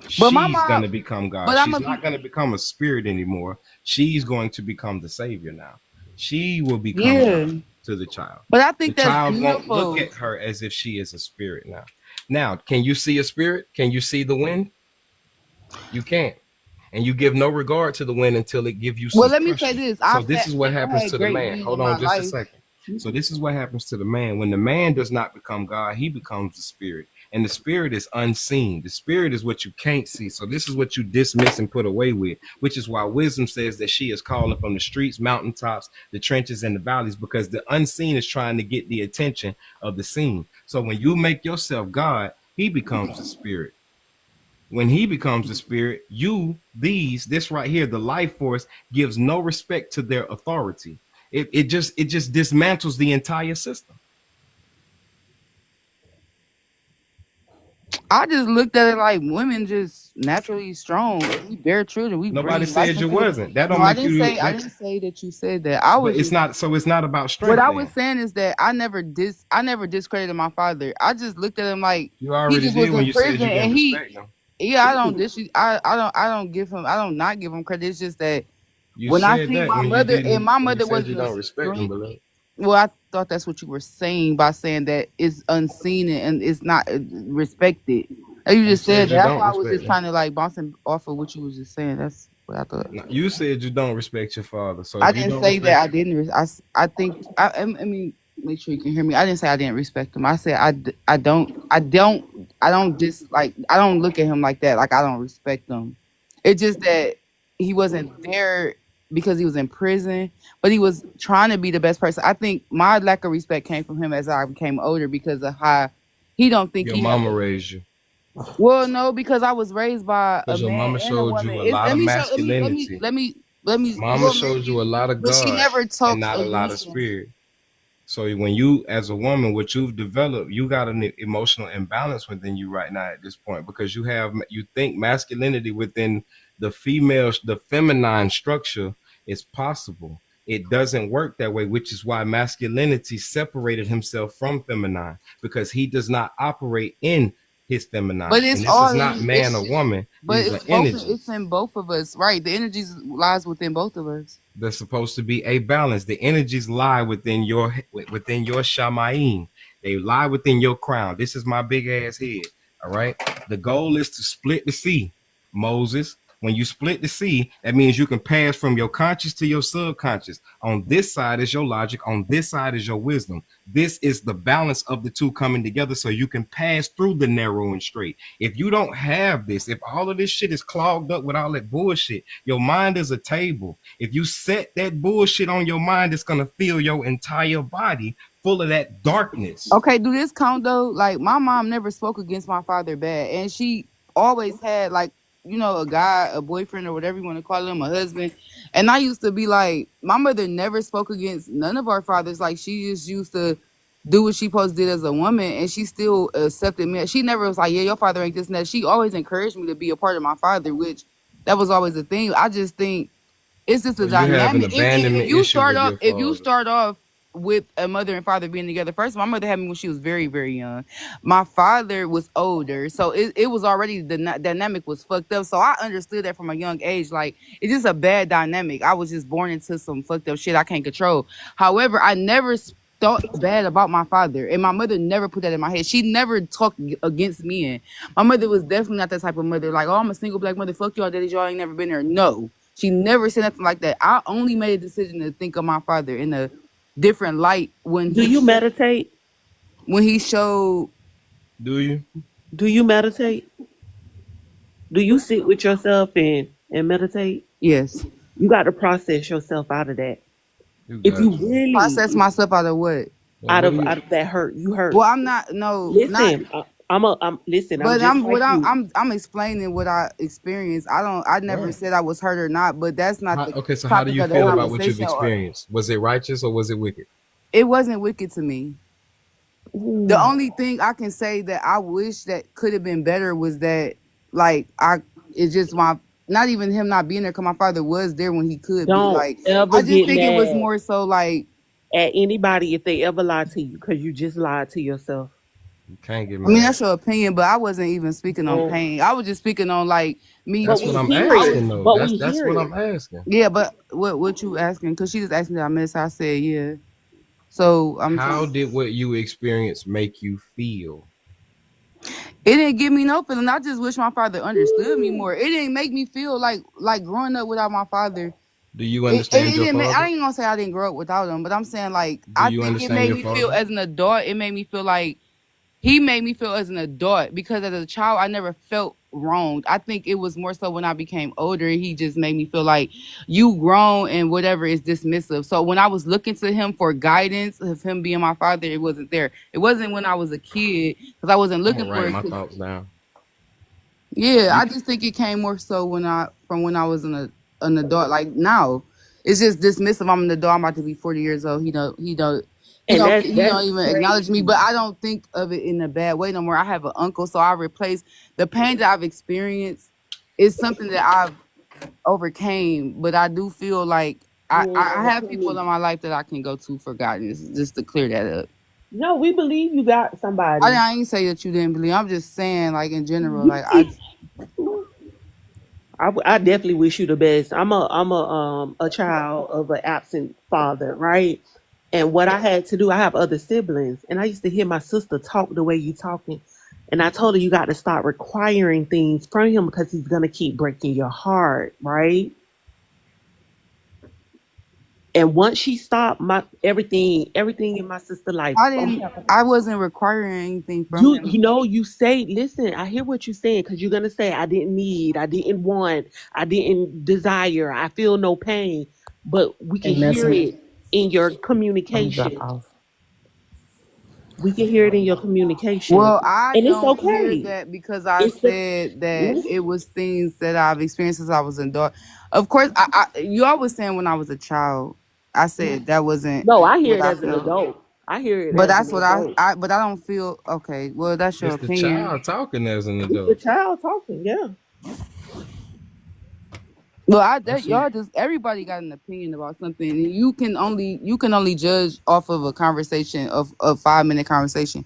She's going to become God. She's not going to become a spirit anymore. She's going to become the savior now. She will become God to the child. But I think the that's child beautiful. won't look at her as if she is a spirit now. Now, can you see a spirit? Can you see the wind? You can't. And you give no regard to the wind until it gives you some Well, let me pressure. say this. So this is what happens to the man. Hold on just a second. So this is what happens to the man. When the man does not become God, he becomes the spirit. And the spirit is unseen. The spirit is what you can't see. So this is what you dismiss and put away with, which is why wisdom says that she is calling from the streets, mountaintops, the trenches, and the valleys, because the unseen is trying to get the attention of the seen. So when you make yourself God, he becomes the spirit. When he becomes the spirit, this right here, the life force, gives no respect to their authority. It just dismantles the entire system. I just looked at it like women just naturally strong. We bear children. Nobody said you wasn't. That don't I make you. I didn't say that you said that. I was. But it's not. So it's not about strength. What I was saying is that I never discredited my father. I just looked at him like you already did when you said you didn't respect him. Yeah, I don't give him. I don't not give him credit. It's just that when I see my mother and my mother was. You don't respect him, beloved. Well, I thought that's what you were saying by saying that it's unseen and it's not respected. You just said that. That's why I was just kind of like bouncing off of what you was just saying. That's what I thought. No, you said you don't respect your father, so I didn't say that I didn't. I think I mean, make sure you can hear me. I didn't say I didn't respect him. I said I don't look at him like that. Like I don't respect him. It's just that he wasn't there because he was in prison, but he was trying to be the best person. I think my lack of respect came from him as I became older because of how he don't think your mama raised you. Well, no, because I was raised by a man. Your mama showed you a lot of masculinity. Let me. Mama showed you a lot of God, she never talked and not a lot of spirit. So when you, as a woman, what you've developed, you got an emotional imbalance within you right now at this point because you think masculinity within the feminine structure is possible. It doesn't work that way, which is why masculinity separated himself from feminine, because he does not operate in his feminine. But And it's this all is not man or woman. but These are it's both. It's energies. in both of us, right? The energies lies within both of us. There's supposed to be a balance. The energies lie within your shamayim. They lie within your crown. This is my big ass head. All right. The goal is to split the sea, Moses. When you split the sea, that means you can pass from your conscious to your subconscious. On this side is your logic. On this side is your wisdom. This is the balance of the two coming together so you can pass through the narrow and straight. If you don't have this, if all of this shit is clogged up with all that bullshit, your mind is a table. If you set that bullshit on your mind, it's going to fill your entire body full of that darkness. Okay, do this count though? Like my mom never spoke against my father bad, and she always had like, you know, a guy, a boyfriend, or whatever you want to call him, a husband. And I used to be like, my mother never spoke against none of our fathers. Like she just used to do what she supposed to do as a woman, and she still accepted me. She never was like, yeah, your father ain't this and that. She always encouraged me to be a part of my father, which that was always a thing. I just think it's just a So you have an dynamic. abandonment If you issue start with off, your if you father. start off with a mother and father being together, first my mother had me when she was very, very young. My father was older, so it was already the dynamic was fucked up. So I understood that from a young age. Like it's just a bad dynamic. I was just born into some fucked up shit I can't control. However, I never thought bad about my father, and my mother never put that in my head. She never talked against me, and my mother was definitely not that type of mother. Like, oh, I'm a single black mother. Fuck y'all, daddy. Y'all ain't never been there. No, she never said nothing like that. I only made a decision to think of my father in a different light when Do you meditate? he showed. Do you? Do you meditate? Do you sit with yourself and meditate? Yes. You got to process yourself out of that. You If got you you. really Process myself out of what? Well, out what do of you? out of that hurt, you hurt. Well, I'm not. No, not. Listen, I'm listen. I'm But just I'm like what you. I'm explaining what I experienced. I never Right. said I was hurt or not, but that's not the Okay, so how do topic you of the feel about what you've conversation. experienced? Was it righteous or was it wicked? It wasn't wicked to me. The only thing I can say that I wish that could have been better was that, like, it's just my, not even him not being there, because my father was there when he could be. Don't Like, ever I just get think it was mad more so like, at anybody if they ever lie to you because you just lied to yourself. You can't get I mean, mad. that's your opinion, but I wasn't even speaking on Don't. pain. I was just speaking on like me. That's But what we I'm hear it. asking though. But we That's hear what it. I'm asking. Yeah, but what you asking? Because she just asked me that I missed. I said yeah. So I'm How trying. did what you experienced make you feel? It didn't give me no feeling. I just wish my father understood me more. It didn't make me feel like growing up without my father. Do you It understand your didn't make, I father? ain't gonna say I didn't grow up without him, but I'm saying like Do I you think it understand made your me feel father? as an adult. It made me feel like he made me feel as an adult, because as a child I never felt wronged. I think it was more so when I became older, he just made me feel like you grown and whatever is dismissive. So when I was looking to him for guidance of him being my father, it wasn't there. It wasn't when I was a kid, because I wasn't I'm looking gonna for write it. my thoughts down. Yeah, You I just think it came more so when I was an adult. Like now, it's just dismissive. I'm an adult. I'm about to be 40 years old. And that's He don't even acknowledge me. crazy. But I don't think of it in a bad way no more. I have an uncle, so I replace the pain that I've experienced is something that I've overcame. But I do feel like I have people in my life that I can go to for guidance, just to clear that up. No, we believe you got somebody. I ain't say that you didn't believe. I'm just saying, like in general, You like I definitely wish you the best. I'm a child of an absent father, right? And what I had to do, I have other siblings, and I used to hear my sister talk the way you talking, and I told her you got to start requiring things from him because he's gonna keep breaking your heart, right? And once she stopped, my everything in my sister life. I wasn't requiring anything from You him. you know you say, listen, I hear what you're saying because you're gonna say I didn't need, I didn't want, I didn't desire, I feel no pain, but we can hear it in your Drop communication. off. We can hear it in your communication, Well, I and it's don't hear okay. that because I It's the said that it was things that I've experienced since I was an adult. Of course, you always saying when I was a child. I said that wasn't no. I hear what it I as an felt. adult. I hear it But as that's an what adult. but I don't feel okay. Well, that's your It's the opinion. child talking as an It's the adult. child talking, yeah. Well, That's it. y'all just everybody got an opinion about something. And you can only judge off of a conversation of a 5 minute conversation.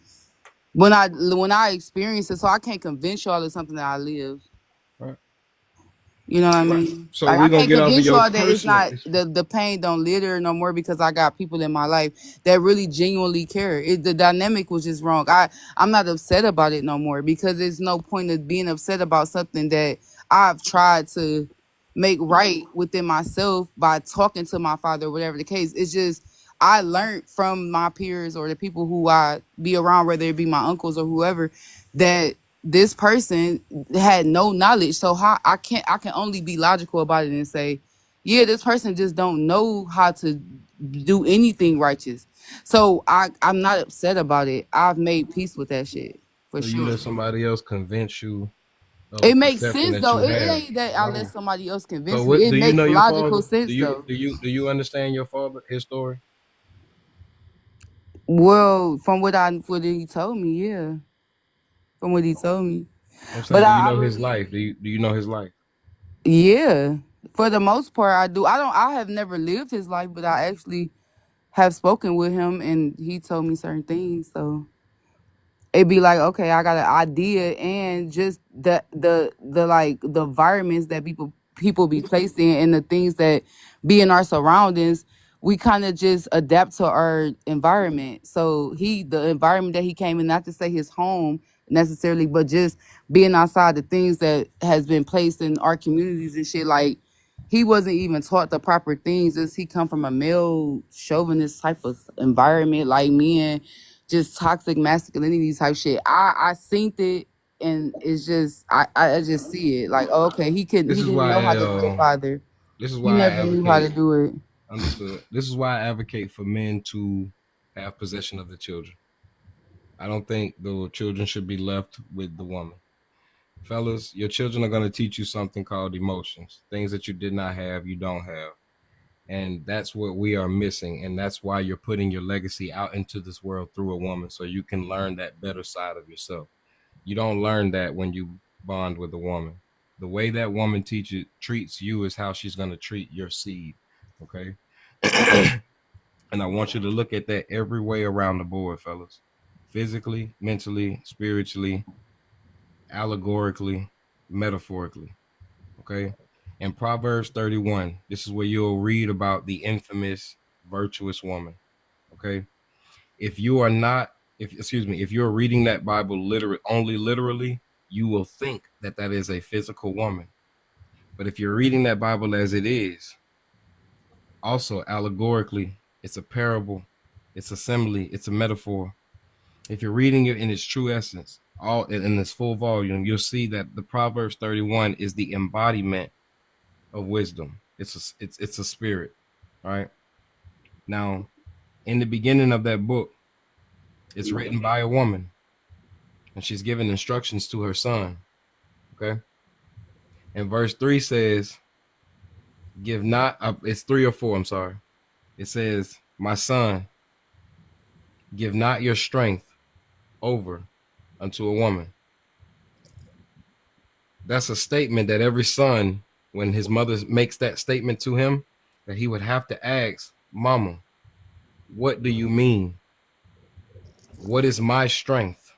When I experience it, so I can't convince y'all of something that I live. Right. You know what I Right. mean? So Like we're I gonna can't get off of convince your y'all that it's personal not issue. the pain don't litter no more because I got people in my life that really genuinely care. The dynamic was just wrong. I'm not upset about it no more because there's no point of being upset about something that I've tried to make right within myself by talking to my father or whatever the case. It's just I learned from my peers or the people who I be around, whether it be my uncles or whoever, that this person had no knowledge. So how I can only be logical about it and say, yeah, this person just don't know how to do anything righteous. So I'm not upset about it. I've made peace with that shit for So you sure. let somebody else convince you of a It makes perception sense that though. you It have. ain't that I let Wrong. somebody else So convince me. what It do you know makes your logical father? Do sense you though. do you do you understand your father, his story? Well, from what he told me, yeah. From what he told me. I'm But saying, do you I know his believe, life? Do you know his life? yeah. For the most part I do. I have never lived his life, but I actually have spoken with him and he told me certain things. So it'd be like, okay, I got an idea, and just the like the environments that people be placed in and the things that be in our surroundings, we kind of just adapt to our environment. So the environment that he came in, not to say his home necessarily, but just being outside, the things that has been placed in our communities and shit, like he wasn't even taught the proper things as he come from a male chauvinist type of environment like me, and just toxic masculinity type shit. I seen it, and it's just I just see it like, oh, okay, This he is didn't know why how to be a father. this is He why I never knew how advocate. to do it. Understood. This is why I advocate for men to have possession of the children. I don't think the children should be left with the woman. Fellas, your children are going to teach you something called emotions, things that you did not have, you don't have. And that's what we are missing. And that's why you're putting your legacy out into this world through a woman so you can learn that better side of yourself. You don't learn that when you bond with a woman. The way that woman treats you is how she's going to treat your seed. Okay. And I want you to look at that every way around the board, fellas. Physically, mentally, spiritually, allegorically, metaphorically. Okay. In Proverbs 31, this is where you'll read about the infamous virtuous woman. Okay. If you are not, if you're reading that Bible literally, you will think that that is a physical woman. But if you're reading that Bible as it is, also allegorically, it's a parable, it's a simile, it's a metaphor. If you're reading it in its true essence, all in its full volume, you'll see that the Proverbs 31 is the embodiment of wisdom. It's a spirit, right? Now, in the beginning of that book, it's written by a woman, and she's giving instructions to her son. Okay, and verse 3 says, "Give not." It's 3 or 4. I'm sorry. It says, "My son, give not your strength over unto a woman." That's a statement that every son, when his mother makes that statement to him, that he would have to ask, "Mama, what do you mean? What is my strength?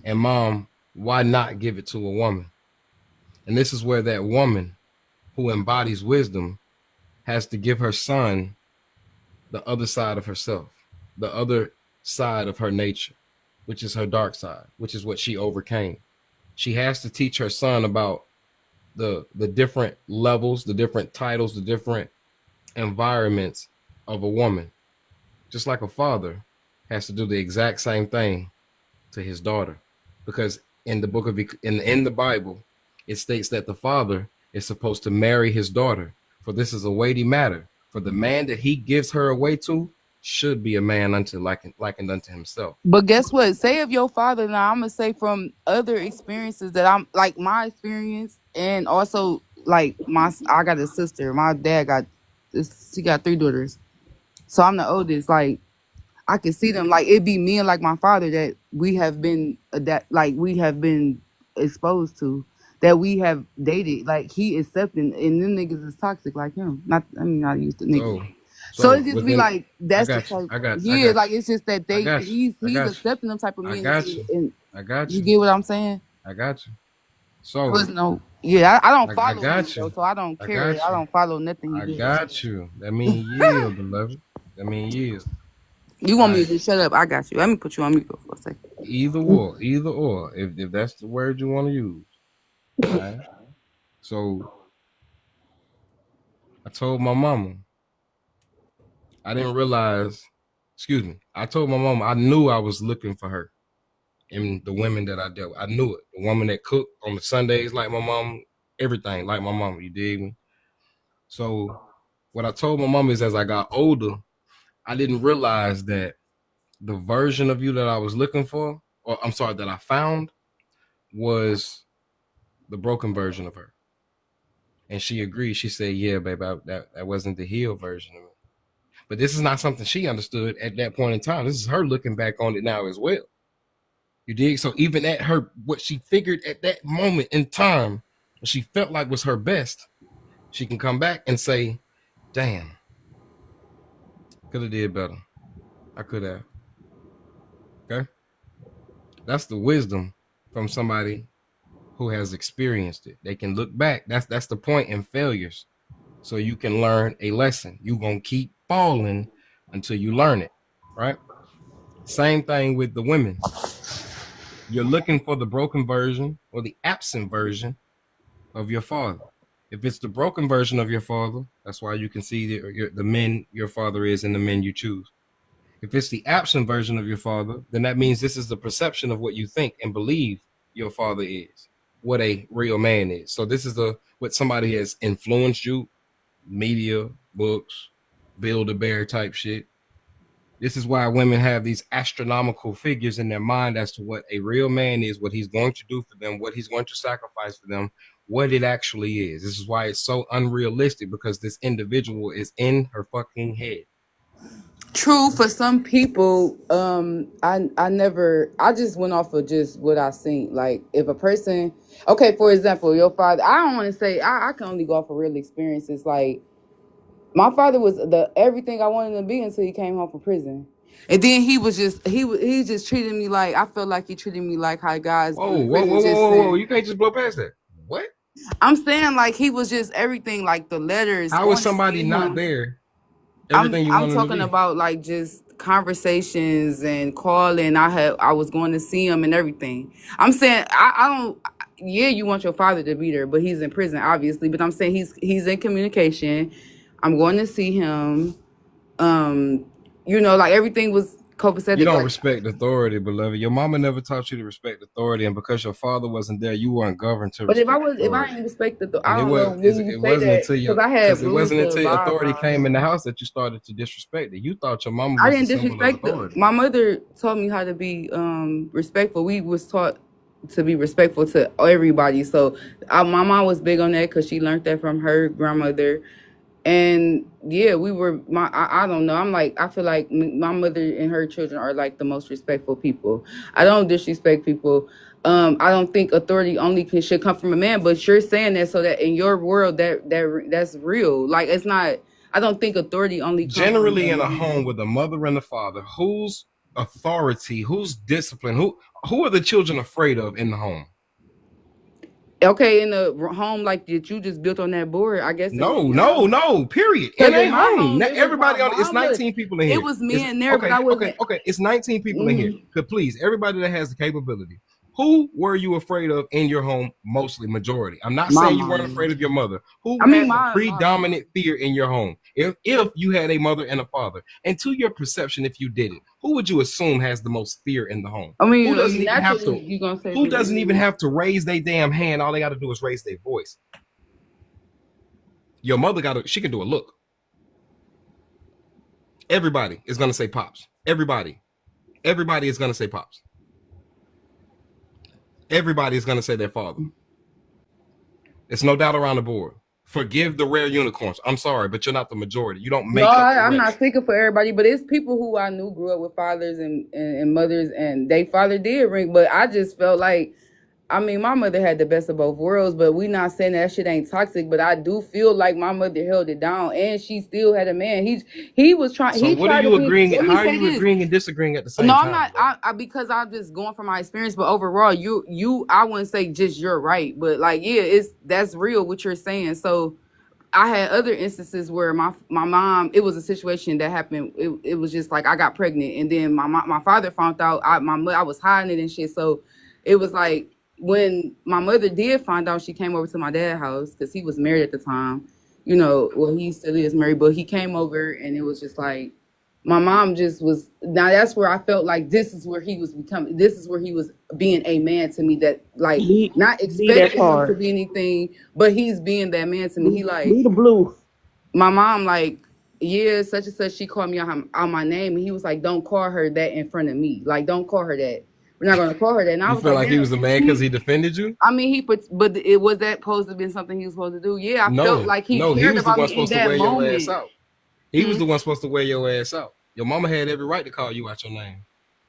And mom, why not give it to a woman?" And this is where that woman who embodies wisdom has to give her son the other side of herself, the other side of her nature, which is her dark side, which is what she overcame. She has to teach her son about the different levels, the different titles, the different environments of a woman. Just like a father has to do the exact same thing to his daughter, because in the book of in the Bible, it states that the father is supposed to marry his daughter, for this is a weighty matter. For the man that he gives her away to should be a man unto likened unto himself. But guess what? Say of your father. Now I'm gonna say from other experiences that I'm like my experience, and also like I got a sister. My dad got she got 3 daughters, so I'm the oldest. Like I can see them, like it be me and like my father that we have been exposed to, that we have dated. Like he accepting, and them niggas is toxic like him. Not used to niggas. So it just be within, like that's the got you. type. I got Yeah, you. like it's just that I got you. he's accepting them type of I men. got you. And I got you you. get what I'm saying? I got you. So There was no, yeah, I don't follow got him, you. though, so I don't I care. got I you. don't follow nothing he I does. got you. That mean yield, beloved. That mean yield. You want me to just shut up? I got you. Let me put you on mute for a second. Either or. If that's the word you want to use. Right? So I told my mama. I didn't realize. Excuse me. I told my mama I knew I was looking for her in the women that I dealt with. I knew it. The woman that cooked on the Sundays like my mom, everything like my mama. You dig me? So what I told my mama is as I got older, I didn't realize that the version of you that I was looking for, or I'm sorry, that I found was the broken version of her. And she agreed. She said, yeah, babe, that wasn't the healed version of me. But this is not something she understood at that point in time. This is her looking back on it now as well. You dig? So even at her, what she figured at that moment in time, what she felt like was her best, she can come back and say, damn, could have did better. I could have. Okay? That's the wisdom from somebody who has experienced it. They can look back. That's the point in failures. So you can learn a lesson. You're going to keep falling until you learn it, right? Same thing with the women. You're looking for the broken version or the absent version of your father. If it's the broken version of your father, that's why you can see the men your father is and the men you choose. If it's the absent version of your father, then that means this is the perception of what you think and believe your father is, what a real man is. So this is what somebody has influenced you, media, books, Build-A-Bear type shit. This is why women have these astronomical figures in their mind as to what a real man is, what he's going to do for them, what he's going to sacrifice for them, what it actually is. This is why it's so unrealistic, because this individual is in her fucking head. True, for some people, I just went off of just what I seen. Like if a person, okay, for example, your father, I don't want to say, I can only go off of real experiences. Like my father was everything I wanted to be until he came home from prison. And then he just treated me like, I felt like he treated me like how guys. Whoa. You can't just blow past that. What? I'm saying like he was just everything, like the letters. How was somebody not there? Everything I'm talking about like just conversations and calling. I was going to see him and everything. I'm saying I don't. Yeah, you want your father to be there, but he's in prison, obviously. But I'm saying he's in communication. I'm going to see him. Like everything was copacetic. You don't respect authority, beloved. Your mama never taught you to respect authority, and because your father wasn't there, you weren't governed to. But if I didn't respect the, I don't know when you say that, because it wasn't until authority came in the house that you started to disrespect it. You thought your mama was I didn't disrespect my mother taught me how to be respectful. We was taught to be respectful to everybody. So my mom was big on that because she learned that from her grandmother. And yeah, I don't know. I feel like my mother and her children are like the most respectful people. I don't disrespect people. I don't think authority should come from a man, but you're saying that so that in your world that's real. Like it's not, I don't think authority only comes generally in a home with a mother and a father. Whose authority, whose discipline, who are the children afraid of in the home? Okay, in the home like that you just built on that board, I guess. No, period. In a home. Everybody on it's 19 people in here. It was me in there, but I wasn't. Okay. It's 19 people in here. But please, everybody that has the capability, who were you afraid of in your home? Mostly, majority. I'm not saying you weren't afraid of your mother. Who had the predominant fear in your home? If you had a mother and a father, and to your perception, if you did it, who would you assume has the most fear in the home? I mean, who doesn't even have to raise their damn hand? All they got to do is raise their voice. Your mother she can do a look. Everybody is gonna say pops. Everybody is gonna say pops. Everybody is going to say their father. It's no doubt around the board. Forgive the rare unicorns. I'm sorry, but you're not the majority. You don't make up I'm not speaking for everybody, but it's people who I knew grew up with fathers and mothers, and their father did ring. But I just felt like I mean, my mother had the best of both worlds, but we not saying that shit ain't toxic. But I do feel like my mother held it down, and she still had a man. He was trying. So He what are tried to you be. agreeing? Let How me are say you this. agreeing and disagreeing at the same No, I'm time? not. Bro? I because I'm just going from my experience. But overall, I wouldn't say just you're right, but like, yeah, that's real what you're saying. So I had other instances where my mom, it was a situation that happened. It was just like I got pregnant, and then my father found out. I was hiding it and shit. So it was like when my mother did find out, she came over to my dad's house because he was married at the time. You know, well, he still is married, but he came over, and it was just like my mom just was. Now that's where I felt like this is where he was becoming. This is where he was being a man to me. That like not Leave that expecting him to part. be anything, but he's being that man to me. He like Leave the blue. my mom like, yeah, such and such. She called me out my name, and he was like, don't call her that in front of me. Like, don't call her that. We're not gonna call her that. And I You was feel like, like he was a damn. man because he defended you? I mean, he put, but it was that supposed to be something he was supposed to do. Yeah, I felt No, like he no, he cared was the about one me in supposed to that wear your ass moment. out. He was the one supposed to wear your ass out. Your mama had every right to call you out your name.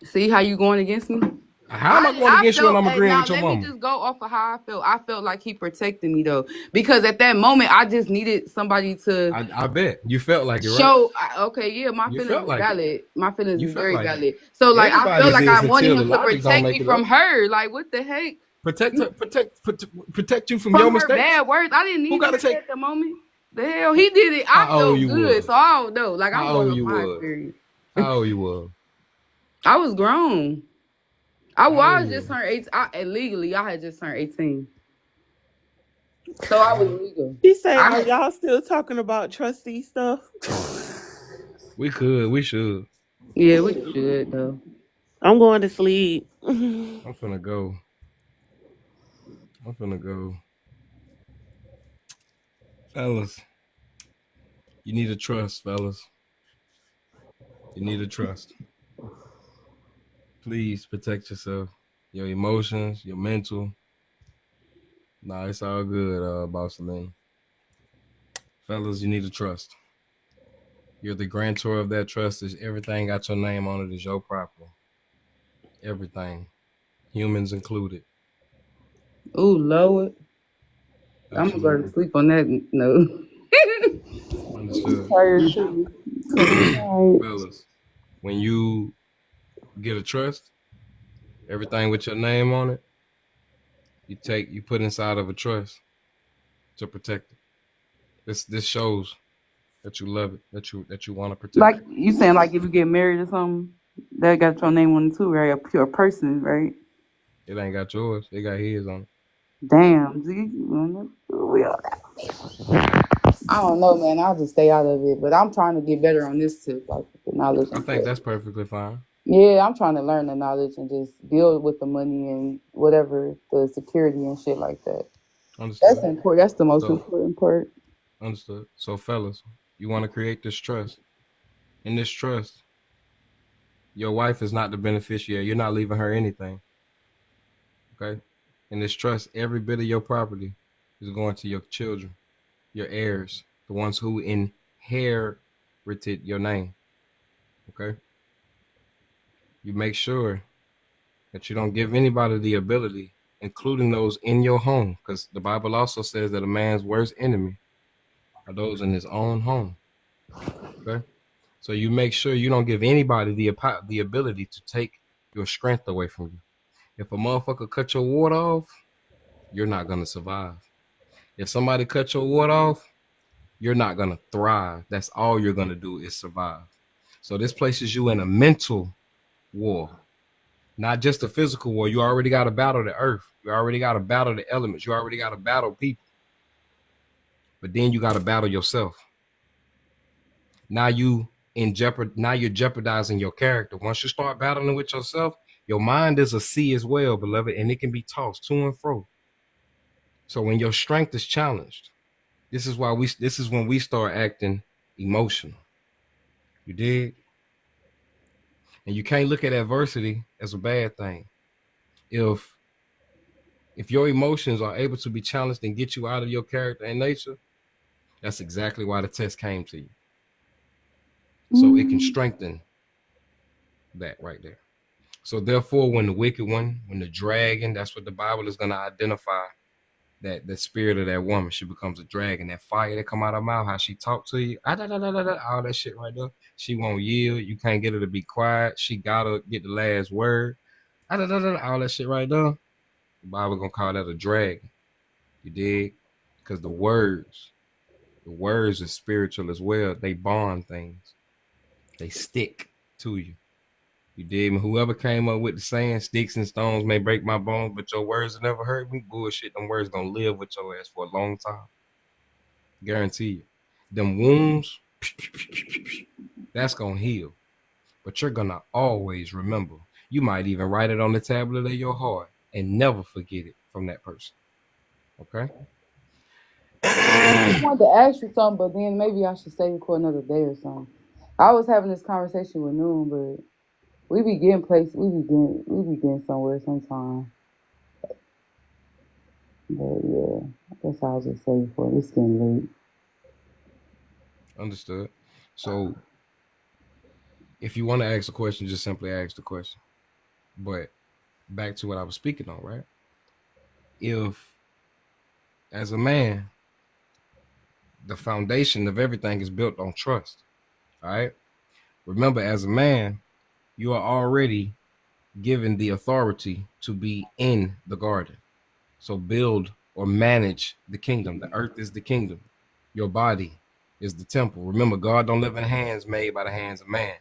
See how you going against me? How am I going against you when I'm agreeing now with your let mama? me just go off of how I felt. I felt like he protected me though, because at that moment I just needed somebody to I bet you felt like it, right? show. Okay, yeah, my You feelings felt is like valid. My feelings You is felt very like it. valid. So like I felt Everybody's like is I wanted until him the to logic don't protect make me it from up. her. Like what the heck? Protect you from From your her mistakes. bad words. I didn't need Who gotta to say take? at the moment. The hell he did it. I How old felt you good, was? so I don't know. Like I'm How going old off you my was? experience. How old you was? I was grown. I How old was you just was? turned 18. Legally, I had just turned 18. So I was legal. She say, I "Are had, y'all still talking about trustee stuff?" We should. yeah, we should though. I'm going to sleep. I'm finna go. Fellas, you need to trust, fellas. You need to trust. Please protect yourself, your emotions, your mental. Nah, it's all good, Boss Lynn. Fellas, you need to trust. You're the grantor of that trust. Is everything got your name on it is your property. Everything. Humans included. Oh Lord, I'm gonna go to Absolutely. sleep on that note. Understood. Tired too. Fellas, when you get a trust, everything with your name on it, you put inside of a trust to protect it. This shows that you love it, that you want to protect Like it. you saying, like if you get married or something, that got your name on it too, right? A pure person, right? It ain't got yours. It got his on it. Damn, I don't know, man. I'll just stay out of it. But I'm trying to get better on this tip, like the knowledge I and think stuff. that's perfectly fine. Yeah, I'm trying to learn the knowledge and just deal with the money and whatever the security and shit like that. That's Understood. important. That's the most So important part. understood. So fellas, you want to create this trust. In this trust, your wife is not the beneficiary. You're not leaving her anything. Okay? In this trust, every bit of your property is going to your children, your heirs, the ones who inherited your name. Okay? You make sure that you don't give anybody the ability, including those in your home, because the Bible also says that a man's worst enemy are those in his own home. Okay? So you make sure you don't give anybody the ability to take your strength away from you. If a motherfucker cut your water off, you're not going to survive. If somebody cut your water off, you're not going to thrive. That's all you're going to do is survive. So this places you in a mental war, not just a physical war. You already got to battle the earth. You already got to battle the elements. You already got to battle people. But then you got to battle yourself. Now you're jeopardizing your character. Once you start battling with yourself, your mind is a sea as well, beloved, and it can be tossed to and fro. So when your strength is challenged, this is when we start acting emotional. You dig? And you can't look at adversity as a bad thing. If your emotions are able to be challenged and get you out of your character and nature, that's exactly why the test came to you. So it can strengthen that right there. So therefore, when the wicked one, when the dragon, that's what the Bible is going to identify, that the spirit of that woman, she becomes a dragon. That fire that come out of her mouth, how she talk to you, all that shit right there. She won't yield. You can't get her to be quiet. She gotta get the last word. All that shit right there. The Bible gonna call that a dragon. You dig? Because the words are spiritual as well. They bond things. They stick to you. You dig me? Whoever came up with the saying, sticks and stones may break my bones, but your words have never hurt me. Bullshit, them words gonna live with your ass for a long time. Guarantee you. Them wounds, that's gonna heal. But you're gonna always remember. You might even write it on the tablet of your heart and never forget it from that person. Okay? I wanted to ask you something, but then maybe I should save it for another day or something. I was having this conversation with Noon, but we be getting somewhere sometime. But yeah, I guess I'll just save it for it. It's getting late. Understood. So if you want to ask a question, just simply ask the question. But back to what I was speaking on, right? If, as a man, the foundation of everything is built on trust, all right? Remember, as a man, you are already given the authority to be in the garden. So build or manage the kingdom. The earth is the kingdom. Your body is the temple. Remember, God don't live in hands made by the hands of man.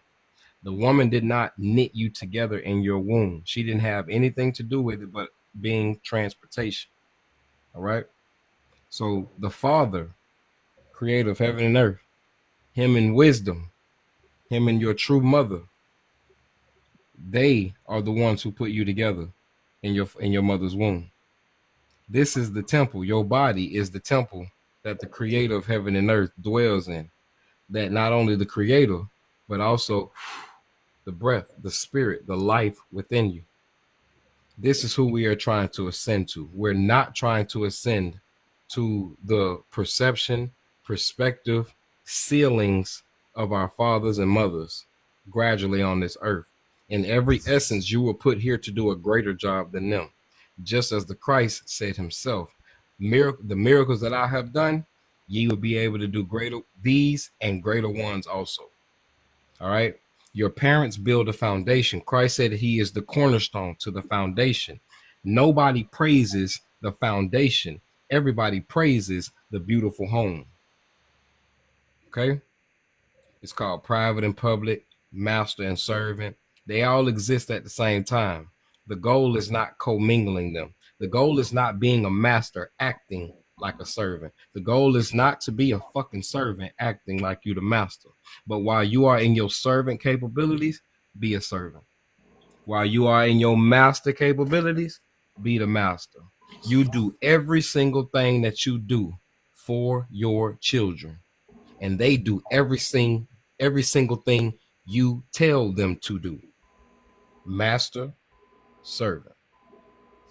The woman did not knit you together in your womb. She didn't have anything to do with it but being transportation. All right? So the Father, creator of heaven and earth, him in wisdom, him and your true mother, they are the ones who put you together in your mother's womb. This is the temple. Your body is the temple that the creator of heaven and earth dwells in. That not only the creator, but also the breath, the spirit, the life within you. This is who we are trying to ascend to. We're not trying to ascend to the perception, perspective, ceilings of our fathers and mothers gradually on this earth. In every essence, you were put here to do a greater job than them. Just as the Christ said himself, the miracles that I have done, ye will be able to do greater, these and greater ones also. All right. Your parents build a foundation. Christ said he is the cornerstone to the foundation. Nobody praises the foundation. Everybody praises the beautiful home. Okay. It's called private and public, master and servant. They all exist at the same time. The goal is not commingling them. The goal is not being a master acting like a servant. The goal is not to be a fucking servant acting like you the master. But while you are in your servant capabilities, be a servant. While you are in your master capabilities, be the master. You do every single thing that you do for your children. And they do every single thing you tell them to do. Master, servant,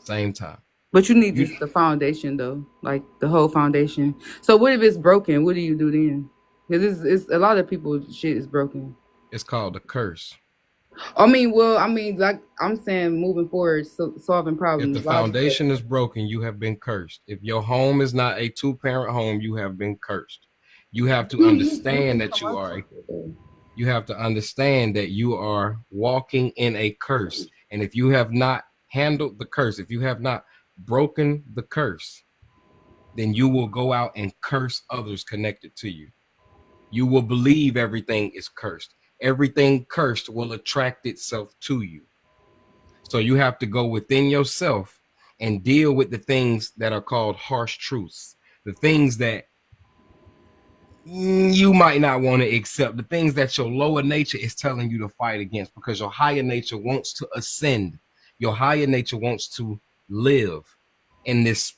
same time. But you need just the foundation, though, like the whole foundation. So what if it's broken? What do you do then? Because it's a lot of people's shit is broken. It's called a curse. Like I'm saying, moving forward, solving problems. If the foundation is broken, you have been cursed. If your home is not a 2-parent home, you have been cursed. You have to understand that you have to understand that you are walking in a curse. And if you have not handled the curse, if you have not broken the curse, then you will go out and curse others connected to you. You will believe everything is cursed. Everything cursed will attract itself to you. So you have to go within yourself and deal with the things that are called harsh truths, the things that you might not want to accept, the things that your lower nature is telling you to fight against, because your higher nature wants to ascend. Your higher nature wants to live in this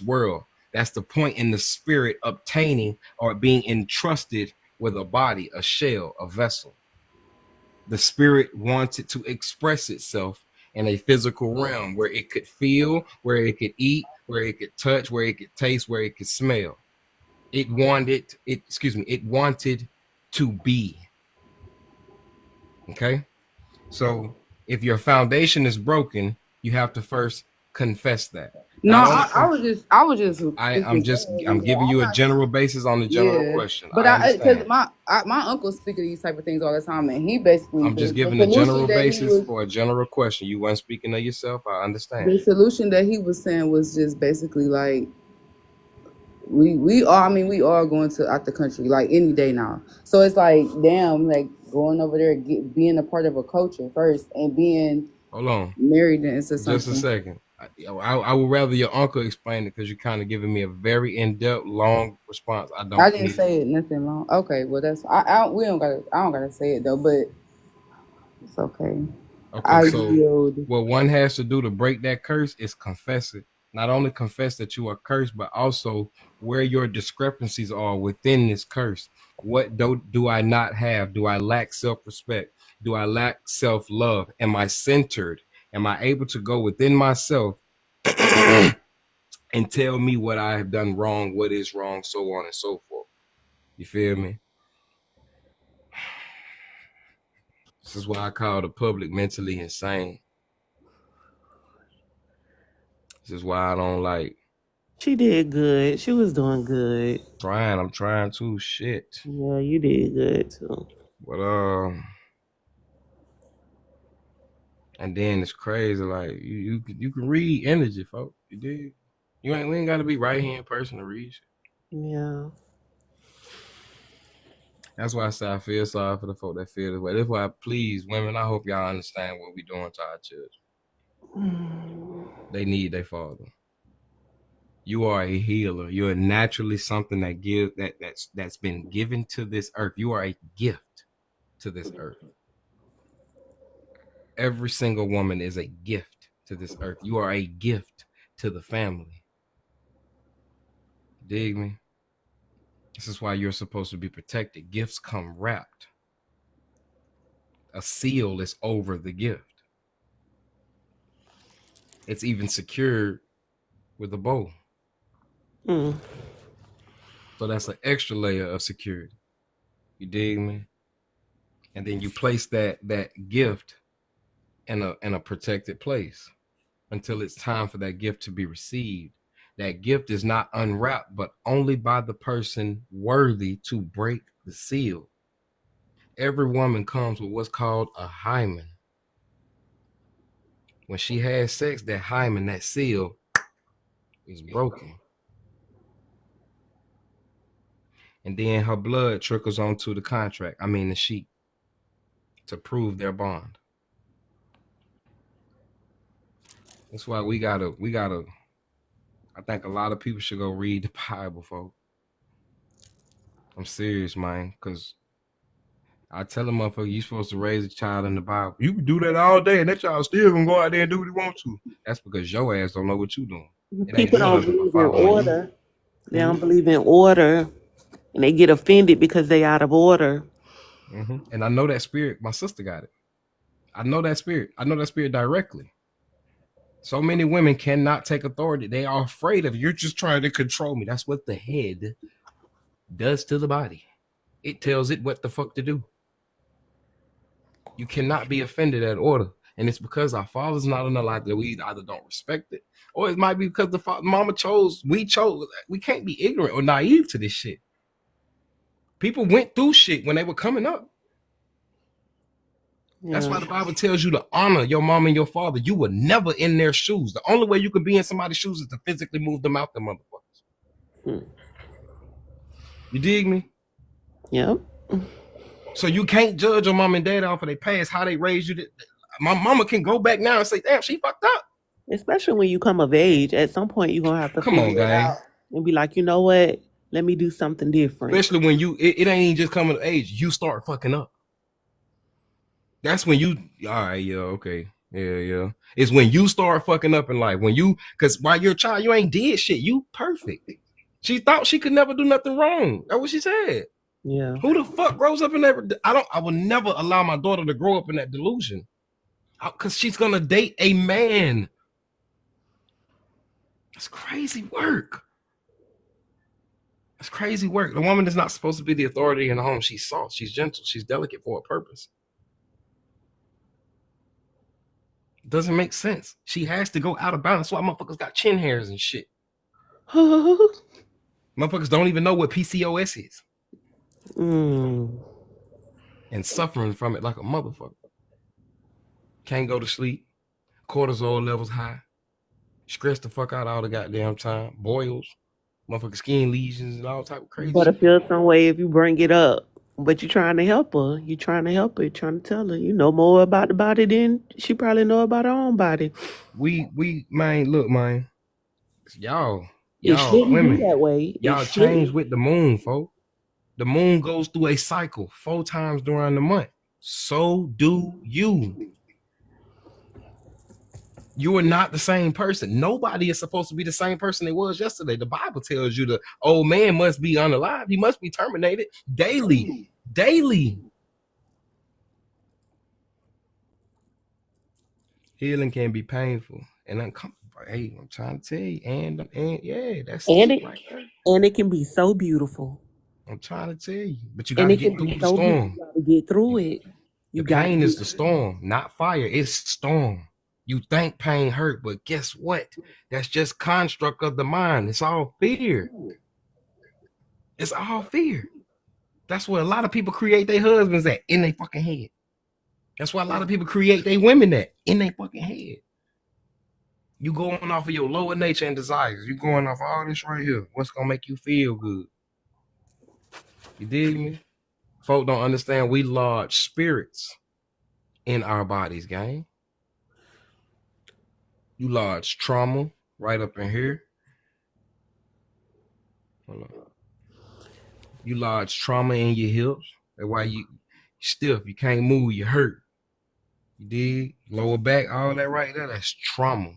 world. That's the point in the spirit obtaining or being entrusted with a body, a shell, a vessel. The spirit wanted to express itself in a physical realm where it could feel, where it could eat, where it could touch, where it could taste, where it could smell. It wanted to be. Okay? So If your foundation is broken, you have to first confess that. No, Not only I was just I'm giving you a general basis on the general yeah, question. but I because understand. my uncle speak of these type of things all the time, and he basically I'm just the giving a solution general that he basis was for a general question. You weren't speaking of yourself. I understand. the solution that he was saying was just basically like we all I mean we all going to out the country like any day now, so it's like damn like going over there being a part of a culture first and being Hold on. married into Just a something. second. I would rather your uncle explain it because you're kind of giving me a very in-depth, long response. I I don't didn't need it. say it nothing long. Okay, well that's I don't gotta say it though, but it's okay. Okay, I so yield. what one has to do to break that curse is confess it. Not only confess that you are cursed, but also where your discrepancies are within this curse. What do I not have? Do I lack self-respect? Do I lack self-love? Am I centered? Am I able to go within myself and tell me what I have done wrong, what is wrong, so on and so forth? You feel me? This is why I call the public mentally insane. This is why I don't like She did good. She was doing good. trying. I'm trying to shit. Yeah, you did good too. But and then it's crazy. Like you can read energy, folks. You did. We ain't gotta be right hand person to read shit. Yeah. That's why I say I feel sorry for the folk that feel this way. That's why, please, women, I hope y'all understand what we doing to our children. They need their father. You are a healer. You are naturally something that's been given to this earth. You are a gift to this earth. Every single woman is a gift to this earth. You are a gift to the family. Dig me? This is why you're supposed to be protected. Gifts come wrapped. A seal is over the gift. It's even secured with a bow. So that's an extra layer of security. You dig me? And then you place that gift in a protected place until it's time for that gift to be received. That gift is not unwrapped, but only by the person worthy to break the seal. Every woman comes with what's called a hymen. When she has sex, that hymen, that seal, is broken. And then her blood trickles onto the contract, the sheet, to prove their bond. That's why we gotta, I think a lot of people should go read the Bible, folks. I'm serious, man, because I tell a motherfucker, you supposed to raise a child in the Bible. You can do that all day, and that child still gonna go out there and do what he wants to. That's because your ass don't know what you doing. People don't believe in order. They don't believe in order, and they get offended because they out of order. And I know that spirit. My sister got it. I know that spirit. I know that spirit directly. So many women cannot take authority. They are afraid of you're just trying to control me. That's what the head does to the body. It tells it what the fuck to do. You cannot be offended at order. And it's because our father's not in the life that we either don't respect it, or it might be because the mama chose, we chose. We can't be ignorant or naive to this shit. People went through shit when they were coming up. Yeah. That's why the Bible tells you to honor your mom and your father. You were never in their shoes. The only way you can be in somebody's shoes is to physically move them out, the motherfuckers. You dig me? Yep. So you can't judge your mom and dad off of their past, how they raised you. My mama can go back now and say, damn, she fucked up. Especially when you come of age. At some point, you're going to have to figure it out and be like, you know what? Let me do something different. Especially when it ain't even just coming of age. You start fucking up. That's when you, all right, yeah, okay. Yeah. It's when you start fucking up in life. Because while you're a child, you ain't did shit. You perfect. She thought she could never do nothing wrong. That's what she said. Yeah. Who the fuck grows up in that? I will never allow my daughter to grow up in that delusion. Because she's going to date a man. That's crazy work. That's crazy work. The woman is not supposed to be the authority in the home. She's soft. She's gentle. She's delicate for a purpose. It doesn't make sense. She has to go out of balance. That's why motherfuckers got chin hairs and shit. Motherfuckers don't even know what PCOS is. And suffering from it like a motherfucker. Can't go to sleep. Cortisol levels high. Stress the fuck out all the goddamn time. Boils. Motherfucking skin lesions and all type of crazy But I shit. feel some way if you bring it up. But you're trying to help her. You're trying to help her. You're trying to tell her. You know more about the body than she probably know about her own body. Man, look, man. Y'all It shouldn't women. be that way. Y'all change with the moon, folks. The moon goes through a cycle 4 times during the month. So do you. You are not the same person. Nobody is supposed to be the same person they was yesterday. The Bible tells you the old man must be unalive. He must be terminated daily. Daily. Healing can be painful and uncomfortable. Hey, I'm trying to tell you. And yeah, that's it right there. And it can be so beautiful. I'm trying to tell you. But you got to get through the storm. You got to get through it. The pain is the storm, not fire. It's storm. You think pain hurt, but guess what? That's just construct of the mind. It's all fear. It's all fear. That's where a lot of people create their husbands at, in their fucking head. That's why a lot of people create their women at, in their fucking head. You going off of your lower nature and desires. You going off all this right here. What's going to make you feel good? You dig me? Folk don't understand we lodge spirits in our bodies, gang. You lodge trauma right up in here. Hold on. You lodge trauma in your hips. That's why you stiff. You can't move. You hurt. You dig? Lower back, all that right there, that's trauma.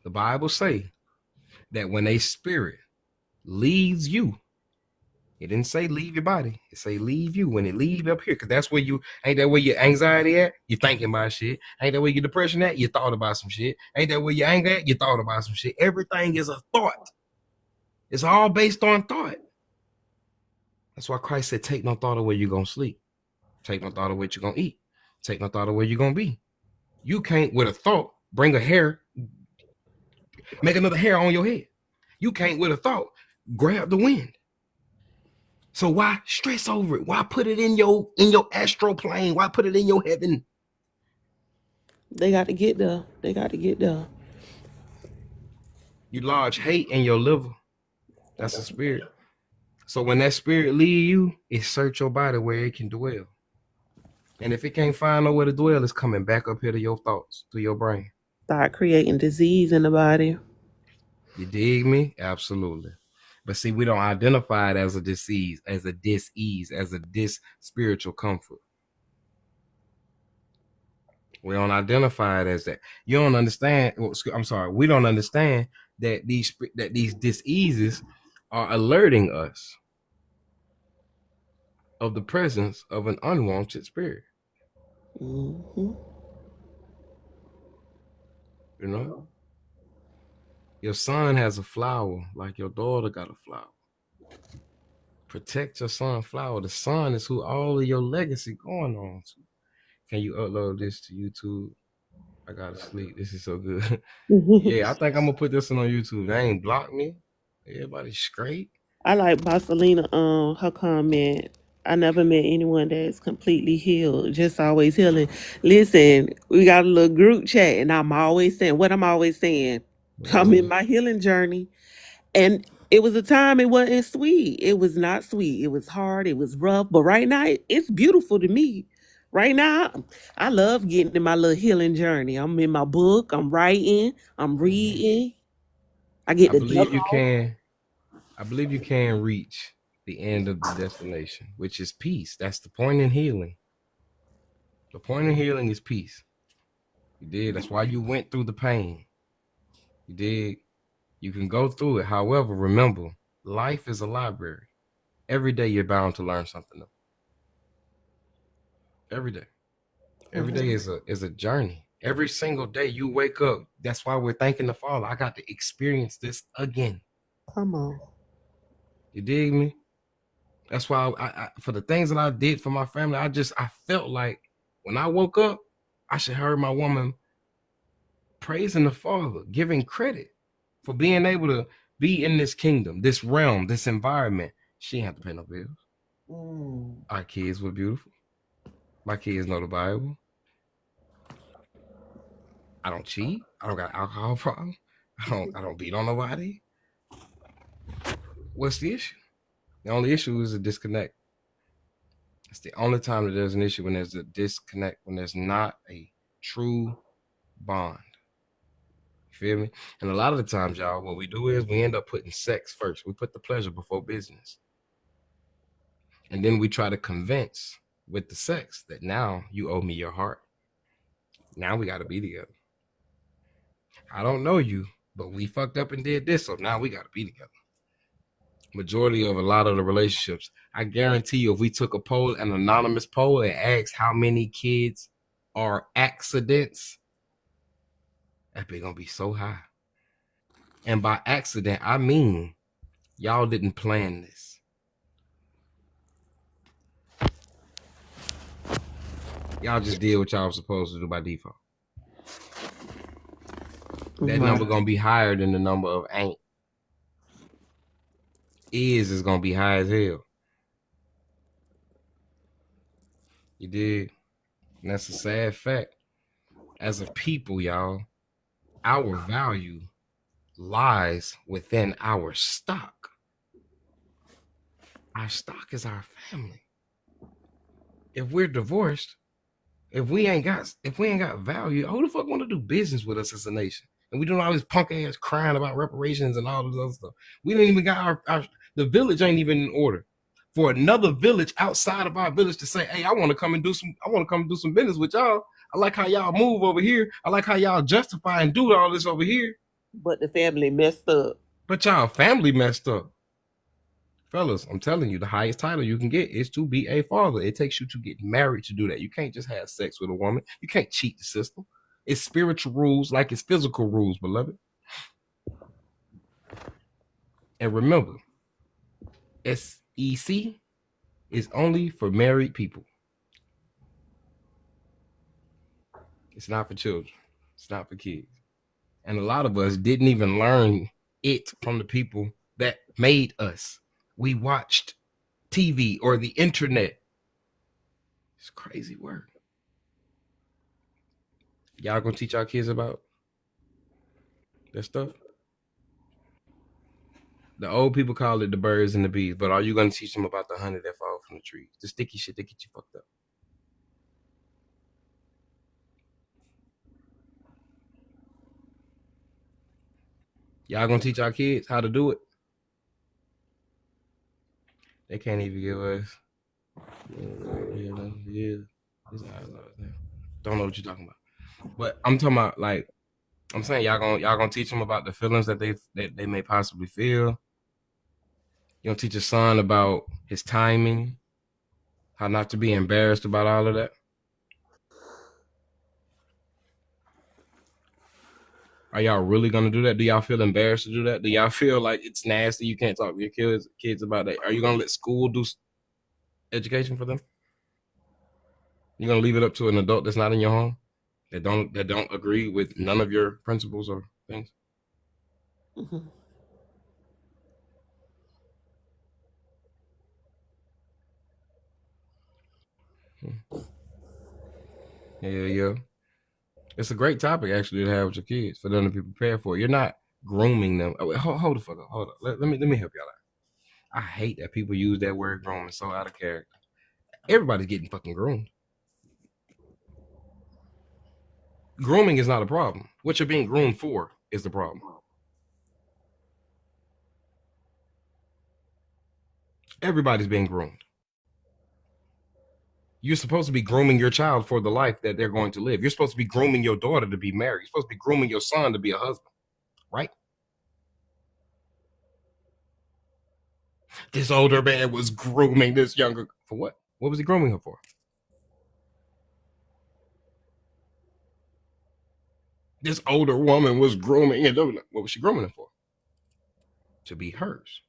The Bible say that when a spirit leaves you, it didn't say leave your body. It say leave you. When it leave up here, because that's where you, ain't that where your anxiety at? You thinking about shit. Ain't that where your depression at? You thought about some shit. Ain't that where your anger at? You thought about some shit. Everything is a thought. It's all based on thought. That's why Christ said, take no thought of where you're going to sleep. Take no thought of what you're going to eat. Take no thought of where you're going to be. You can't, with a thought, bring a hair, make another hair on your head. You can't, with a thought, grab the wind. So why stress over it? Why put it in your astral plane? Why put it in your heaven? They got to get there. They got to get there. You lodge hate in your liver. That's a spirit. So when that spirit leave you, it search your body where it can dwell. And if it can't find nowhere to dwell, it's coming back up here to your thoughts, to your brain. Start creating disease in the body. You dig me? Absolutely. But see, we don't identify it as a disease, as a dis-ease, as a dis-spiritual comfort. We don't identify it as that. You don't understand. I'm sorry. We don't understand that these dis-eases are alerting us of the presence of an unwanted spirit. Mm-hmm. You know? Your son has a flower, like your daughter got a flower. Protect your son's flower. The son is who all of your legacy going on to. Can you upload this to YouTube? I gotta sleep. This is so good. Yeah, I think I'm gonna put this one on YouTube. They ain't blocked me. Everybody's straight. I like Barcelina, her comment. I never met anyone that's completely healed, just always healing. Listen, we got a little group chat, and I'm always saying what I'm always saying. I'm in my healing journey. And it was a time it wasn't sweet. It was not sweet. It was hard. It was rough. But right now, it's beautiful to me. Right now, I love getting in my little healing journey. I'm in my book. I'm writing. I'm reading. I believe you can reach the end of the destination, which is peace. That's the point in healing. The point in healing is peace. You did. That's why you went through the pain. You did. You can go through it. However, remember, life is a library. Every day you're bound to learn something new. Every day. Every day is a journey. Every single day you wake up. That's why we're thanking the Father. I got to experience this again. Come on. You dig me? That's why I for the things that I did for my family, I felt like when I woke up, I should heard my woman praising the Father, giving credit for being able to be in this kingdom, this realm, this environment. She ain't have to pay no bills. Our kids were beautiful. My kids know the Bible. I don't cheat. I don't got alcohol problem. I don't beat on nobody. What's the issue? The only issue is a disconnect. It's the only time that there's an issue, when there's a disconnect, when there's not a true bond. You feel me? And a lot of the times, y'all, what we do is we end up putting sex first. We put the pleasure before business. And then we try to convince with the sex that now you owe me your heart. Now we got to be together. I don't know you, but we fucked up and did this, so now we got to be together. Majority of a lot of the relationships, I guarantee you, if we took a poll, an anonymous poll, and asked how many kids are accidents, that be gonna be so high. And by accident, I mean y'all didn't plan this. Y'all just did what y'all was supposed to do by default. That number gonna be higher than the number of ain't. Is gonna be high as hell. You did. And that's a sad fact. As a people, y'all, our value lies within our stock. Our stock is our family. If we're divorced, if we ain't got value, who the fuck want to do business with us as a nation? And we doing all this punk ass crying about reparations and all this other stuff. We didn't even got the village ain't even in order. For another village outside of our village to say, hey, I want to come do some business with y'all. I like how y'all move over here. I like how y'all justify and do all this over here. But the family messed up. But y'all family messed up. Fellas, I'm telling you, the highest title you can get is to be a father. It takes you to get married to do that. You can't just have sex with a woman. You can't cheat the system. It's spiritual rules like it's physical rules, beloved. And remember, SEC is only for married people. It's not for children. It's not for kids. And a lot of us didn't even learn it from the people that made us. We watched TV or the internet. It's crazy work. Y'all gonna teach our kids about that stuff? The old people call it the birds and the bees, but are you gonna teach them about the honey that falls from the trees? The sticky shit that get you fucked up. Y'all gonna teach our kids how to do it? They can't even give us. Yeah. Don't know what you're talking about. But I'm talking about, like, I'm saying y'all gonna teach them about the feelings that they may possibly feel. You gonna teach your son about his timing, how not to be embarrassed about all of that. Are y'all really gonna do that? Do y'all feel embarrassed to do that? Do y'all feel like it's nasty? You can't talk to your kids about that. Are you gonna let school do education for them? You gonna leave it up to an adult that's not in your home, that don't agree with none of your principles or things? Mm-hmm. Yeah. It's a great topic actually to have with your kids, for them to be prepared for. You're not grooming them. Oh, wait, hold the fuck up. Hold up. Let me help y'all out. I hate that people use that word grooming so out of character. Everybody's getting fucking groomed. Grooming is not a problem. What you're being groomed for is the problem. Everybody's being groomed. You're supposed to be grooming your child for the life that they're going to live. You're supposed to be grooming your daughter to be married. You're supposed to be grooming your son to be a husband, right? This older man was grooming this younger. For what? What was he grooming her for? This older woman was grooming. And what was she grooming her for? To be hers.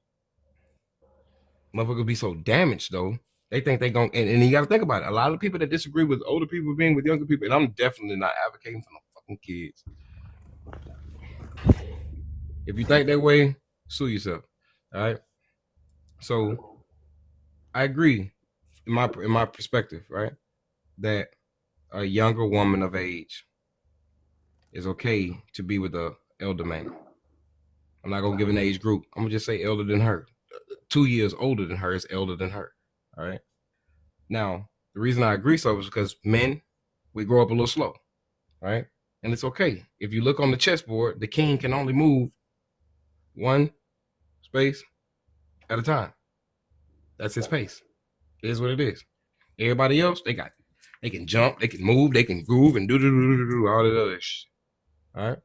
Motherfuckers be so damaged, though. They think they gon' and you got to think about it. A lot of people that disagree with older people being with younger people, and I'm definitely not advocating for no fucking kids. If you think that way, sue yourself. All right. So I agree in my perspective, right, that a younger woman of age is okay to be with a elder man. I'm not gonna give an age group. I'm gonna just say elder than her. 2 years older than her is elder than her. All right. Now, the reason I agree so is because men, we grow up a little slow, right? And it's okay. If you look on the chessboard, the king can only move one space at a time. That's his pace. It is what it is. Everybody else, they can jump, they can move, they can groove and do all that other shit. All right.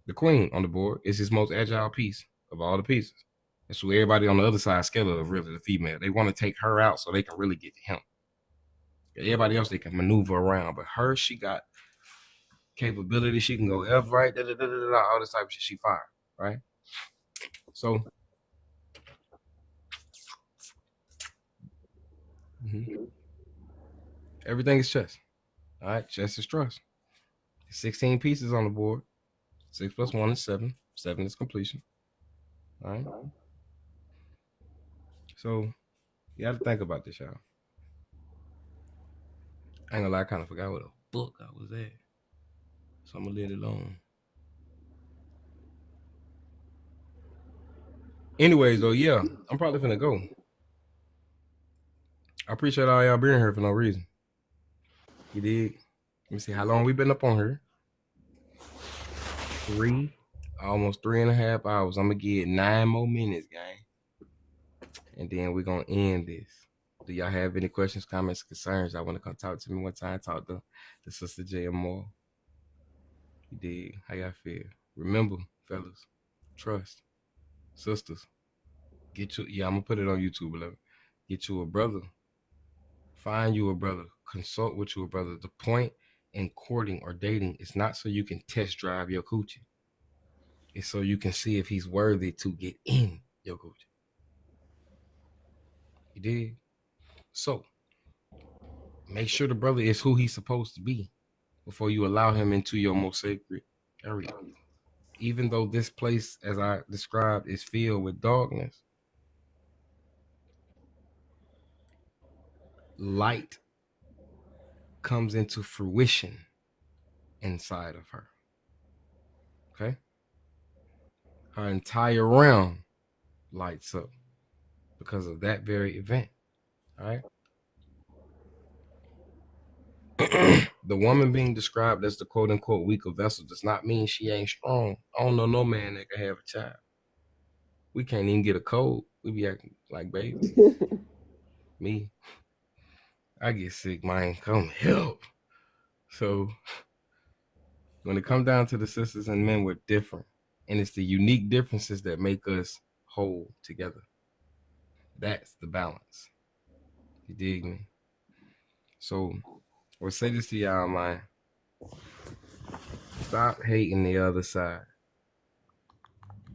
The queen on the board is his most agile piece of all the pieces. And so everybody on the other side, scared of really the female. They want to take her out so they can really get to him. Everybody else, they can maneuver around. But her, she got capability. She can go left, right, all this type of shit. She fire, right? So, everything is chess. All right, chess is trust. 16 pieces on the board. 6 plus 1 is 7. 7 is completion. All right. So, you got to think about this, y'all. I ain't gonna lie, I kind of forgot what a book I was at. So I'm gonna leave it alone. Anyways, though, yeah, I'm probably finna go. I appreciate all y'all being here for no reason. You dig? Let me see how long we been up on here. Almost 3.5 hours. I'm gonna get 9 more minutes, gang. And then we're gonna end this. Do y'all have any questions, comments, concerns? Y'all wanna come talk to me one time? Talk to the Sister JMO. You dig? How y'all feel? Remember, fellas, trust. Sisters, get you. Yeah, I'm gonna put it on YouTube, beloved. Get you a brother. Find you a brother. Consult with you a brother. The point in courting or dating is not so you can test drive your coochie. It's so you can see if he's worthy to get in your coochie. You dig? So make sure the brother is who he's supposed to be before you allow him into your most sacred area. Even though this place, as I described, is filled with darkness, light comes into fruition inside of her. Okay? Her entire realm lights up because of that very event. All right? The woman being described as the quote-unquote weaker vessel does not mean she ain't strong. I don't know no man that can have a child. We can't even get a cold. We be acting like babies. Me. I get sick, man. Come help. So when it comes down to the sisters and men, we're different. And it's the unique differences that make us whole together. That's the balance. You dig me? So we'll say this to y'all, man. Stop hating the other side.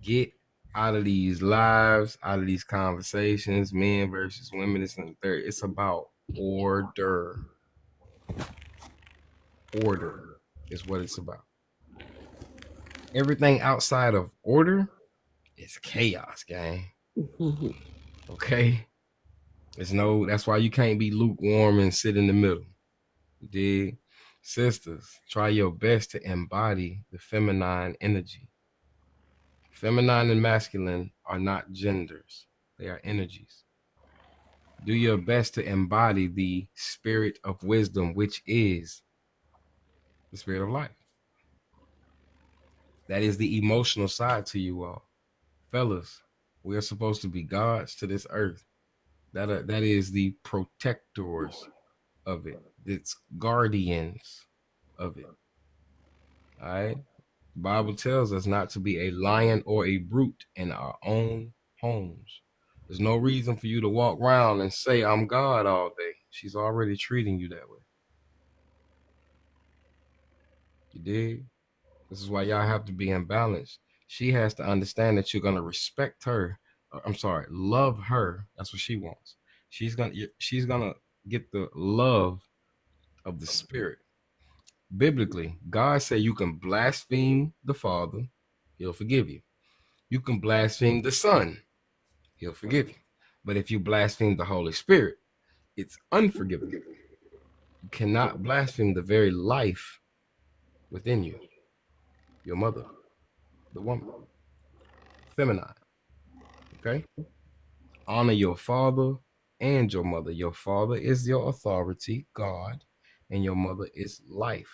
Get out of these lives, out of these conversations, men versus women. It's about order. Order is what it's about. Everything outside of order is chaos, gang. Okay? That's why you can't be lukewarm and sit in the middle. You dig? Sisters, try your best to embody the feminine energy. Feminine and masculine are not genders. They are energies. Do your best to embody the spirit of wisdom, which is the spirit of life. That is the emotional side to you all. Fellas, we are supposed to be gods to this earth. That is the protectors of it. It's guardians of it. All right? The Bible tells us not to be a lion or a brute in our own homes. There's no reason for you to walk around and say, I'm God all day. She's already treating you that way. You dig? This is why y'all have to be in balance. She has to understand that you're going to respect her. Love her. That's what she wants. She's going to get the love of the Spirit. Biblically, God said you can blaspheme the Father. He'll forgive you. You can blaspheme the Son. He'll forgive you. But if you blaspheme the Holy Spirit, it's unforgivable. You cannot blaspheme the very life within you. Your mother, the woman, feminine. Okay? Honor your father and your mother. Your father is your authority, God, and your mother is life.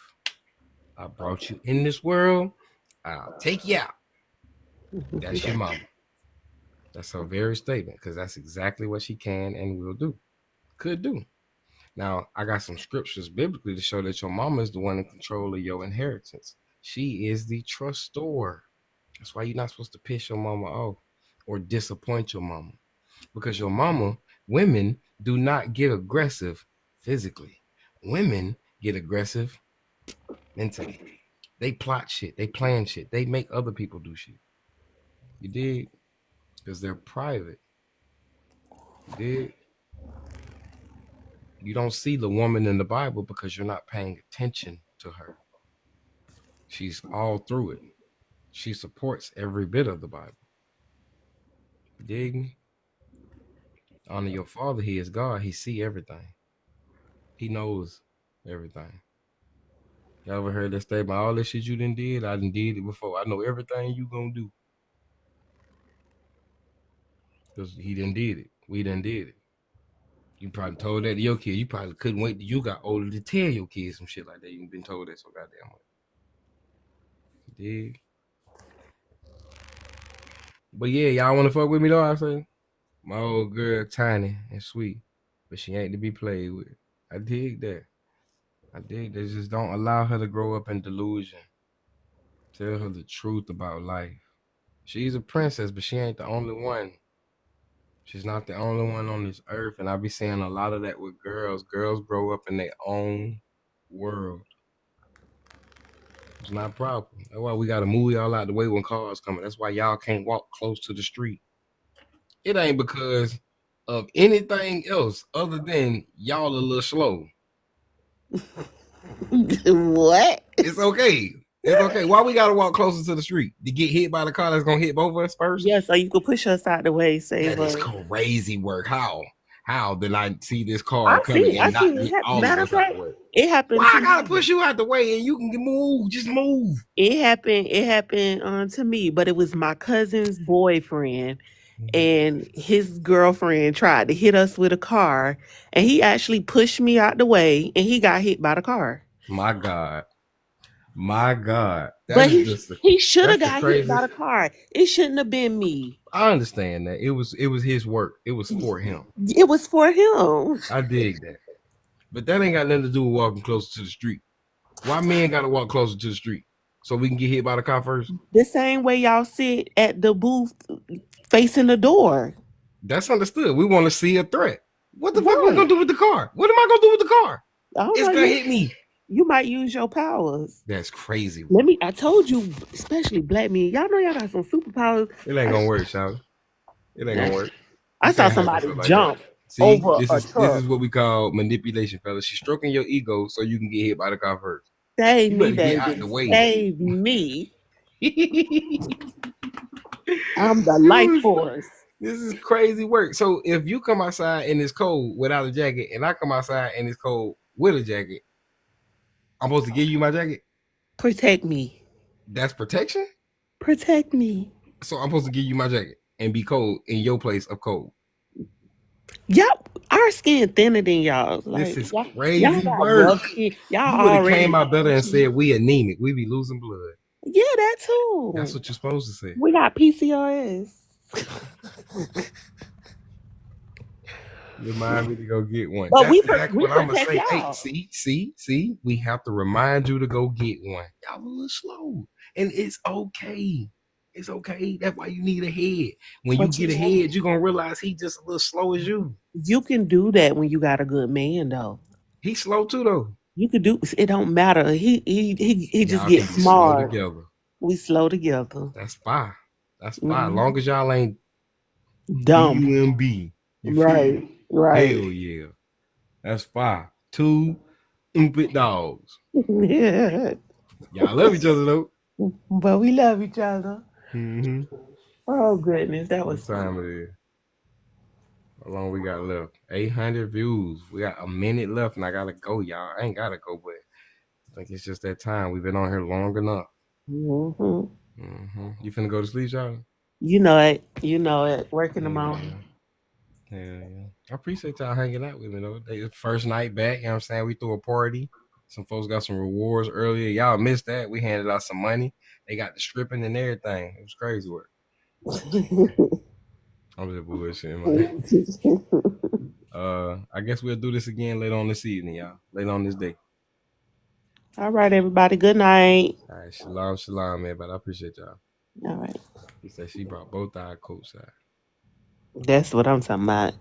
I brought you in this world. I'll take you out. That's your mama. That's her very statement, because that's exactly what she can and will do. Could do. Now, I got some scriptures biblically to show that your mama is the one in control of your inheritance. She is the trustor. That's why you're not supposed to piss your mama off or disappoint your mama. Because your mama, women do not get aggressive physically. Women get aggressive mentally. They plot shit. They plan shit. They make other people do shit. You dig? Because they're private. You dig? You don't see the woman in the Bible because you're not paying attention to her. She's all through it. She supports every bit of the Bible. You dig me? Honor your father. He is God. He see everything. He knows everything. You ever heard that statement? All this shit you done did, I done did it before. I know everything you gonna do. Because he done did it. We done did it. You probably told that to your kid. You probably couldn't wait till you got older to tell your kids some shit like that. You've been told that so goddamn much. You dig? But yeah, y'all want to fuck with me though, I say? My old girl, tiny and sweet, but she ain't to be played with. I dig that. I dig that. Just don't allow her to grow up in delusion. Tell her the truth about life. She's a princess, but she ain't the only one. She's not the only one on this earth, and I be seeing a lot of that with girls. Girls grow up in their own world. It's not a problem. That's why we got to move y'all out the way when cars coming. That's why y'all can't walk close to the street. It ain't because of anything else other than y'all a little slow. What? It's okay. It's okay. Why we got to walk closer to the street? To get hit by the car that's going to hit both of us first? Yeah, so you could push us out the way, save That is us. crazy work. How did I see this car coming and not hit all of Matter us of out fact, the way? it happened. Why to I gotta me. push you out the way and you can move? Just move. It happened to me, but it was my cousin's boyfriend, and his girlfriend tried to hit us with a car, and he actually pushed me out the way, and he got hit by the car. My God. My God. But he should have got hit by the craziest. car. It shouldn't have been me. I understand that. It was his work. It was for him. It was for him. I dig that. But that ain't got nothing to do with walking closer to the street. Why men gotta walk closer to the street? So we can get hit by the car first? The same way y'all sit at the booth facing the door. That's understood. We want to see a threat. What the fuck we gonna do with the car? What am I gonna do with the car? It's gonna hit me. You might use your powers. That's crazy. I told you, especially black men, y'all know y'all got some superpowers. It ain't gonna work, Shout. It ain't gonna work. I saw somebody jump See, over this a is truck. what we call manipulation, fellas. She's stroking your ego so you can get hit by the car first. Save You me, better get out baby. the way. Save me. I'm the life force. This is crazy work. So if you come outside and it's cold without a jacket, and I come outside and it's cold with a jacket, I'm supposed to give you my jacket? Protect me. That's protection? Protect me. So I'm supposed to give you my jacket and be cold in your place of cold. Yep, our skin thinner than y'all. This is crazy work. You would have came out better and said we anemic. We be losing blood. Yeah, that too. That's what you're supposed to say. We got PCOS. Remind me to go get one. But That's we exactly what I'm gonna say. y'all. Hey, see, we have to remind you to go get one. Y'all a little slow, and it's okay. It's okay. That's why you need a head. When you get a head, you're gonna realize he just a little slow as you. You can do that when you got a good man, though. He's slow too, though. You could do. It don't matter. He just gets smart. We slow together. That's fine. That's fine. Long as y'all ain't dumb. UMB. Right. Hell yeah. That's fine. 2 stupid dogs. Yeah. Y'all love each other though. But we love each other. Mm-hmm. Oh goodness, that What was fun. time it is? How long we got left? 800 views. We got a minute left, and I gotta go, y'all. I ain't gotta go, but I think it's just that time. We've been on here long enough. You finna go to sleep, y'all? You know it. You know it. Working the Yeah. morning. Yeah. I appreciate y'all hanging out with me, though. First night back, you know what I'm saying? We threw a party. Some folks got some rewards earlier. Y'all missed that. We handed out some money. They got the stripping and everything. It was crazy work. I'm just bullshitting, man. I guess we'll do this again later on this evening, y'all. Later on this day. All right, everybody. Good night. All right, shalom, man. But I appreciate y'all. All right. He said she brought both our coats out. That's what I'm talking about.